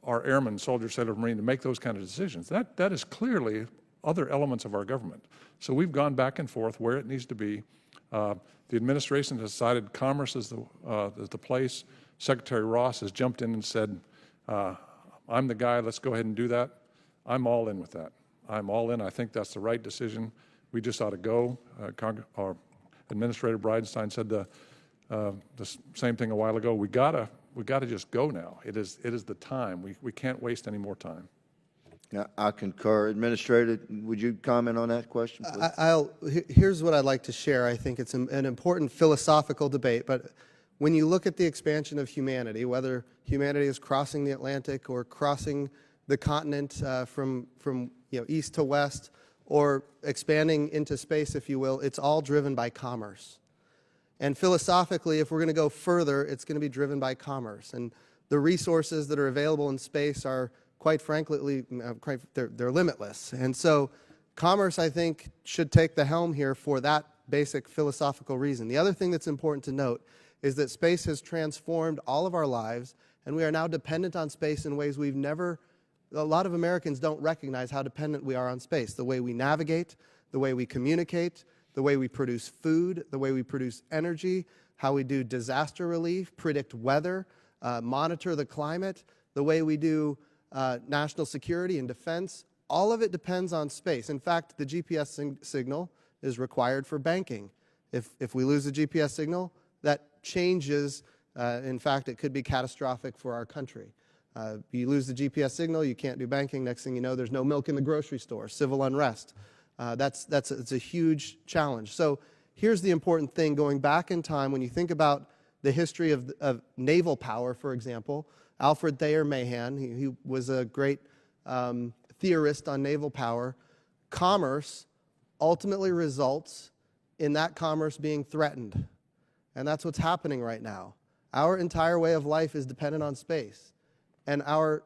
airmen, soldiers, sailors, marine to make those kind of decisions. That is clearly other elements of our government. So we've gone back and forth where it needs to be. The administration has decided commerce is the place. Secretary Ross has jumped in and said, I'm the guy, let's go ahead and do that. I'm all in with that. I'm all in. I think that's the right decision. We just ought to go. Our Administrator Bridenstine said the same thing a while ago. We gotta just go now. It is the time. We can't waste any more time. Yeah, I concur. Administrator, would you comment on that question, please? Here's what I'd like to share. I think it's an important philosophical debate, but when you look at the expansion of humanity, whether humanity is crossing the Atlantic or crossing the continent from east to west, or expanding into space, if you will, it's all driven by commerce. And philosophically, if we're going to go further, it's going to be driven by commerce. And the resources that are available in space are, quite frankly, they're limitless. And so commerce, I think, should take the helm here for that basic philosophical reason. The other thing that's important to note is that space has transformed all of our lives, and we are now dependent on space in ways we've never. A lot of Americans don't recognize how dependent we are on space. The way we navigate, the way we communicate, the way we produce food, the way we produce energy, how we do disaster relief, predict weather, monitor the climate, the way we do national security and defense, all of it depends on space. In fact, the GPS signal is required for banking. If we lose the GPS signal, that changes. In fact, it could be catastrophic for our country. You lose the GPS signal, you can't do banking. Next thing you know, there's no milk in the grocery store, civil unrest. It's a huge challenge. So here's the important thing, going back in time, when you think about the history of naval power, for example, Alfred Thayer Mahan, he was a great theorist on naval power. Commerce ultimately results in that commerce being threatened. And that's what's happening right now. Our entire way of life is dependent on space. And our,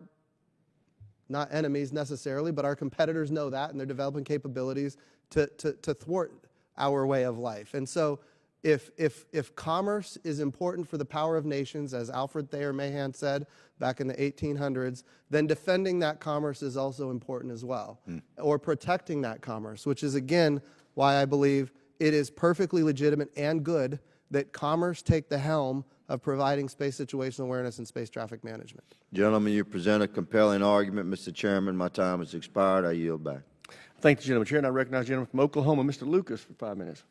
not enemies necessarily, but our competitors know that, and they're developing capabilities to thwart our way of life. And so if commerce is important for the power of nations, as Alfred Thayer Mahan said back in the 1800s, then defending that commerce is also important as well, or protecting that commerce, which is, again, why I believe it is perfectly legitimate and good that commerce take the helm of providing space situational awareness and space traffic management. Gentlemen, you present a compelling argument. Mr. Chairman, my time has expired. I yield back. Thank the gentleman, Chair, and I recognize the gentleman from Oklahoma, Mr. Lucas, for 5 minutes.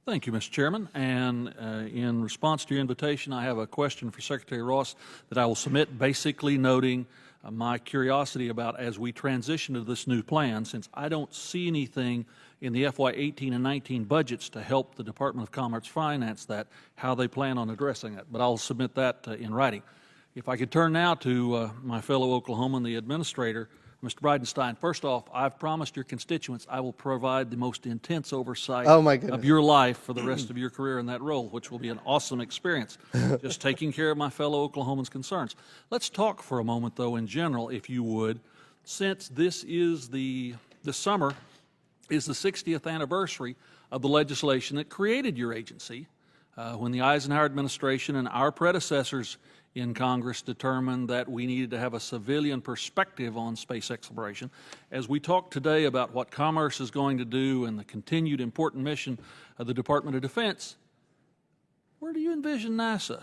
Thank you, Mr. Chairman. And in response to your invitation, I have a question for Secretary Ross that I will submit, basically noting my curiosity about, as we transition to this new plan, since I don't see anything in the FY 18 and 19 budgets to help the Department of Commerce finance that, how they plan on addressing it. But I'll submit that in writing. If I could turn now to my fellow Oklahoman, the administrator, Mr. Bridenstine. First off, I've promised your constituents I will provide the most intense oversight of your life for the rest of your career in that role, which will be an awesome experience, just taking care of my fellow Oklahomans' concerns. Let's talk for a moment, though, in general, if you would, since this summer is the 60th anniversary of the legislation that created your agency, when the Eisenhower administration and our predecessors in Congress determined that we needed to have a civilian perspective on space exploration. As we talk today about what commerce is going to do and the continued important mission of the Department of Defense, where do you envision NASA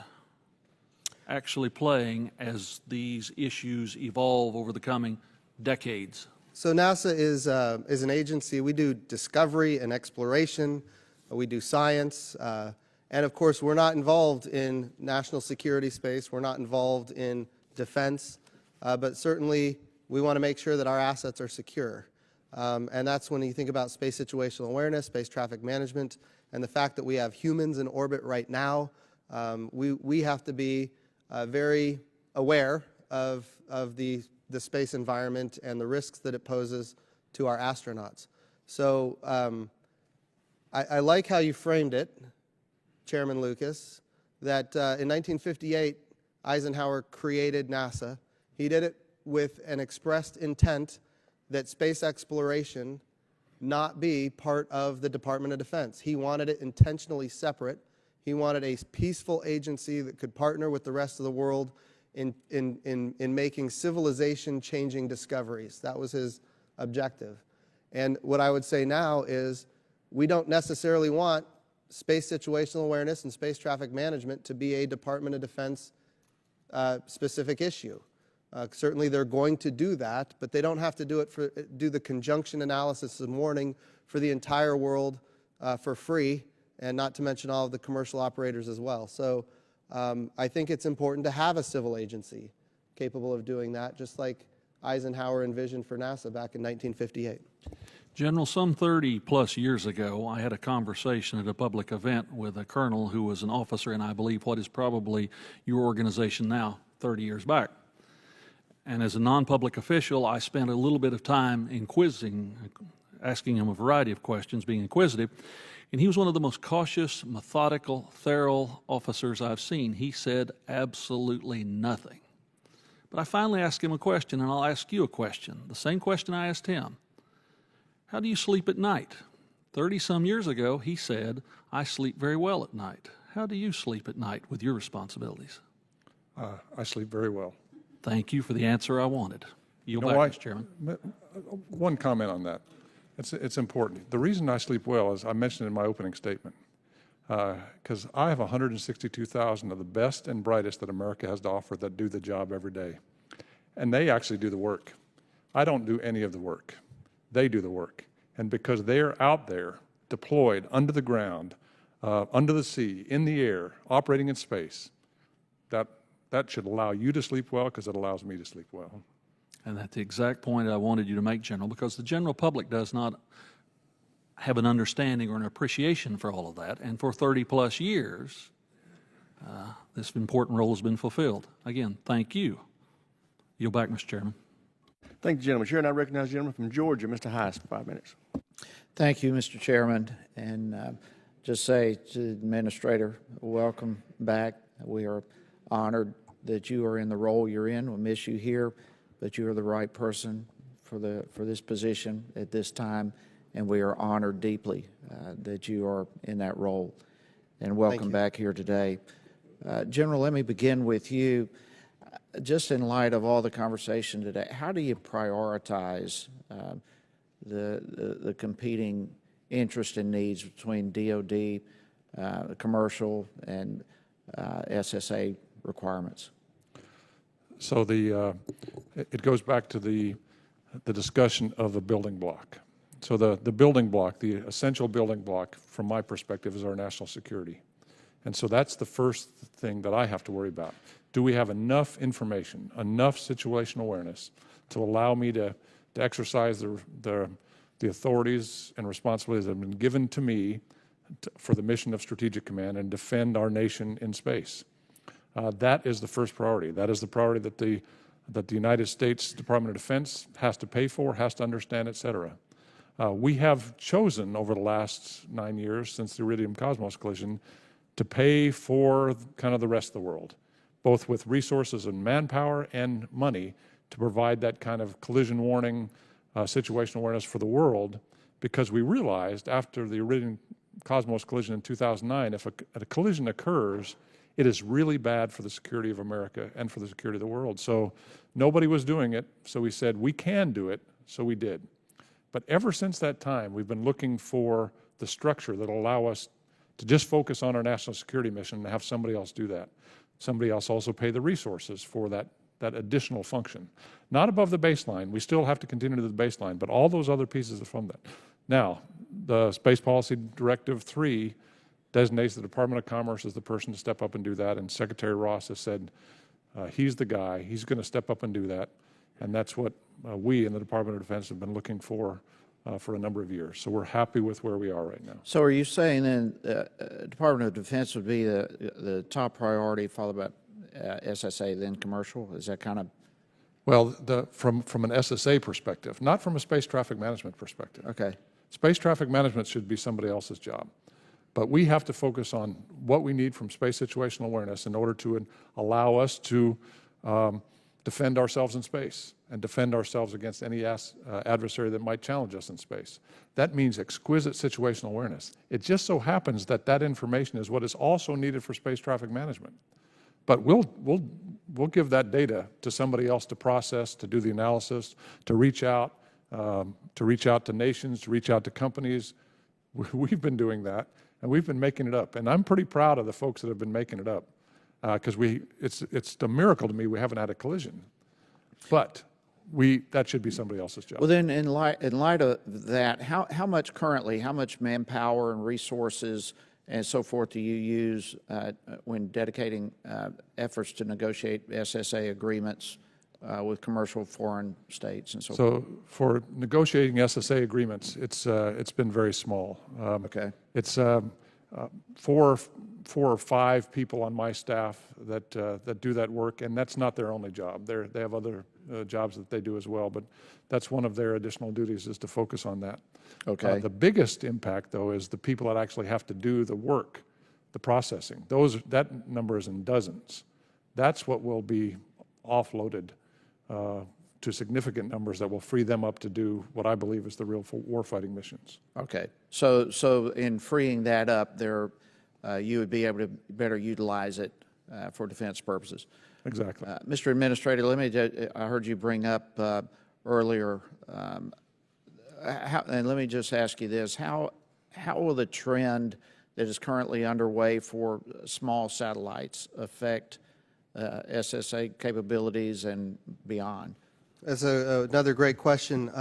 actually playing as these issues evolve over the coming decades? So NASA is an agency. We do discovery and exploration. We do science. And of course, we're not involved in national security space. We're not involved in defense. But certainly, we want to make sure that our assets are secure. And that's when you think about space situational awareness, space traffic management, and the fact that we have humans in orbit right now. We have to be very aware of the space environment and the risks that it poses to our astronauts. So I like how you framed it, Chairman Lucas, that in 1958, Eisenhower created NASA. He did it with an expressed intent that space exploration not be part of the Department of Defense. He wanted it intentionally separate. He wanted a peaceful agency that could partner with the rest of the world in making civilization-changing discoveries. That was his objective. And what I would say now is we don't necessarily want space situational awareness and space traffic management to be a Department of Defense specific issue. Certainly they're going to do that, but they don't have to do the conjunction analysis and warning for the entire world for free, and not to mention all of the commercial operators as well. So I think it's important to have a civil agency capable of doing that, just like Eisenhower envisioned for NASA back in 1958. General, some 30-plus years ago, I had a conversation at a public event with a colonel who was an officer in, I believe, what is probably your organization now, 30 years back. And as a non-public official, I spent a little bit of time asking him a variety of questions, being inquisitive. And he was one of the most cautious, methodical, thorough officers I've seen. He said absolutely nothing. But I finally asked him a question, and I'll ask you a question, the same question I asked him. How do you sleep at night? 30-some years ago, he said, I sleep very well at night. How do you sleep at night with your responsibilities? I sleep very well. Thank you for the answer I wanted. Yield back, Mr. Chairman. One comment on that. It's important. The reason I sleep well is I mentioned in my opening statement, because I have 162,000 of the best and brightest that America has to offer that do the job every day. And they actually do the work. I don't do any of the work. They do the work. And because they're out there, deployed under the ground, under the sea, in the air, operating in space, that should allow you to sleep well because it allows me to sleep well. And that's the exact point I wanted you to make, General, because the general public does not have an understanding or an appreciation for all of that. And for 30-plus years, this important role has been fulfilled. Again, thank you. Yield back, Mr. Chairman. Thank you, gentleman. Chair, and I recognize the gentleman from Georgia, Mr. Hyten, for 5 minutes. Thank you, Mr. Chairman. And just say to the Administrator, welcome back. We are honored that you are in the role you're in. We'll miss you here, but you are the right person for this position at this time, and we are honored deeply that you are in that role. And welcome back here today. General, let me begin with you. Just in light of all the conversation today, how do you prioritize the competing interests and needs between DOD, commercial, and SSA requirements? So it goes back to the discussion of the building block. So the building block, the essential building block from my perspective is our national security. And so that's the first thing that I have to worry about. Do we have enough information, enough situational awareness to allow me to exercise the authorities and responsibilities that have been given to me for the mission of Strategic Command and defend our nation in space? That is the first priority. That is the priority that the United States Department of Defense has to pay for, has to understand, et cetera. We have chosen over the last 9 years since the Iridium-Cosmos collision to pay for kind of the rest of the world, both with resources and manpower and money to provide that kind of collision warning, situational awareness for the world, because we realized after the Iridium-Cosmos collision in 2009, if a collision occurs, it is really bad for the security of America and for the security of the world. So nobody was doing it, so we said we can do it, so we did. But ever since that time, we've been looking for the structure that will allow us to just focus on our national security mission and have somebody else do that. Somebody else also pay the resources for that additional function. Not above the baseline. We still have to continue to do the baseline, but all those other pieces are from that. Now, the Space Policy Directive 3 designates the Department of Commerce as the person to step up and do that, and Secretary Ross has said he's the guy. He's going to step up and do that, and that's what we in the Department of Defense have been looking for a number of years. So we're happy with where we are right now. So are you saying then Department of Defense would be the top priority, followed by SSA, then commercial? Is that kind of? Well, from an SSA perspective, not from a space traffic management perspective. Okay. Space traffic management should be somebody else's job. But we have to focus on what we need from space situational awareness in order to allow us to defend ourselves in space and defend ourselves against any adversary that might challenge us in space. That means exquisite situational awareness. It just so happens that that information is what is also needed for space traffic management. But we'll give that data to somebody else to process, to do the analysis, to reach out to nations, to reach out to companies. We've been doing that, and we've been making it up. And I'm pretty proud of the folks that have been making it up, because it's a miracle to me we haven't had a collision. But that should be somebody else's job. Well, then, in light of that, how much manpower and resources and so forth do you use when dedicating efforts to negotiate SSA agreements with commercial foreign states and so forth? So for negotiating SSA agreements, it's been very small. Okay. It's four or five people on my staff that do that work, and that's not their only job. They have other jobs that they do as well, but that's one of their additional duties, is to focus on that. Okay. The biggest impact, though, is the people that actually have to do the work, the processing. That number is in dozens. That's what will be offloaded to significant numbers that will free them up to do what I believe is the real warfighting missions. Okay. So in freeing that up, you would be able to better utilize it for defense purposes. Exactly. Mr. Administrator, I heard you bring up earlier, and let me just ask you this: how will the trend that is currently underway for small satellites affect SSA capabilities and beyond? That's another great question.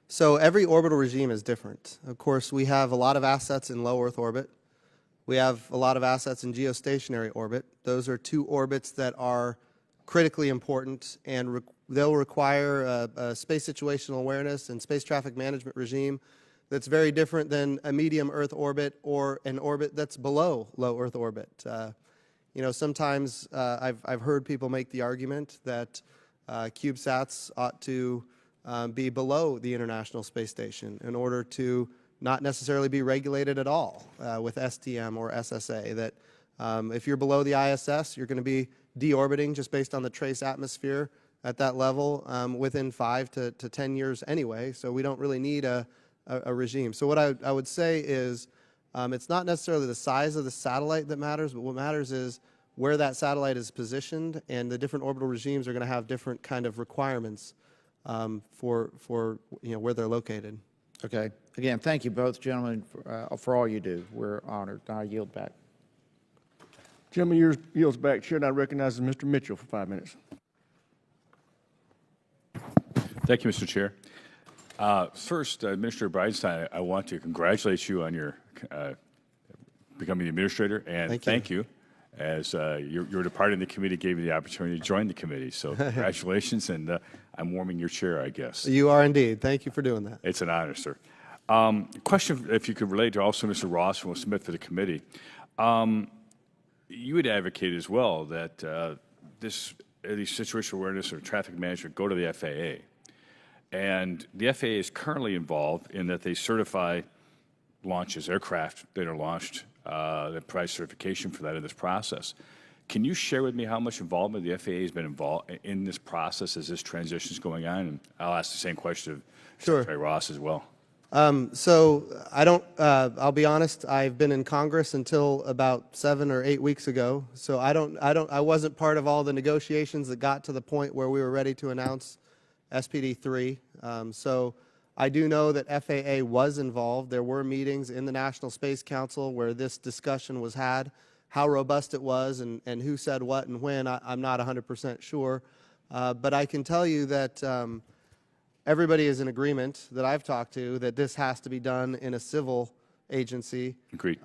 So every orbital regime is different. Of course, we have a lot of assets in low Earth orbit. We have a lot of assets in geostationary orbit. Those are two orbits that are critically important, and they'll require a space situational awareness and space traffic management regime that's very different than a medium Earth orbit or an orbit that's below low Earth orbit. Sometimes I've heard people make the argument that CubeSats ought to be below the International Space Station in order to not necessarily be regulated at all with STM or SSA, that if you're below the ISS, you're going to be deorbiting just based on the trace atmosphere at that level within 5 to 10 years anyway, so we don't really need a regime. So what I would say is it's not necessarily the size of the satellite that matters, but what matters is where that satellite is positioned, and the different orbital regimes are going to have different kind of requirements for where they're located. Okay. Again, thank you both, gentlemen, for all you do. We're honored. I yield back. Gentleman yields back. Chair now recognizes Mr. Mitchell for 5 minutes. Thank you, Mr. Chair. First, Administrator Bridenstine, I want to congratulate you on your becoming the administrator, and thank you. As your departing the committee gave me the opportunity to join the committee. So congratulations, and I'm warming your chair, I guess. You are indeed. Thank you for doing that. It's an honor, sir. Question, if you could relate to also Mr. Ross, who will submit for the committee. You would advocate as well that these situational awareness or traffic management go to the FAA. And the FAA is currently involved in that they certify launches, aircraft that are launched, that provide certification for that in this process. Can you share with me how much involvement the FAA has been involved in this process as this transition is going on? And I'll ask the same question of Secretary Ross as well. So I don't, I'll be honest, I've been in Congress until about 7 or 8 weeks ago. So I wasn't part of all the negotiations that got to the point where we were ready to announce SPD 3. So I do know that FAA was involved. There were meetings in the National Space Council where this discussion was had. How robust it was and who said what and when, I'm not 100% sure. But I can tell you that everybody is in agreement that I've talked to that this has to be done in a civil agency. Agreed.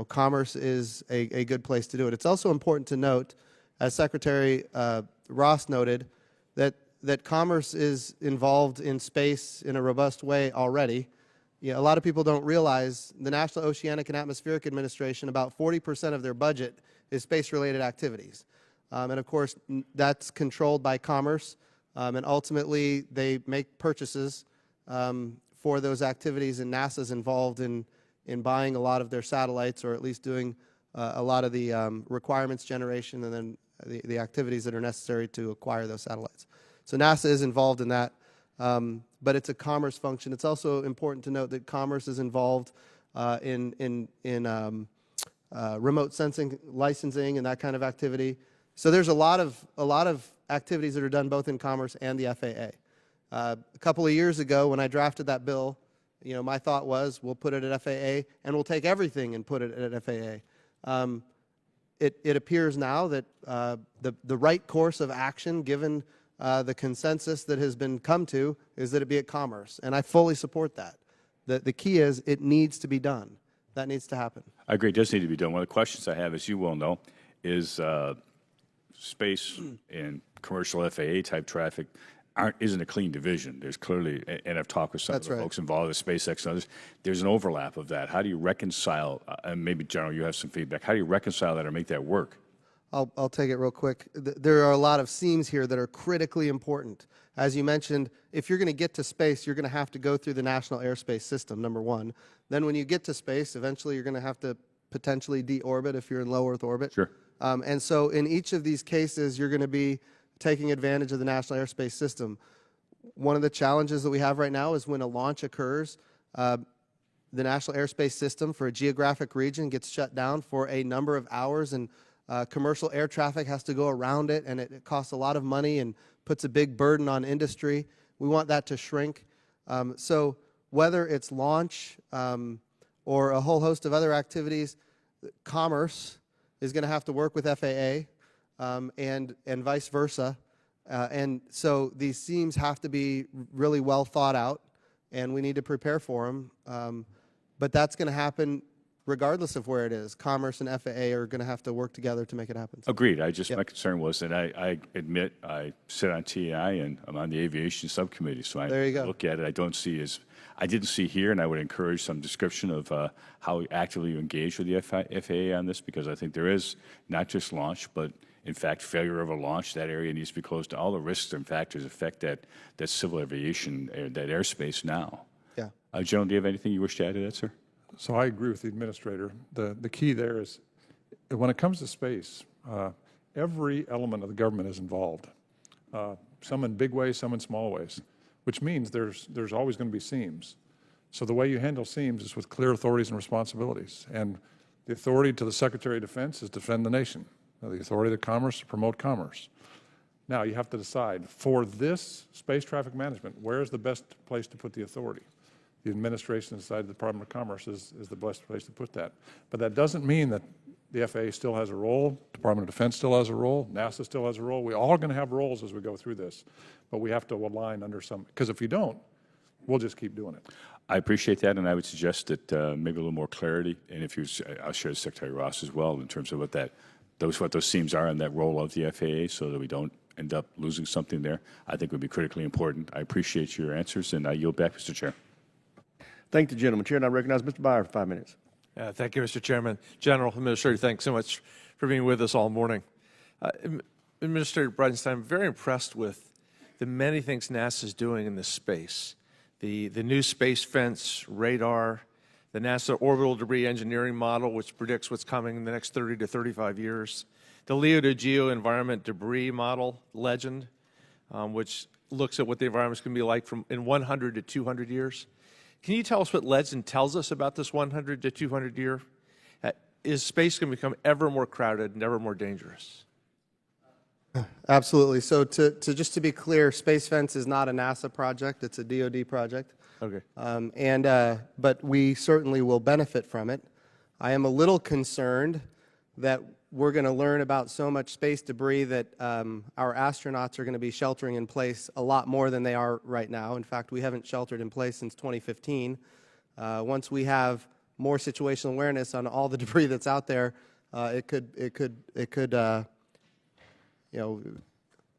Commerce is a good place to do it. It's also important to note, as Secretary Ross noted, that commerce is involved in space in a robust way already. a lot of people don't realize the National Oceanic and Atmospheric Administration, about 40% of their budget is space-related activities. And of course, that's controlled by Commerce, and ultimately they make purchases for those activities, and NASA's involved in buying a lot of their satellites, or at least doing a lot of the requirements generation and then the activities that are necessary to acquire those satellites. So NASA is involved in that, but it's a Commerce function. It's also important to note that Commerce is involved in remote sensing licensing and that kind of activity. So there's a lot of activities that are done both in Commerce and the FAA. A couple of years ago, when I drafted that bill, my thought was, we'll put it at FAA, and we'll take everything and put it at FAA. It appears now that the right course of action, given the consensus that has been come to, is that it be at Commerce, and I fully support that. The key is it needs to be done. That needs to happen. I agree. It does need to be done. One of the questions I have, as you well know, is space and commercial FAA-type traffic isn't a clean division. There's clearly, and I've talked with some of the folks involved with SpaceX and others, there's an overlap of that. How do you reconcile, and maybe, General, you have some feedback, how do you reconcile that or make that work? I'll take it real quick. There are a lot of seams here that are critically important. As you mentioned, if you're going to get to space, you're going to have to go through the National Airspace System, number one. Then when you get to space, eventually you're going to have to potentially deorbit if you're in low Earth orbit. Sure. And so in each of these cases, you're going to be taking advantage of the National Airspace System. One of the challenges that we have right now is when a launch occurs, the National Airspace System for a geographic region gets shut down for a number of hours, and commercial air traffic has to go around it, and it costs a lot of money and puts a big burden on industry. We want that to shrink. So whether it's launch or a whole host of other activities, Commerce is going to have to work with FAA and vice versa. And so these seams have to be really well thought out, and we need to prepare for them. But that's going to happen regardless of where it is. Commerce and FAA are going to have to work together to make it happen. Agreed. My concern was that I admit I sit on TI and I'm on the Aviation Subcommittee, so I look at it. I didn't see here, and I would encourage some description of how actively you engage with the FAA on this, because I think there is not just launch, but in fact, failure of a launch, that area needs to be closed. All the risks and factors affect that civil aviation, that airspace now. Yeah. General, do you have anything you wish to add to that, sir? So I agree with the administrator. The key there is, when it comes to space, every element of the government is involved. Some in big ways, some in small ways, which means there's always going to be seams. So the way you handle seams is with clear authorities and responsibilities. And the authority to the Secretary of Defense is to defend the nation. The authority to Commerce to promote commerce. Now you have to decide, for this space traffic management, where is the best place to put the authority? The administration inside the Department of Commerce is the best place to put that. But that doesn't mean that the FAA still has a role, Department of Defense still has a role, NASA still has a role. We all are going to have roles as we go through this, but we have to align under some, because if you don't, we'll just keep doing it. I appreciate that, and I would suggest that maybe a little more clarity, and I'll share with Secretary Ross as well in terms of what those seams are and that role of the FAA, so that we don't end up losing something there. I think would be critically important. I appreciate your answers, and I yield back, Mr. Chair. Thank the gentleman. Chair, and I recognize Mr. Byer for 5 minutes. Thank you, Mr. Chairman. General, Administrator, thanks so much for being with us all morning. Administrator Bridenstine, I'm very impressed with the many things NASA is doing in this space. The new space fence, radar, the NASA orbital debris engineering model, which predicts what's coming in the next 30 to 35 years, the LEO to GEO environment debris model, LEGEND, which looks at what the environment's going to be like in 100 to 200 years. Can you tell us what LEGEND tells us about this 100 to 200 year? Is space going to become ever more crowded and ever more dangerous? Absolutely. So just to be clear, Space Fence is not a NASA project. It's a DoD project. Okay. But we certainly will benefit from it. I am a little concerned that we're going to learn about so much space debris that our astronauts are going to be sheltering in place a lot more than they are right now. In fact, we haven't sheltered in place since 2015. Once we have more situational awareness on all the debris that's out there, it could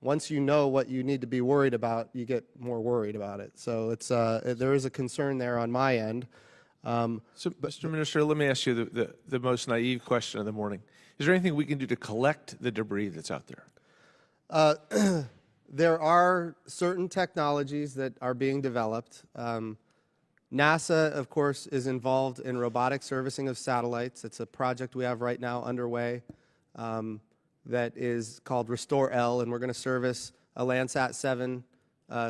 once you know what you need to be worried about, you get more worried about it. So it's there is a concern there on my end. So, Mr. Minister, let me ask you the most naive question of the morning. Is there anything we can do to collect the debris that's out there? There are certain technologies that are being developed. NASA, of course, is involved in robotic servicing of satellites. It's a project we have right now underway that is called Restore-L, and we're going to service a Landsat 7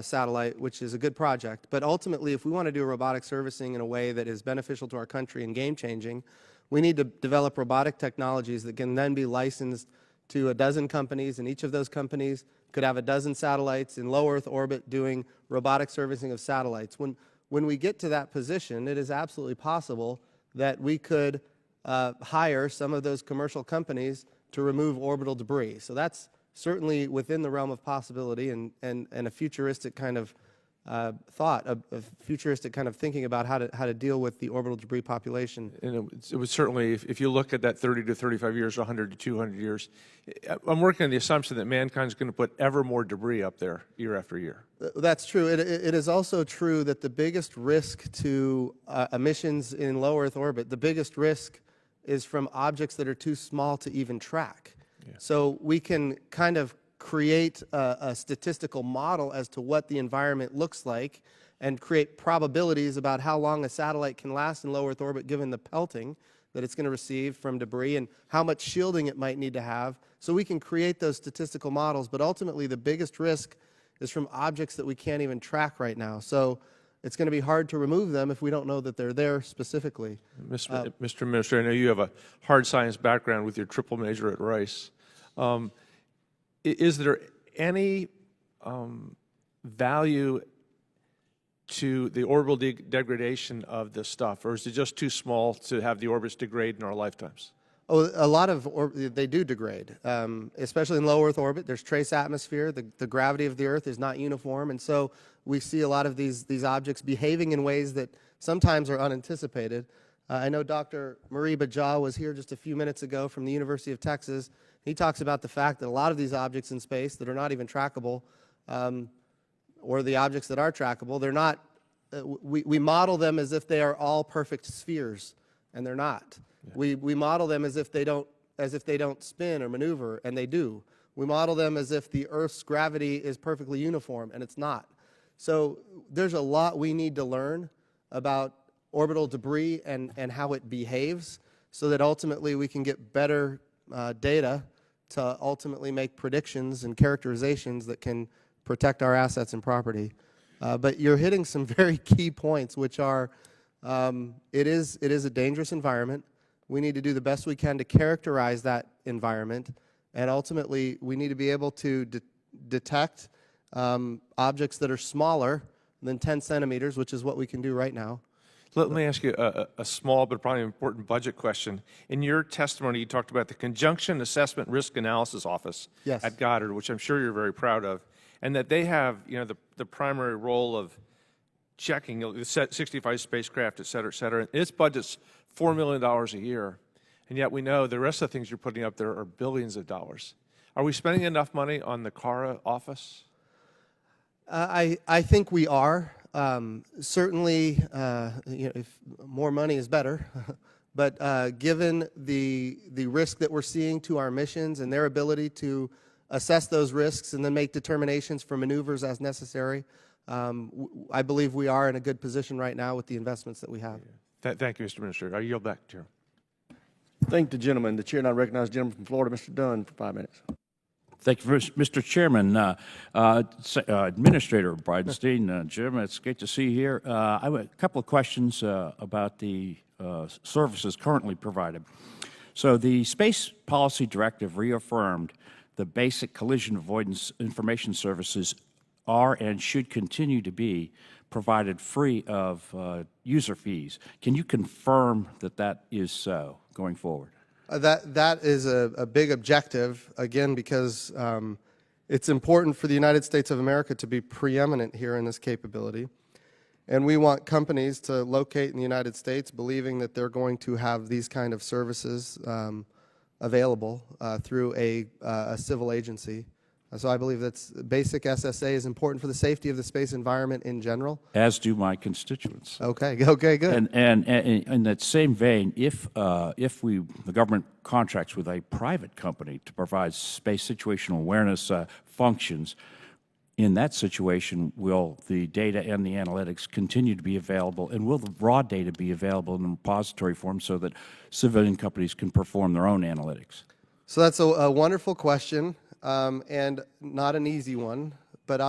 satellite, which is a good project. But ultimately, if we want to do robotic servicing in a way that is beneficial to our country and game-changing, we need to develop robotic technologies that can then be licensed to a dozen companies, and each of those companies could have a dozen satellites in low Earth orbit doing robotic servicing of satellites. When we get to that position, it is absolutely possible that we could hire some of those commercial companies to remove orbital debris. So that's certainly within the realm of possibility and a futuristic kind of thought, a futuristic kind of thinking about how to deal with the orbital debris population. And it would certainly, if you look at that 30 to 35 years, 100 to 200 years, I'm working on the assumption that mankind's going to put ever more debris up there year after year. That's true. It is also true that the biggest risk to emissions in low Earth orbit, the biggest risk is from objects that are too small to even track. Yeah. So we can kind of create a statistical model as to what the environment looks like and create probabilities about how long a satellite can last in low Earth orbit given the pelting that it's going to receive from debris and how much shielding it might need to have. So we can create those statistical models, but ultimately the biggest risk is from objects that we can't even track right now. So it's going to be hard to remove them if we don't know that they're there specifically. Mr. Minister, I know you have a hard science background with your triple major at Rice. Is there any value to the orbital degradation of this stuff, or is it just too small to have the orbits degrade in our lifetimes? Oh, a lot of they do degrade, especially in low Earth orbit. There's trace atmosphere. The gravity of the Earth is not uniform, and so we see a lot of these objects behaving in ways that sometimes are unanticipated. I know Dr. Marie Bajah was here just a few minutes ago from the University of Texas. He talks about the fact that a lot of these objects in space that are not even trackable, or the objects that are trackable, they're not. We model them as if they are all perfect spheres, and they're not. Yeah. We model them as if they don't spin or maneuver, and they do. We model them as if the Earth's gravity is perfectly uniform, and it's not. So there's a lot we need to learn about orbital debris and how it behaves, so that ultimately we can get better data to ultimately make predictions and characterizations that can protect our assets and property. But you're hitting some very key points, which are it is a dangerous environment. We need to do the best we can to characterize that environment, and ultimately we need to be able to detect objects that are smaller than 10 centimeters, which is what we can do right now. Let me ask you a small but probably important budget question. In your testimony, you talked about the Conjunction Assessment Risk Analysis Office at Goddard, which I'm sure you're very proud of, and that they have, the primary role of checking the 65 spacecraft, et cetera, and its budget's $4 million a year, and yet we know the rest of the things you're putting up there are billions of dollars. Are we spending enough money on the CARA office? I think we are. Certainly, if more money is better, but given the risk that we're seeing to our missions and their ability to assess those risks and then make determinations for maneuvers as necessary, I believe we are in a good position right now with the investments that we have. Thank you, Mr. Minister. I yield back, Chair. Thank the gentleman. The chair now recognizes the gentleman from Florida, Mr. Dunn, for 5 minutes. Thank you, Mr. Chairman. Administrator Bridenstine, Jim, it's great to see you here. I have a couple of questions about the services currently provided. So the Space Policy Directive reaffirmed the basic collision avoidance information services are and should continue to be provided free of user fees. Can you confirm that that is so going forward? That is a big objective, again, because it's important for the United States of America to be preeminent here in this capability. And we want companies to locate in the United States believing that they're going to have these kind of services available through a civil agency So I believe that's basic SSA is important for the safety of the space environment in general. As do my constituents. Okay, okay, good. And in that same vein, if the government contracts with a private company to provide space situational awareness functions, in that situation, will the data and the analytics continue to be available, and will the raw data be available in repository form so that civilian companies can perform their own analytics? So that's a wonderful question, and not an easy one. But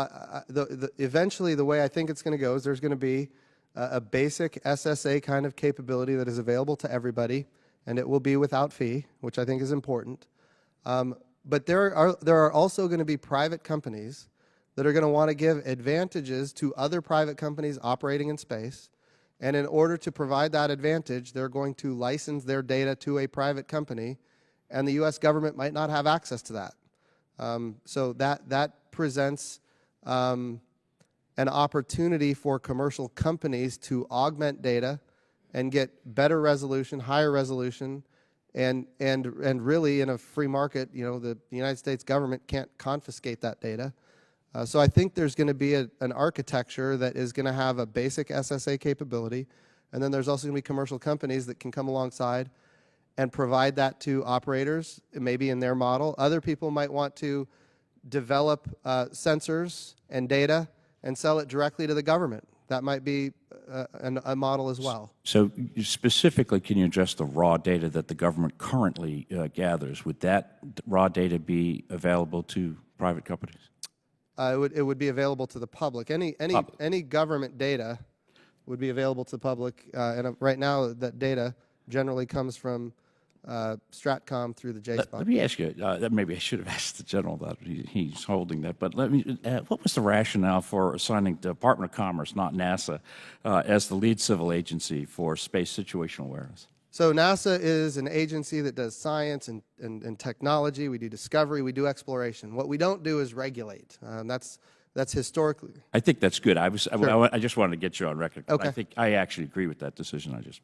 eventually, the way I think it's going to go is there's going to be a basic SSA kind of capability that is available to everybody, and it will be without fee, which I think is important. But there are also going to be private companies that are going to want to give advantages to other private companies operating in space. And in order to provide that advantage, they're going to license their data to a private company, and the U.S. government might not have access to that. So that presents an opportunity for commercial companies to augment data and get better resolution, higher resolution, and really in a free market, the United States government can't confiscate that data. So I think there's going to be an architecture that is going to have a basic SSA capability, and then there's also going to be commercial companies that can come alongside and provide that to operators, maybe in their model. Other people might want to develop sensors and data and sell it directly to the government. That might be a model as well. So specifically, can you address the raw data that the government currently gathers? Would that raw data be available to private companies? It would be available to the public. Any government data would be available to the public, and right now that data generally comes from Stratcom through the JSPOC. Let me ask you, maybe I should have asked the general that. He's holding that, but what was the rationale for assigning the Department of Commerce, not NASA, as the lead civil agency for space situational awareness? So NASA is an agency that does science and technology. We do discovery. We do exploration. What we don't do is regulate. That's historically. I think that's good. I Sure. just wanted to get you on record. Okay. I think I actually agree with that decision. I just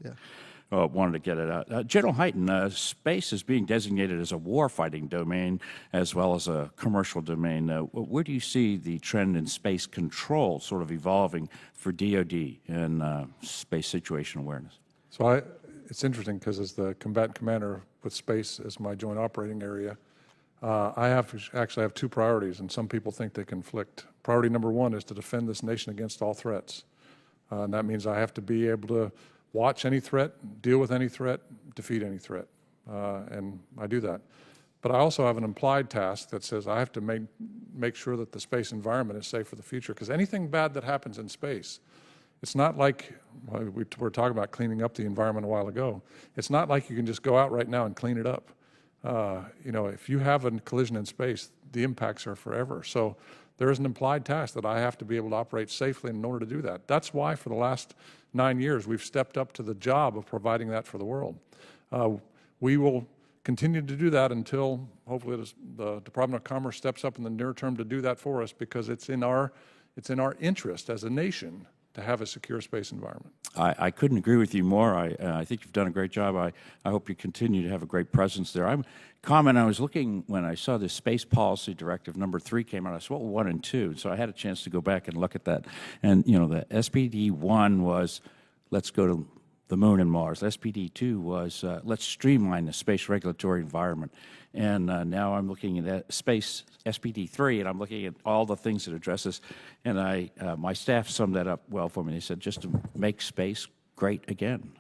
wanted to get it out. General Hyten, space is being designated as a war-fighting domain as well as a commercial domain. Where do you see the trend in space control sort of evolving for DoD and space situational awareness? So it's interesting because as the combatant commander with space as my joint operating area, I actually have two priorities, and some people think they conflict. Priority number one is to defend this nation against all threats. And that means I have to be able to watch any threat, deal with any threat, defeat any threat. And I do that. But I also have an implied task that says I have to make sure that the space environment is safe for the future, because anything bad that happens in space, it's not like, we were talking about cleaning up the environment a while ago. It's not like you can just go out right now and clean it up. If you have a collision in space, the impacts are forever. So there is an implied task that I have to be able to operate safely in order to do that. That's why for the last 9 years we've stepped up to the job of providing that for the world. We will continue to do that until hopefully the Department of Commerce steps up in the near term to do that for us, because it's in our interest as a nation to have a secure space environment. I couldn't agree with you more. I think you've done a great job. I hope you continue to have a great presence there. I was looking when I saw this Space Policy Directive number 3 came out. I saw 1 and 2, so I had a chance to go back and look at that. And the SPD 1 was let's go to the moon and Mars. SPD 2 was let's streamline the space regulatory environment. And now I'm looking at Space SPD 3, and I'm looking at all the things that address this. And my staff summed that up well for me. They said, just to make space great again.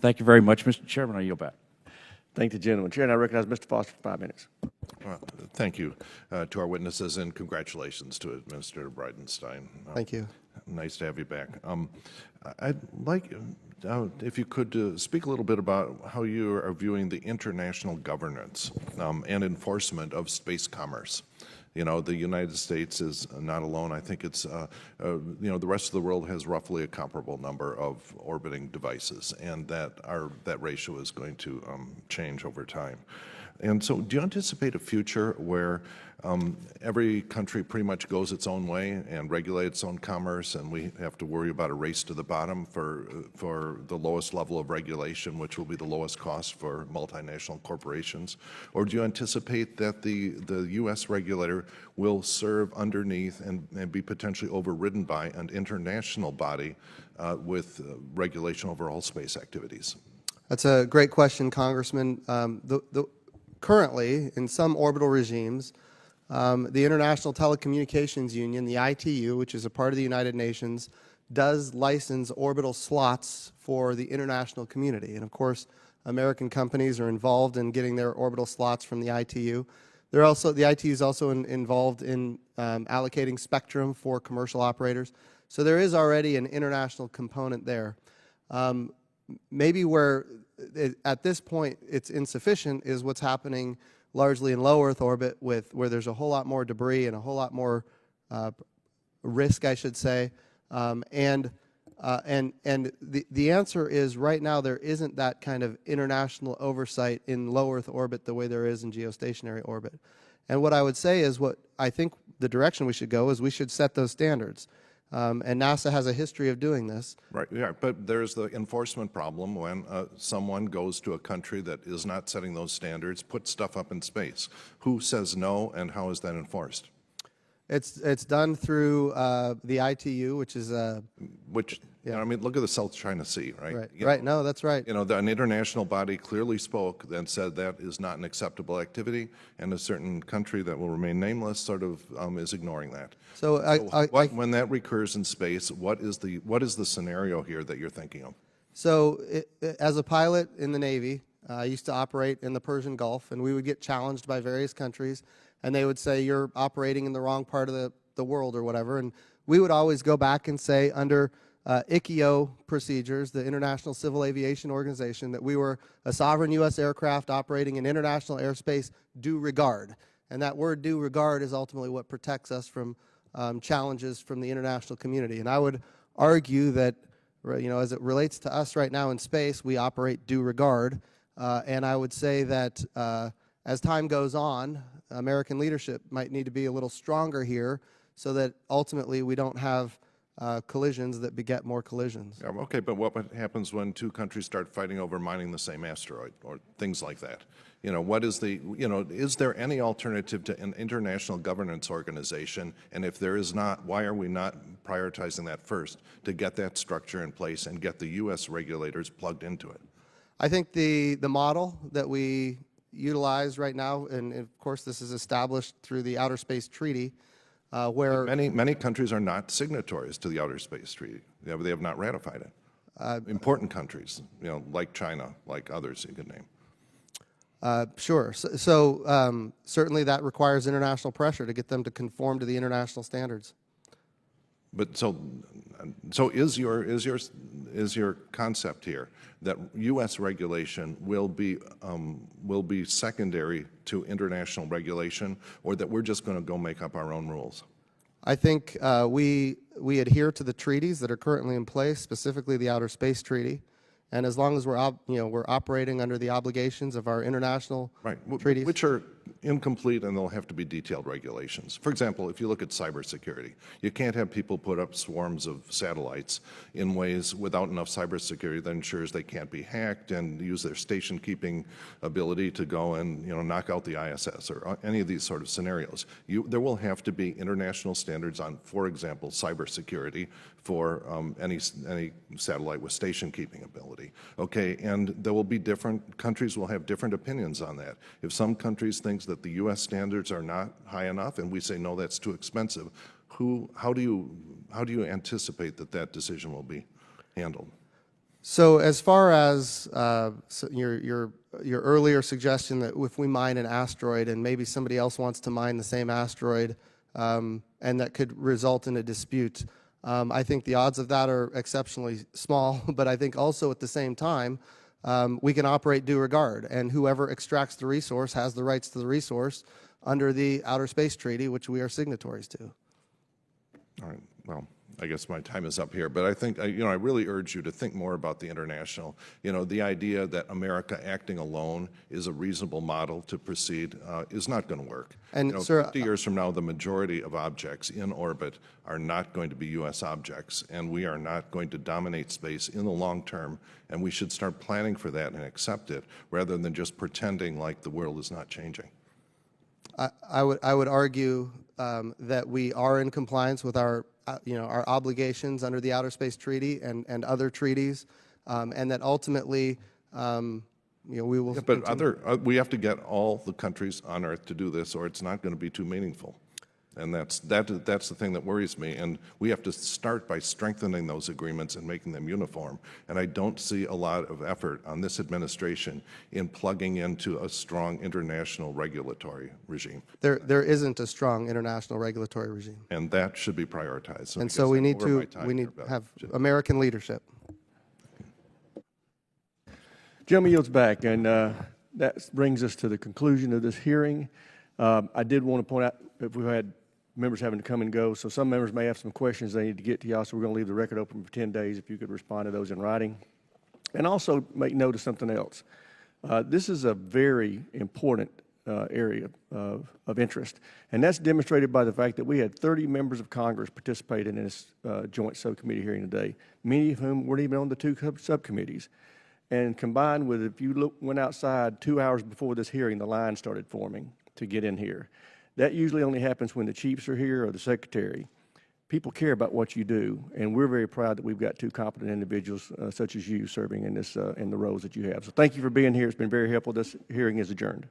Thank you very much, Mr. Chairman. I yield back. Thank the gentleman. Chair, and I recognize Mr. Foster for 5 minutes. Well, thank you to our witnesses, and congratulations to Administrator Bridenstine. Thank you. Nice to have you back. I'd like, if you could speak a little bit about how you are viewing the international governance and enforcement of space commerce. The United States is not alone. I think it's, the rest of the world has roughly a comparable number of orbiting devices, and that ratio is going to change over time. And so do you anticipate a future where every country pretty much goes its own way and regulates its own commerce, and we have to worry about a race to the bottom for the lowest level of regulation, which will be the lowest cost for multinational corporations? Or do you anticipate that the U.S. regulator will serve underneath and be potentially overridden by an international body with regulation over all space activities? That's a great question, Congressman. Currently, in some orbital regimes, the International Telecommunications Union, the ITU, which is a part of the United Nations, does license orbital slots for the international community. And of course, American companies are involved in getting their orbital slots from the ITU. The ITU is also involved in allocating spectrum for commercial operators. So there is already an international component there. Maybe where, at this point, it's insufficient is what's happening largely in low Earth orbit, where there's a whole lot more debris and a whole lot more risk, I should say. And the answer is, right now there isn't that kind of international oversight in low Earth orbit the way there is in geostationary orbit. And what I would say is, what I think the direction we should go is we should set those standards. And NASA has a history of doing this. Right, yeah, but there's the enforcement problem when someone goes to a country that is not setting those standards, puts stuff up in space. Who says no, and how is that enforced? It's done through the ITU, which is I mean, look at the South China Sea, right? Right, right. No, that's right. You know, an international body clearly spoke and said that is not an acceptable activity, and a certain country that will remain nameless sort of is ignoring that. So, when that recurs in space, what is the scenario here that you're thinking of? So, as a pilot in the Navy, I used to operate in the Persian Gulf, and we would get challenged by various countries, and they would say, you're operating in the wrong part of the world or whatever, and we would always go back and say, under ICAO procedures, the International Civil Aviation Organization, that we were a sovereign U.S. aircraft operating in international airspace due regard. And that word due regard is ultimately what protects us from challenges from the international community. And I would argue that, you know, as it relates to us right now in space, we operate due regard. And I would say that as time goes on, American leadership might need to be a little stronger here so that ultimately we don't have collisions that beget more collisions. Yeah, okay, but what happens when two countries start fighting over mining the same asteroid or things like that? You know, is there any alternative to an international governance organization? And if there is not, why are we not prioritizing that first to get that structure in place and get the U.S. regulators plugged into it? I think the model that we utilize right now, and of course this is established through the Outer Space Treaty, where many countries are not signatories to the Outer Space Treaty. They have not ratified it. Important countries, you know, like China, like others you could name. Sure. So certainly that requires international pressure to get them to conform to the international standards. But so is your concept here that U.S. regulation will be secondary to international regulation, or that we're just going to go make up our own rules? I think we adhere to the treaties that are currently in place, specifically the Outer Space Treaty. And as long as we're operating under the obligations of our international treaties, which are incomplete, and there'll have to be detailed regulations. For example, if you look at cybersecurity, you can't have people put up swarms of satellites in ways without enough cybersecurity that ensures they can't be hacked and use their station-keeping ability to go and knock out the ISS or any of these sort of scenarios. There will have to be international standards on, for example, cybersecurity for any satellite with station-keeping ability. Okay, and there will be countries will have different opinions on that. If some countries think that the U.S. standards are not high enough, and we say no, that's too expensive, how do you anticipate that decision will be handled? So as far as your earlier suggestion that if we mine an asteroid and maybe somebody else wants to mine the same asteroid, and that could result in a dispute, I think the odds of that are exceptionally small, but I think also at the same time, we can operate due regard, and whoever extracts the resource has the rights to the resource under the Outer Space Treaty, which we are signatories to. All right. Well, I guess my time is up here, but I think, I really urge you to think more about the international. The idea that America acting alone is a reasonable model to proceed is not going to work. And, sir, 50 years from now, the majority of objects in orbit are not going to be U.S. objects, and we are not going to dominate space in the long term, and we should start planning for that and accept it, rather than just pretending like the world is not changing. I would argue that we are in compliance with our obligations under the Outer Space Treaty and other treaties, and that ultimately, we will. Yeah, but we have to get all the countries on Earth to do this, or it's not going to be too meaningful. And that's the thing that worries me. And we have to start by strengthening those agreements and making them uniform. And I don't see a lot of effort on this administration in plugging into a strong international regulatory regime. There isn't a strong international regulatory regime. And that should be prioritized. And so we need to have American leadership. Gentleman yields back, and that brings us to the conclusion of this hearing. I did want to point out, if we had members having to come and go, so some members may have some questions they need to get to y'all, so we're going to leave the record open for 10 days if you could respond to those in writing. And also make note of something else. This is a very important area of interest, and that's demonstrated by the fact that we had 30 members of Congress participate in this joint subcommittee hearing today, many of whom weren't even on the two subcommittees. And combined with, if you went outside 2 hours before this hearing, the line started forming to get in here. That usually only happens when the chiefs are here or the secretary. People care about what you do, and we're very proud that we've got two competent individuals such as you serving in the roles that you have. So thank you for being here. It's been very helpful. This hearing is adjourned.